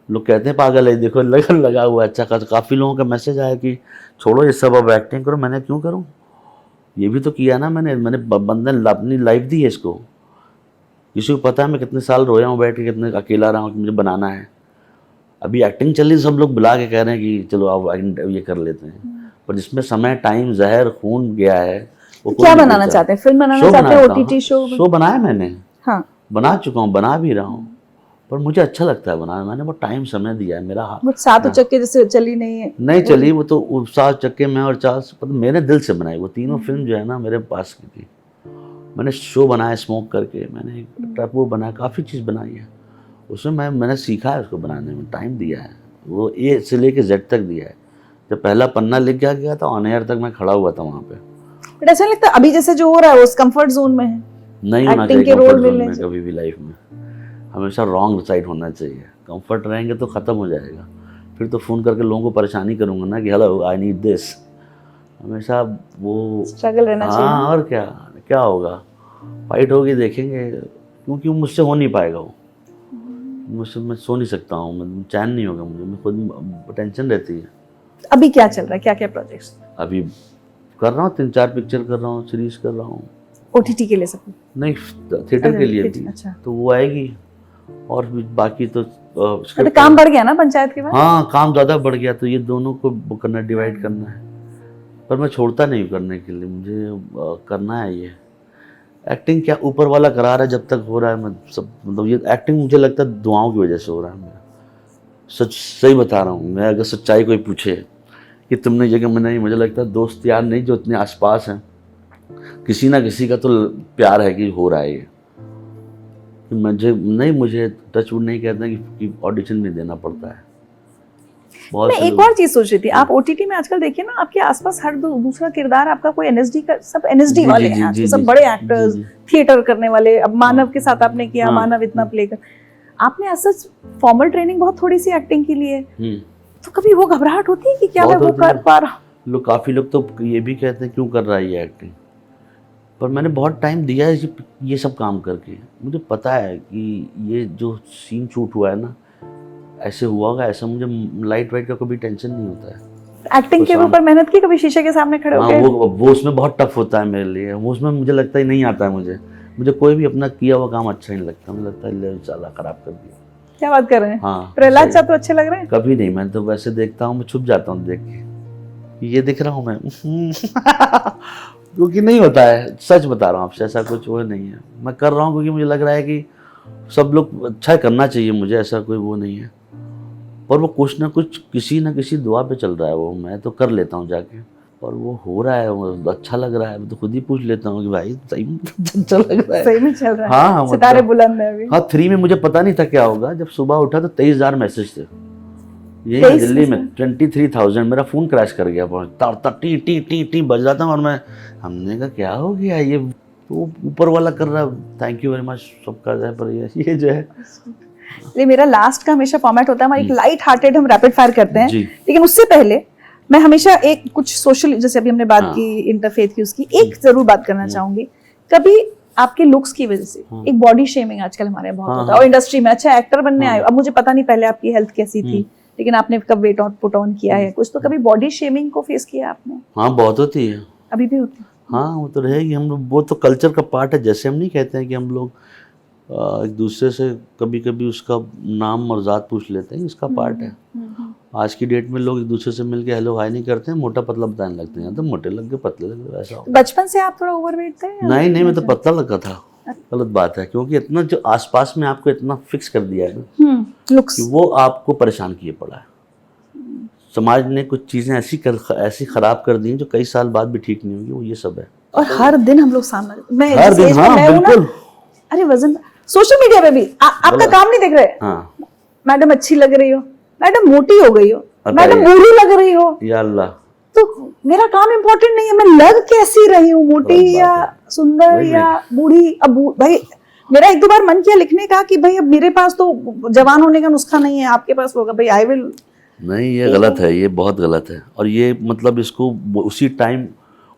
लोग कहते हैं पागल है, देखो लगा हुआ। अच्छा काफ़ी लोगों का मैसेज आया कि छोड़ो ये सब, अब एक्टिंग करो। मैंने क्यों करूँ, ये भी तो किया ना मैंने बंधन अपनी लाइफ दी है इसको। किसी को पता है मैं कितने साल रोया हूँ बैठ के, कितने अकेला रहा हूँ कि मुझे बनाना है। अभी एक्टिंग चल रही, सब लोग बुला के कह रहे हैं कि चलो आप ये कर लेते हैं, पर जिसमें समय, टाइम, जहर, खून गया है, वो क्या बनाना चाहते हैं? फिल्म बनाना चाहते हैं? ओटीटी शो बनाया मैंने, हाँ बना चुका हूँ, बना भी रहा हूँ, पर मुझे अच्छा लगता है बनाना। मैंने बहुत टाइम समय दिया है। मेरा वो 7 चक्के जैसे चली नहीं चली, वो तो 7 चक्के में और 4 मेरे दिल से बनाई। वो तीनों फिल्म जो है ना मेरे पास की थी। मैंने शो बनाया स्मोक करके, मैंने टैपू बनाया, काफ़ी चीज़ बनाई है। उसमें मैंने सीखा है उसको बनाने में, टाइम दिया है, वो ए से लेके जेड तक दिया है। जब पहला पन्ना लिख गया था, ऑन एयर तक मैं खड़ा हुआ था वहाँ पे। बट ऐसा लगता है अभी जैसे जो हो रहा है उस कंफर्ट जोन में है, नहीं होना चाहिए कंफर्ट जोन में कभी भी लाइफ में। हमेशा रॉन्ग साइड होना चाहिए। कंफर्ट रहेंगे तो ख़त्म हो जाएगा, फिर तो फ़ोन करके लोगों को परेशानी करूँगा ना कि हेलो आई नीड दिस। हमेशा वो स्ट्रगल रहना चाहिए। हाँ, और क्या होगा, फाइट होगी देखेंगे, क्योंकि मुझसे हो नहीं पाएगा वो। मुझसे मैं सो नहीं सकता हूँ, मैं चैन नहीं होगा मुझे, मैं खुद टेंशन रहती है। अभी क्या चल रहा है, क्या क्या प्रोजेक्ट्स? अभी कर रहा हूँ 3-4 पिक्चर कर रहा हूँ, सीरीज कर रहा हूँ। ओटीटी के लिए सब नहीं, थिएटर के लिए भी। अच्छा। तो वो आएगी, और भी बाकी तो काम बढ़ गया ना पंचायत के बाद? हाँ, काम ज़्यादा बढ़ गया, तो ये दोनों को करना, डिवाइड करना है। पर मैं छोड़ता नहीं करने के लिए, मुझे करना है ये। एक्टिंग क्या ऊपर वाला करा रहा है, जब तक हो रहा है मैं सब, मतलब ये एक्टिंग मुझे लगता है दुआओं की वजह से हो रहा है मेरा। सही बता रहा हूँ मैं। अगर सच्चाई कोई पूछे कि तुमने ये, मैं नहीं, मुझे लगता है दोस्त यार नहीं जो इतने आसपास हैं, किसी ना किसी का तो प्यार है कि हो रहा है ये। मुझे टचवुड नहीं कहते कि ऑडिशन में देना पड़ता है। मैं एक और चीज सोच रही थी, आप ओटीटी में आजकल देखिए ना, आपके आसपास हर दूसरा किरदार आपका कोई एनएसडी का, सब एनएसडी वाले हैं, सब बड़े एक्टर्स, थिएटर करने वाले। अब मानव के साथ आपने किया, मानव इतना प्ले कर, आपने ऐसा फॉर्मल ट्रेनिंग बहुत थोड़ी सी एक्टिंग के लिए, तो कभी वो घबराहट होती है कि क्या मैं वो कर पा रहा हूँ? काफ़ी लोग तो ये भी कहते हैं क्यों कर रहा है ये एक्टिंग, पर मैंने बहुत टाइम दिया है ये सब काम करके। मुझे पता है कि ये जो सीन शूट हुआ है ना, ऐसे हुआ होगा, ऐसा मुझे लाइट वाइट का कभी टेंशन नहीं होता है। एक्टिंग के ऊपर मेहनत की कभी शीशे के सामने खड़े होकर? वो उसमें बहुत टफ होता है मेरे लिए, वो उसमें मुझे लगता ही नहीं आता है। मुझे कोई भी अपना किया हुआ काम अच्छा नहीं लगता, मुझे लगता है ले साला खराब कर दिया। क्या बात कर रहे हैं? हाँ, प्रहलाद चा तो अच्छे लग रहे हैं। कभी नहीं, मैं तो वैसे देखता हूँ, मैं छुप जाता हूँ देख के, ये दिख रहा हूँ मैं क्योंकि नहीं होता है, सच बता रहा हूँ आपसे, ऐसा कुछ वो नहीं है। मैं कर रहा हूँ क्योंकि मुझे लग रहा है कि सब लोग अच्छा करना चाहिए मुझे, ऐसा कोई वो नहीं है। पर वो कुछ ना कुछ किसी न किसी दुआ पे चल रहा है, वो मैं तो कर लेता हूँ जाके, और वो हो रहा है, वो अच्छा लग रहा है। मैं तो खुद ही पूछ लेता हूँ कि भाई सही में अच्छा लग रहा है, सही में चल रहा है। हाँ, सितारे बुलंद है अभी। हाँ, 3 में मुझे पता नहीं था क्या होगा, जब सुबह उठा तो 23,000 मैसेज थे यही दिल्ली में, 23,000। मेरा फोन क्रैश कर गया, टी टी टी टी बज रहा था, और हमने कहा क्या हो गया, ये तो ऊपर वाला कर रहा है, थैंक यू वेरी मच सबका है, पर ये जो है। ये मेरा लास्ट का हमेशा फॉर्मेट होता है, हमारा एक लाइट हार्टेड हम रैपिड फायर करते हैं, जी। लेकिन उससे पहले मैं हमेशा एक कुछ सोशल, जैसे अभी हमने बात की इंटरफेथ की, उसकी एक जरूर बात करना चाहूंगी। कभी आपके लुक्स की वजह से एक बॉडी शेमिंग आजकल हमारे यहाँ बहुत होता है, और इंडस्ट्री में अच्छा एक्टर बनने आए, अब मुझे पता नहीं पहले आपकी हेल्थ कैसी थी, लेकिन आपने कब वेट पुट ऑन किया है कुछ, तो कभी बॉडी शेमिंग को फेस किया आपने? हाँ, बहुत होती है, अभी भी होती है? हाँ, वो तो रहेगी, हम लोग, वो तो कल्चर का पार्ट है। जैसे हम नहीं कहते हैं कि हम लोग एक दूसरे से कभी कभी उसका नाम और ज़ात पूछ लेते हैं, इसका पार्ट है। आज की डेट में लोग एक दूसरे से मिलके हेलो हाय नहीं करते हैं, मोटा पतला बताने लगते हैं, तो मोटे लग गए, पतले लग गए, ऐसा। बचपन से आप थोड़ा ओवरवेट थे? नहीं, मैं तो पतला लगा था। गलत बात है, क्योंकि इतना जो आसपास में आपको इतना फिक्स कर दिया है ना, लुक्स, कि वो आपको परेशान किए पड़ा है। समाज ने कुछ चीज़ें ऐसी खराब कर दी हैं जो कई साल बाद भी ठीक नहीं होगी, वो ये सब है। और हर दिन हम लोग सामना, मैं हर दिन, हाँ बिल्कुल। अरे वजन, सोशल मीडिया पे भी आपका काम नहीं देख रहे, हाँ, मैडम अच्छी लग रही हो, मैडम मोटी हो गई हो, मैडम बूढ़ी लग रही हो, या अल्लाह, तो मेरा काम इम्पोर्टेंट नहीं है, मैं लग कैसी रही हूँ, मोटी या सुंदर या बूढ़ी। अब भाई मेरा एक दो बार मन किया लिखने का कि भाई अब मेरे पास तो जवान होने का नुस्खा नहीं है, आपके पास होगा, भाई आई विल। नहीं, ये गलत है, ये बहुत गलत है, और ये मतलब इसको उसी टाइम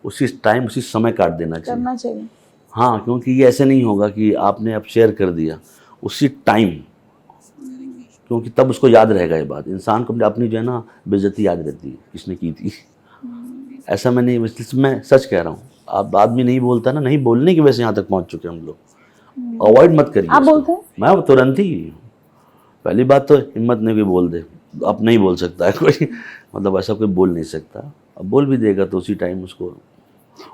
उसी समय काट देना चाहिए, करना चाहिए। हाँ, क्योंकि ये ऐसे नहीं होगा कि आपने अब शेयर कर दिया उसी टाइम, क्योंकि तब उसको याद रहेगा ये बात। इंसान को अपनी जो है ना बेइज्जती याद रहती है, किसने की थी। ऐसा मैं सच कह रहा हूँ। आप आदमी नहीं बोलता ना, नहीं बोलने की वजह से यहाँ तक पहुँच चुके हम लोग। अवॉइड मत करिए। आप बोलते हैं? मैं तुरंत ही, पहली बात तो हिम्मत नहीं कोई बोल दे, अब नहीं बोल सकता है कोई, मतलब ऐसा कोई बोल नहीं सकता। अब बोल भी देगा तो उसी टाइम उसको।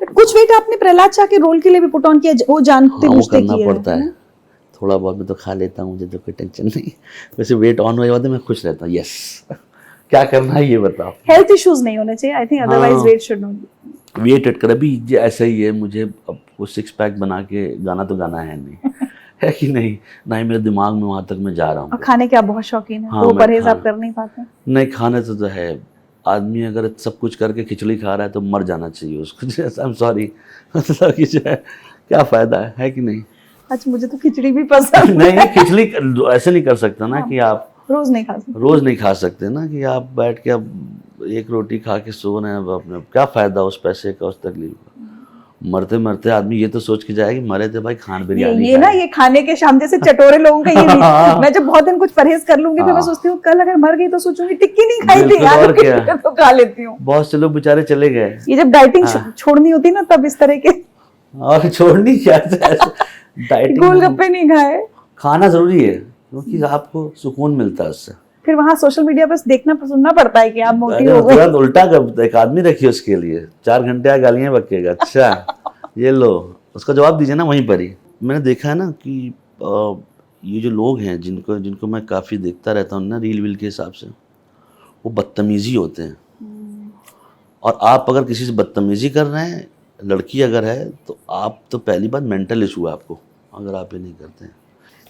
कुछ वेट आपने प्रहलाद चा के रोल के लिए भी पुट ऑन किया, वो जानते हाँ, बुझते करना किया पड़ता है। थोड़ा बहुत मैं तो खा लेता हूँ, मुझे तो कोई टेंशन नहीं। वैसे वेट ऑन होने के बाद मैं खुश रहता हूँ, यस क्या करना है ये बताओ। हेल्थ इश्यूज नहीं होने चाहिए, I think otherwise wait should not. Wait at कर अभी ऐसा ही है, मुझे अब वो 6 पैक बना के गाना तो गाना है नहीं है कि नहीं, ना ही मेरे दिमाग में वहाँ तक मैं जा रहा हूँ। खाने के आप बहुत शौकीन है, हाँ, तो परहेज आप कर नहीं पाते? नहीं, खाने तो है, आदमी अगर सब कुछ करके खिचड़ी खा रहा है तो मर जाना चाहिए उसको। आई एम सॉरी, मतलब कि जो है क्या फ़ायदा है कि नहीं। अच्छा, मुझे तो खिचड़ी भी पसंद नहीं, खिचड़ी ऐसे नहीं कर सकता ना कि आप रोज नहीं खा सकते ना, कि आप बैठ के अब एक रोटी खा के सो रहे हैं अपने, क्या फ़ायदा उस पैसे का, उस तकलीफ का। मरते मरते आदमी ये तो सोच के जाए कि मरे थे भाई खान बिरयानी। ये ना, ये खाने के शाम जैसे चटोरे लोगों का ये भी। मैं जब बहुत दिन कुछ परहेज कर लूंगी, फिर मैं सोचती हूँ कल अगर मर गई तो सोचूंगी टिक्की नहीं खाई थी, आलू की टिक्की तो खा लेती हूँ। बहुत से लोग बेचारे चले गए। ये जब डाइटिंग छोड़नी होती ना, तब इस तरह के, और छोड़नी क्या, डाइटिंग, गोलगप्पे नहीं खाए, खाना जरूरी है क्योंकि आपको सुकून मिलता है उससे। फिर वहाँ सोशल मीडिया पर देखना सुनना पड़ता है कि आप मोटी हो गए। तुरंत उल्टा कर, एक आदमी रखिए उसके लिए, 4 घंटे गालियां बकेगा, अच्छा ये लो, उसका जवाब दीजिए ना वहीं पर ही। मैंने देखा है ना कि ये जो लोग हैं जिनको मैं काफ़ी देखता रहता हूँ ना रील वील के हिसाब से, वो बदतमीज़ी होते हैं। और आप अगर किसी से बदतमीज़ी कर रहे हैं, लड़की अगर है, तो आप तो पहली बात मेंटल इशू है आपको, अगर आप ये नहीं करते हैं।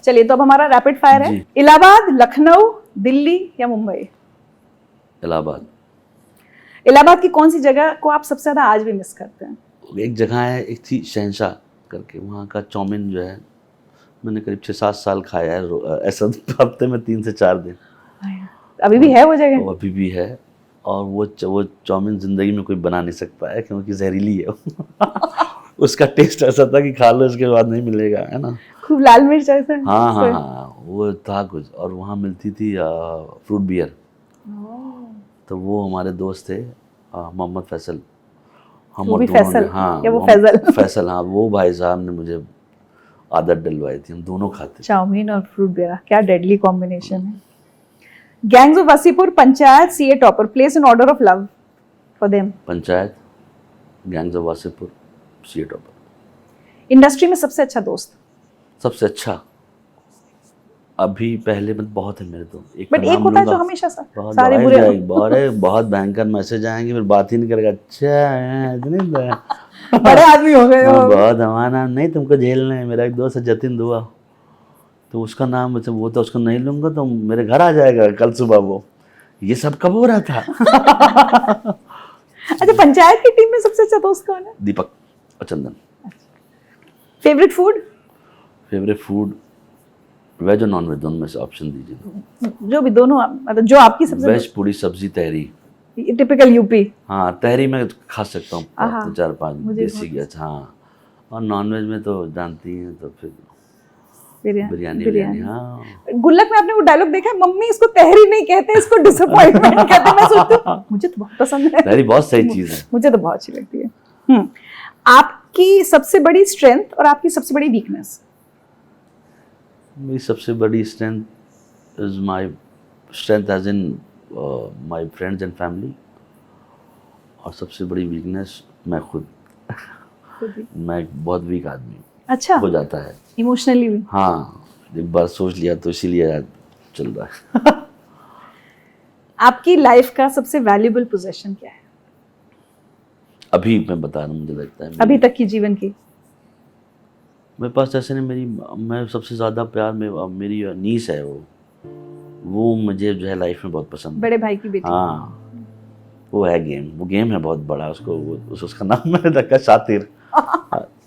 चलिए, तो अब हमारा रैपिड फायर है। इलाहाबाद, लखनऊ, दिल्ली या मुंबई? इलाहाबाद। इलाहाबाद की कौन सी जगह को आप सबसे ज़्यादा आज भी मिस करते हैं? एक जगह है, एक थी शहनशाह करके, वहाँ का चाउमीन जो है मैंने करीब 6-7 साल खाया है ऐसा हफ्ते में 3 से 4 दिन। अभी भी है वो जगह? वो अभी भी है, और वो चाउमीन ज़िंदगी में कोई बना नहीं सकता है क्योंकि जहरीली है उसका टेस्ट ऐसा था कि खा लो इसके बाद नहीं मिलेगा, है ना। खूब लाल मिर्च ऐसा? हाँ हाँ हाँ, वो था कुछ। और वहाँ मिलती थी फ्रूट बियर, तो वो हमारे दोस्त थे मोहम्मद फैसल, हम वो भी और दोनों फैसल? हाँ या वो फैजल? फैसल, हाँ, वो भाई साहब ने मुझे आदत डलवाई थी, हम दोनों खाते। चाउमीन और फ्रूट बियर, क्या डेडली कॉम्बिनेशन है। Gangs of Wasseypur, panchayat, CA topper, place in order of love for them. Panchayat, gangs of Wasseypur, CA topper. Industry में सबसे अच्छा दोस्त? सबसे अच्छा अभी पहले में बहुत है मेरे तो, बट एक होता है जो हमेशा बहुत सारे बुरे बहुत भयंकर मैसेज आएंगे, फिर बात ही नहीं करेगा। अच्छा इतने बड़े आदमी हो गए हो। बहुत हमारा नाम नहीं तुमको झेलना है। मेरा एक दोस्त है जतिन दुआ, तो उसका नाम मतलब वो तो उसको नहीं लूंगा तो मेरे घर आ जाएगा कल सुबह। वो ये सब कब हो रहा था अच्छा, पंचायत की टीम में सबसे अच्छा दोस्त कौन है? दीपक और Chandan. Favourite food? Favourite food veg और नॉन वेज दोनों में से ऑप्शन दीजिए। जो भी, दोनों, मतलब जो आपकी सबसे वेज पूरी सब्जी तहरी, टिपिकल यूपी। हाँ तहरी में खा सकता हूँ आहा, 4-5 मुझे देसी घी। अच्छा हाँ, और नॉन वेज में तो जानती हैं तो फिर बिरयानी। बिरयानी। हाँ गुल्लक में आपने वो डायलॉग देखा है, मम्मी इसको तहरी नहीं कहते, इसको डिसअपॉइंटमेंट कहते हैं। मैं सोचती हूँ मुझे तो बहुत पसंद है, तहरी बहुत सही चीज़ है, मुझे तो बहुत अच्छी लगती है। आपकी सबसे बड़ी स्ट्रेंथ और आपकी सबसे बड़ी वीकनेस? मेरी सबसे बड़ी strength is my strength as in my friends and family, और सबसे बड़ी वीकनेस मैं खुद मैं एक बहुत वीक आदमी हूँ। अच्छा, हो जाता है इमोशनली भी? हाँ, एक बार सोच लिया तो इसीलिए चल रहा है। आपकी लाइफ का सबसे वैल्यूएबल पोजीशन क्या है अभी मैं बता रहा हूँ, मुझे लगता है अभी तक की जीवन की? मेरे पास ऐसे नहीं, मैं सबसे ज़्यादा प्यार में मेरी नीस है, वो मुझे जो है लाइफ में बहुत पसंद है। बड़े भाई की बेटी? हाँ, वो है गेम, वो गेम है बहुत बड़ा, उसको उसका नाम मैंने रखा शातिर।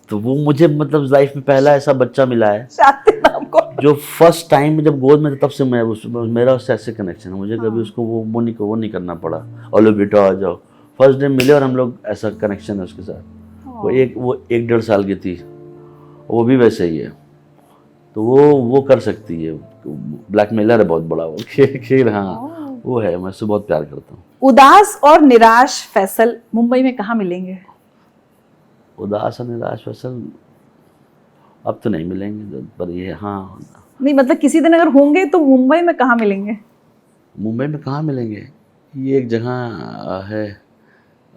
तो वो मुझे मतलब लाइफ में पहला ऐसा बच्चा मिला है शातिर नाम को, जो फर्स्ट टाइम जब गोद में था तब से मेरा उससे ऐसे कनेक्शन है। मुझे कभी उसको वो नहीं करना पड़ा, ओलो बेटा आ जाओ। फर्स्ट डे मिले और हम लोग ऐसा कनेक्शन है उसके साथ। वो 1-1.5 साल की थी, वो भी वैसे ही है, तो वो कर सकती है। ब्लैकमेलर है बहुत बड़ा वो, खेल हाँ वो है, मैं उससे बहुत प्यार करता हूँ। उदास और निराश फैसल मुंबई में कहाँ मिलेंगे? उदास और निराश फैसल अब तो नहीं मिलेंगे, पर ये हाँ नहीं, मतलब किसी दिन अगर होंगे तो मुंबई में कहाँ मिलेंगे? मुंबई में कहाँ मिलेंगे, ये एक जगह है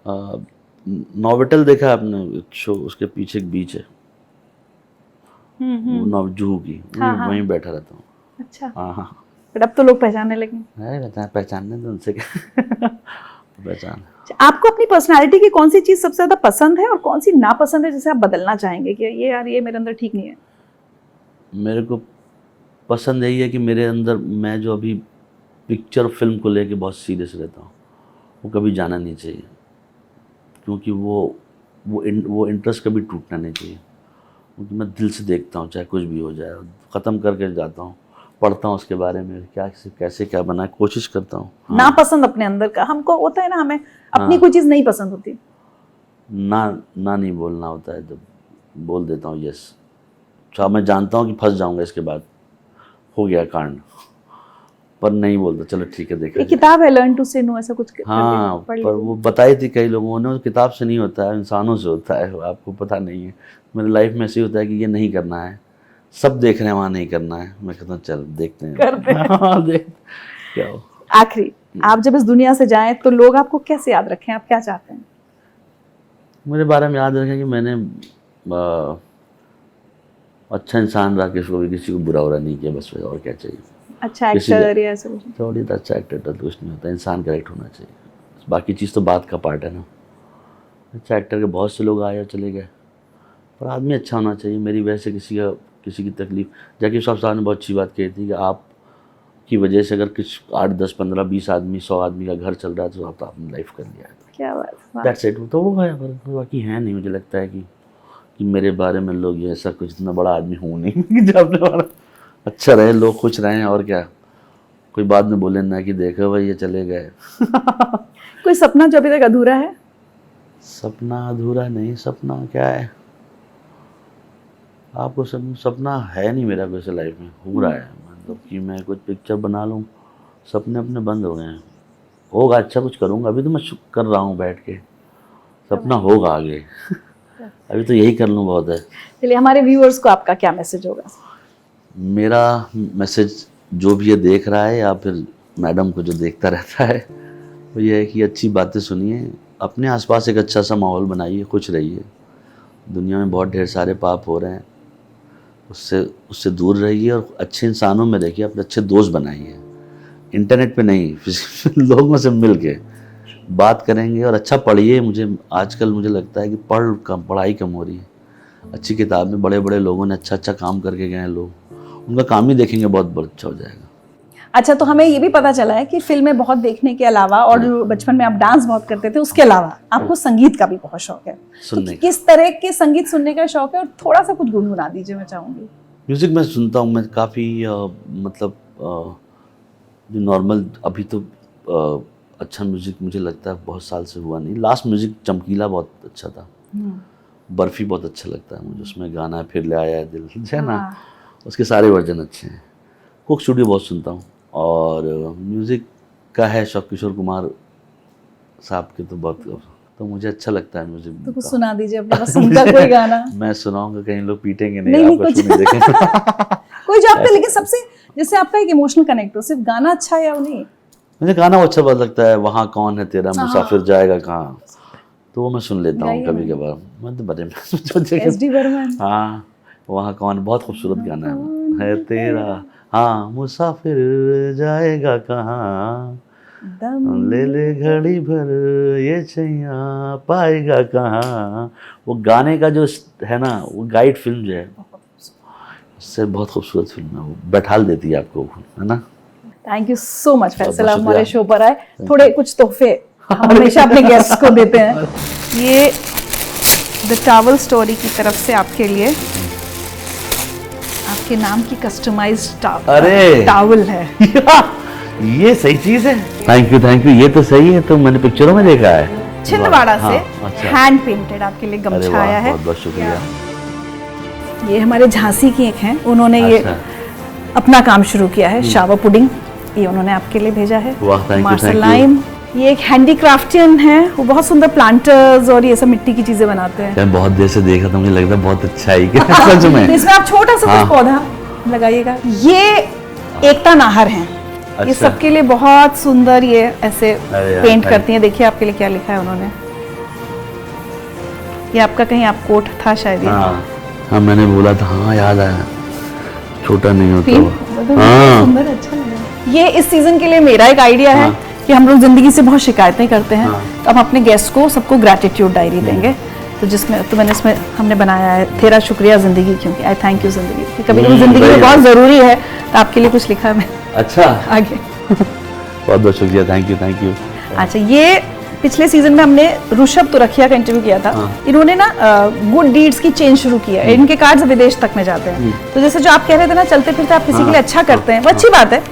नोवेटल, देखा आपने शो, उसके पीछे एक बीच है जुहू की, वहीं बैठा रहता हूँ। अच्छा, हाँ, बट अब तो लोग पहचानने लगे। पहचानने तो उनसे पहचान। आपको अपनी पर्सनालिटी की कौन सी चीज सबसे ज्यादा पसंद है और कौन सी नापसंद है, जिसे आप बदलना चाहेंगे कि ये यार ये मेरे अंदर ठीक नहीं है? मेरे को पसंद यही है कि मेरे अंदर, मैं जो अभी पिक्चर फिल्म को लेके बहुत सीरियस रहता हूँ, वो कभी जाना नहीं चाहिए, क्योंकि वो इंटरेस्ट कभी टूटना नहीं चाहिए। क्योंकि मैं दिल से देखता हूँ, चाहे कुछ भी हो जाए, ख़त्म करके जाता हूँ, पढ़ता हूँ उसके बारे में, कैसे क्या बना, कोशिश करता हूँ। हाँ। नापसंद अपने अंदर का, हमको होता है ना, हमें अपनी कोई चीज़ नहीं पसंद होती, ना नहीं बोलना होता है, जब बोल देता हूँ यस, अच्छा मैं जानता हूँ कि फंस जाऊँगा, इसके बाद हो गया कांड, पर नहीं बोलता, चलो ठीक है देखा। एक किताब है लर्न टू से नो, ऐसा कुछ? हाँ, पर वो बताई थी कई लोगों ने, किताब से नहीं होता है, इंसानों से होता है, आपको पता नहीं है। मेरी लाइफ में ऐसे होता है कि ये नहीं करना है, सब देख रहे हैं, वहाँ नहीं करना है, मैं कहता हूँ चल देखते हैं, करते हैं। देख क्या हो। आखिरी, आप जब इस दुनिया से जाएं तो लोग आपको कैसे याद रखें, आप क्या चाहते हैं? मेरे बारे में याद रखें कि मैंने अच्छा इंसान रहा, किसी को बुरा नहीं किया, बस और क्या चाहिए। अच्छा एक्टर या ऐसा कुछ? थोड़ी तो अच्छा एक्टर तो कुछ नहीं होता, इंसान करेक्ट होना चाहिए, बाकी चीज़ तो बात का पार्ट है ना। अच्छा एक्टर के बहुत से लोग आए और चले गए, पर आदमी अच्छा होना चाहिए। मेरी वजह से किसी की तकलीफ, जाकिर साहब ने बहुत अच्छी बात कही थी कि आपकी वजह से अगर कुछ 8, 10, 15, 20 आदमी, 100 आदमी का घर चल रहा है, तो आपने लाइफ कर लिया है। क्या बात, दैट्स इट। तो वो है, बाकी है नहीं, मुझे लगता है कि कि मेरे बारे में लोग ये ऐसा कुछ इतना बड़ा आदमी हूँ नहीं कि जो अपने बारे में अच्छा रहे, लोग खुश रहें, और क्या। कोई बाद में बोले ना कि देखो भाई ये चले गए। कोई सपना जो अभी तक अधूरा है? सपना अधूरा नहीं, सपना क्या है आपको? सपना है नहीं मेरा वैसे लाइफ में, हो रहा है मतलब कि मैं कुछ पिक्चर बना लूँ, सपने अपने बंद हो गए हैं। होगा, अच्छा कुछ करूँगा, अभी तो मैं कर रहा हूँ बैठ के, सपना होगा आगे। अभी तो यही कर लूँ बहुत है। चलिए, हमारे व्यूअर्स को आपका क्या मैसेज होगा? मेरा मैसेज जो भी ये देख रहा है या फिर मैडम को जो देखता रहता है, वो ये है कि अच्छी बातें सुनिए, अपने आसपास एक अच्छा सा माहौल बनाइए, खुश रहिए। दुनिया में बहुत ढेर सारे पाप हो रहे हैं, उससे दूर रहिए और अच्छे इंसानों में देखिए, अपने अच्छे दोस्त बनाइए। इंटरनेट पे नहीं, लोगों से मिल के बात करेंगे और अच्छा पढ़िए। आजकल मुझे लगता है कि पढ़ाई कम हो रही है। अच्छी किताब में बड़े बड़े लोगों ने अच्छा काम करके गए हैं लोग, उनका काम ही देखेंगे, बहुत अच्छा हो जाएगा। अच्छा, तो हमें ये भी पता चला है कि फिल्में बहुत देखने के अलावा और जो बचपन में आप डांस बहुत करते थे उसके अलावा आपको संगीत का भी बहुत शौक है। तो किस तरह के संगीत सुनने का शौक है, और थोड़ा सा कुछ गुनगुना दीजिए, मैं चाहूँगी। म्यूज़िक मैं सुनता हूँ, मैं काफ़ी मतलब जो नॉर्मल अभी तो अच्छा म्यूज़िक मुझे लगता है बहुत साल से हुआ नहीं। लास्ट म्यूज़िक चमकीला बहुत अच्छा था, बर्फ़ी बहुत अच्छा लगता है मुझे, उसमें गाना फिर ले आया दिल है ना, उसके सारे वर्जन अच्छे हैं। कोक स्टूडियो बहुत सुनता हूँ, और म्यूज़िक का है शौक किशोर कुमार साहब के, तो बहुत, तो मुझे अच्छा लगता है म्यूज़िक। तो कुछ सुना दीजिए अपने पसंद का कोई गाना। मैं सुनाऊंगा, कहीं लोग पीटेंगे नहीं कुछ नहीं देखेंगे। कोई जो आपका, लेकिन सबसे जैसे आपका एक इमोशनल कनेक्ट हो, सिर्फ गाना अच्छा है या नहीं? मुझे गाना अच्छा बहुत लगता है, वहाँ कौन है तेरा मुसाफिर जाएगा कहाँ, तो वो मैं सुन लेता हूँ कभी कभार। मैं तो बड़े SD बर्मन। हाँ, वहाँ कौन, बहुत खूबसूरत गाना है तेरा, हाँ मुसाफिर जाएगा कहाँ, ले ले घड़ी भर ये छैया पाएगा कहाँ। वो गाने का जो है ना, वो गाइड फिल्म जो है, उससे बहुत खूबसूरत फिल्म है, वो बैठाल देती है आपको, है ना। Thank you so much Faisal, आप हमारे शो पर आए। थोड़े कुछ तोहफे हम हमेशा अपने गेस्ट को देते हैं। ये द टॉवल स्टोरी की तरफ से आपके लिए आपके नाम की कस्टमाइज्ड टॉवल है। ये सही चीज है। थैंक यू, ये तो सही है, तो मैंने पिक्चरों में देखा है। छिंदवाड़ा से हैंड पेंटेड आपके लिए गमछा आया है। बहुत बहुत शुक्रिया। ये हमारे झांसी की एक हैं, उन्होंने ये अपना काम शुरू किया है, शावर पुडिंग, ये उन्होंने आपके लिए भेजा है। मार्शल लाइम, ये एक हैंडीक्राफ्टियन है, वो बहुत सुंदर प्लांटर्स और ये सब मिट्टी की चीजें बनाते हैं। मैं बहुत देर से देख रहा था, मुझे लग रहा बहुत अच्छा है सच में। तो इसमें आप छोटा सा कुछ पौधा लगाइएगा। ये एकता नाहर हैं, ये सबके लिए बहुत सुंदर ये ऐसे पेंट करती हैं। देखिए आपके लिए क्या लिखा है उन्होंने। ये आपका कहीं आप कोट था शायद। हाँ, मैंने बोला था, हाँ याद आया, छोटा नहीं होता। सुंदर, अच्छा लगा। ये इस सीजन के लिए मेरा एक आइडिया है कि हम लोग जिंदगी से बहुत शिकायतें करते हैं, तो हम अपने गेस्ट को सबको ग्रैटिट्यूड डायरी देंगे, तो जिसमें तो मैंने इसमें हमने बनाया है, तेरा शुक्रिया जिंदगी, क्योंकि आई थैंक यू जिंदगी। कभी कभी जिंदगी में बहुत जरूरी है, तो आपके लिए कुछ लिखा है मैं। अच्छा, आगे बहुत बहुत शुक्रिया, थैंक यू। अच्छा, ये पिछले सीजन में हमने ऋषभ तुरखिया का इंटरव्यू किया था। इन्होंने ना गुड डीड्स की चेन शुरू की है, इनके कार्ड्स विदेश तक में जाते हैं। तो जैसे जो आप कह रहे थे ना, चलते फिरते आप किसी के लिए अच्छा करते हैं, वो अच्छी बात है।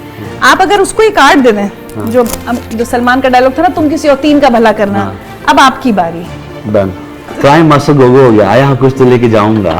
आप अगर उसको ये कार्ड दे दें, जो सलमान का डायलॉग था ना, तुम किसी और तीन का भला करना, अब आपकी बारी। डन, प्राइम मास्टर गोगो हो गया, आया कुछ तो लेके जाऊंगा।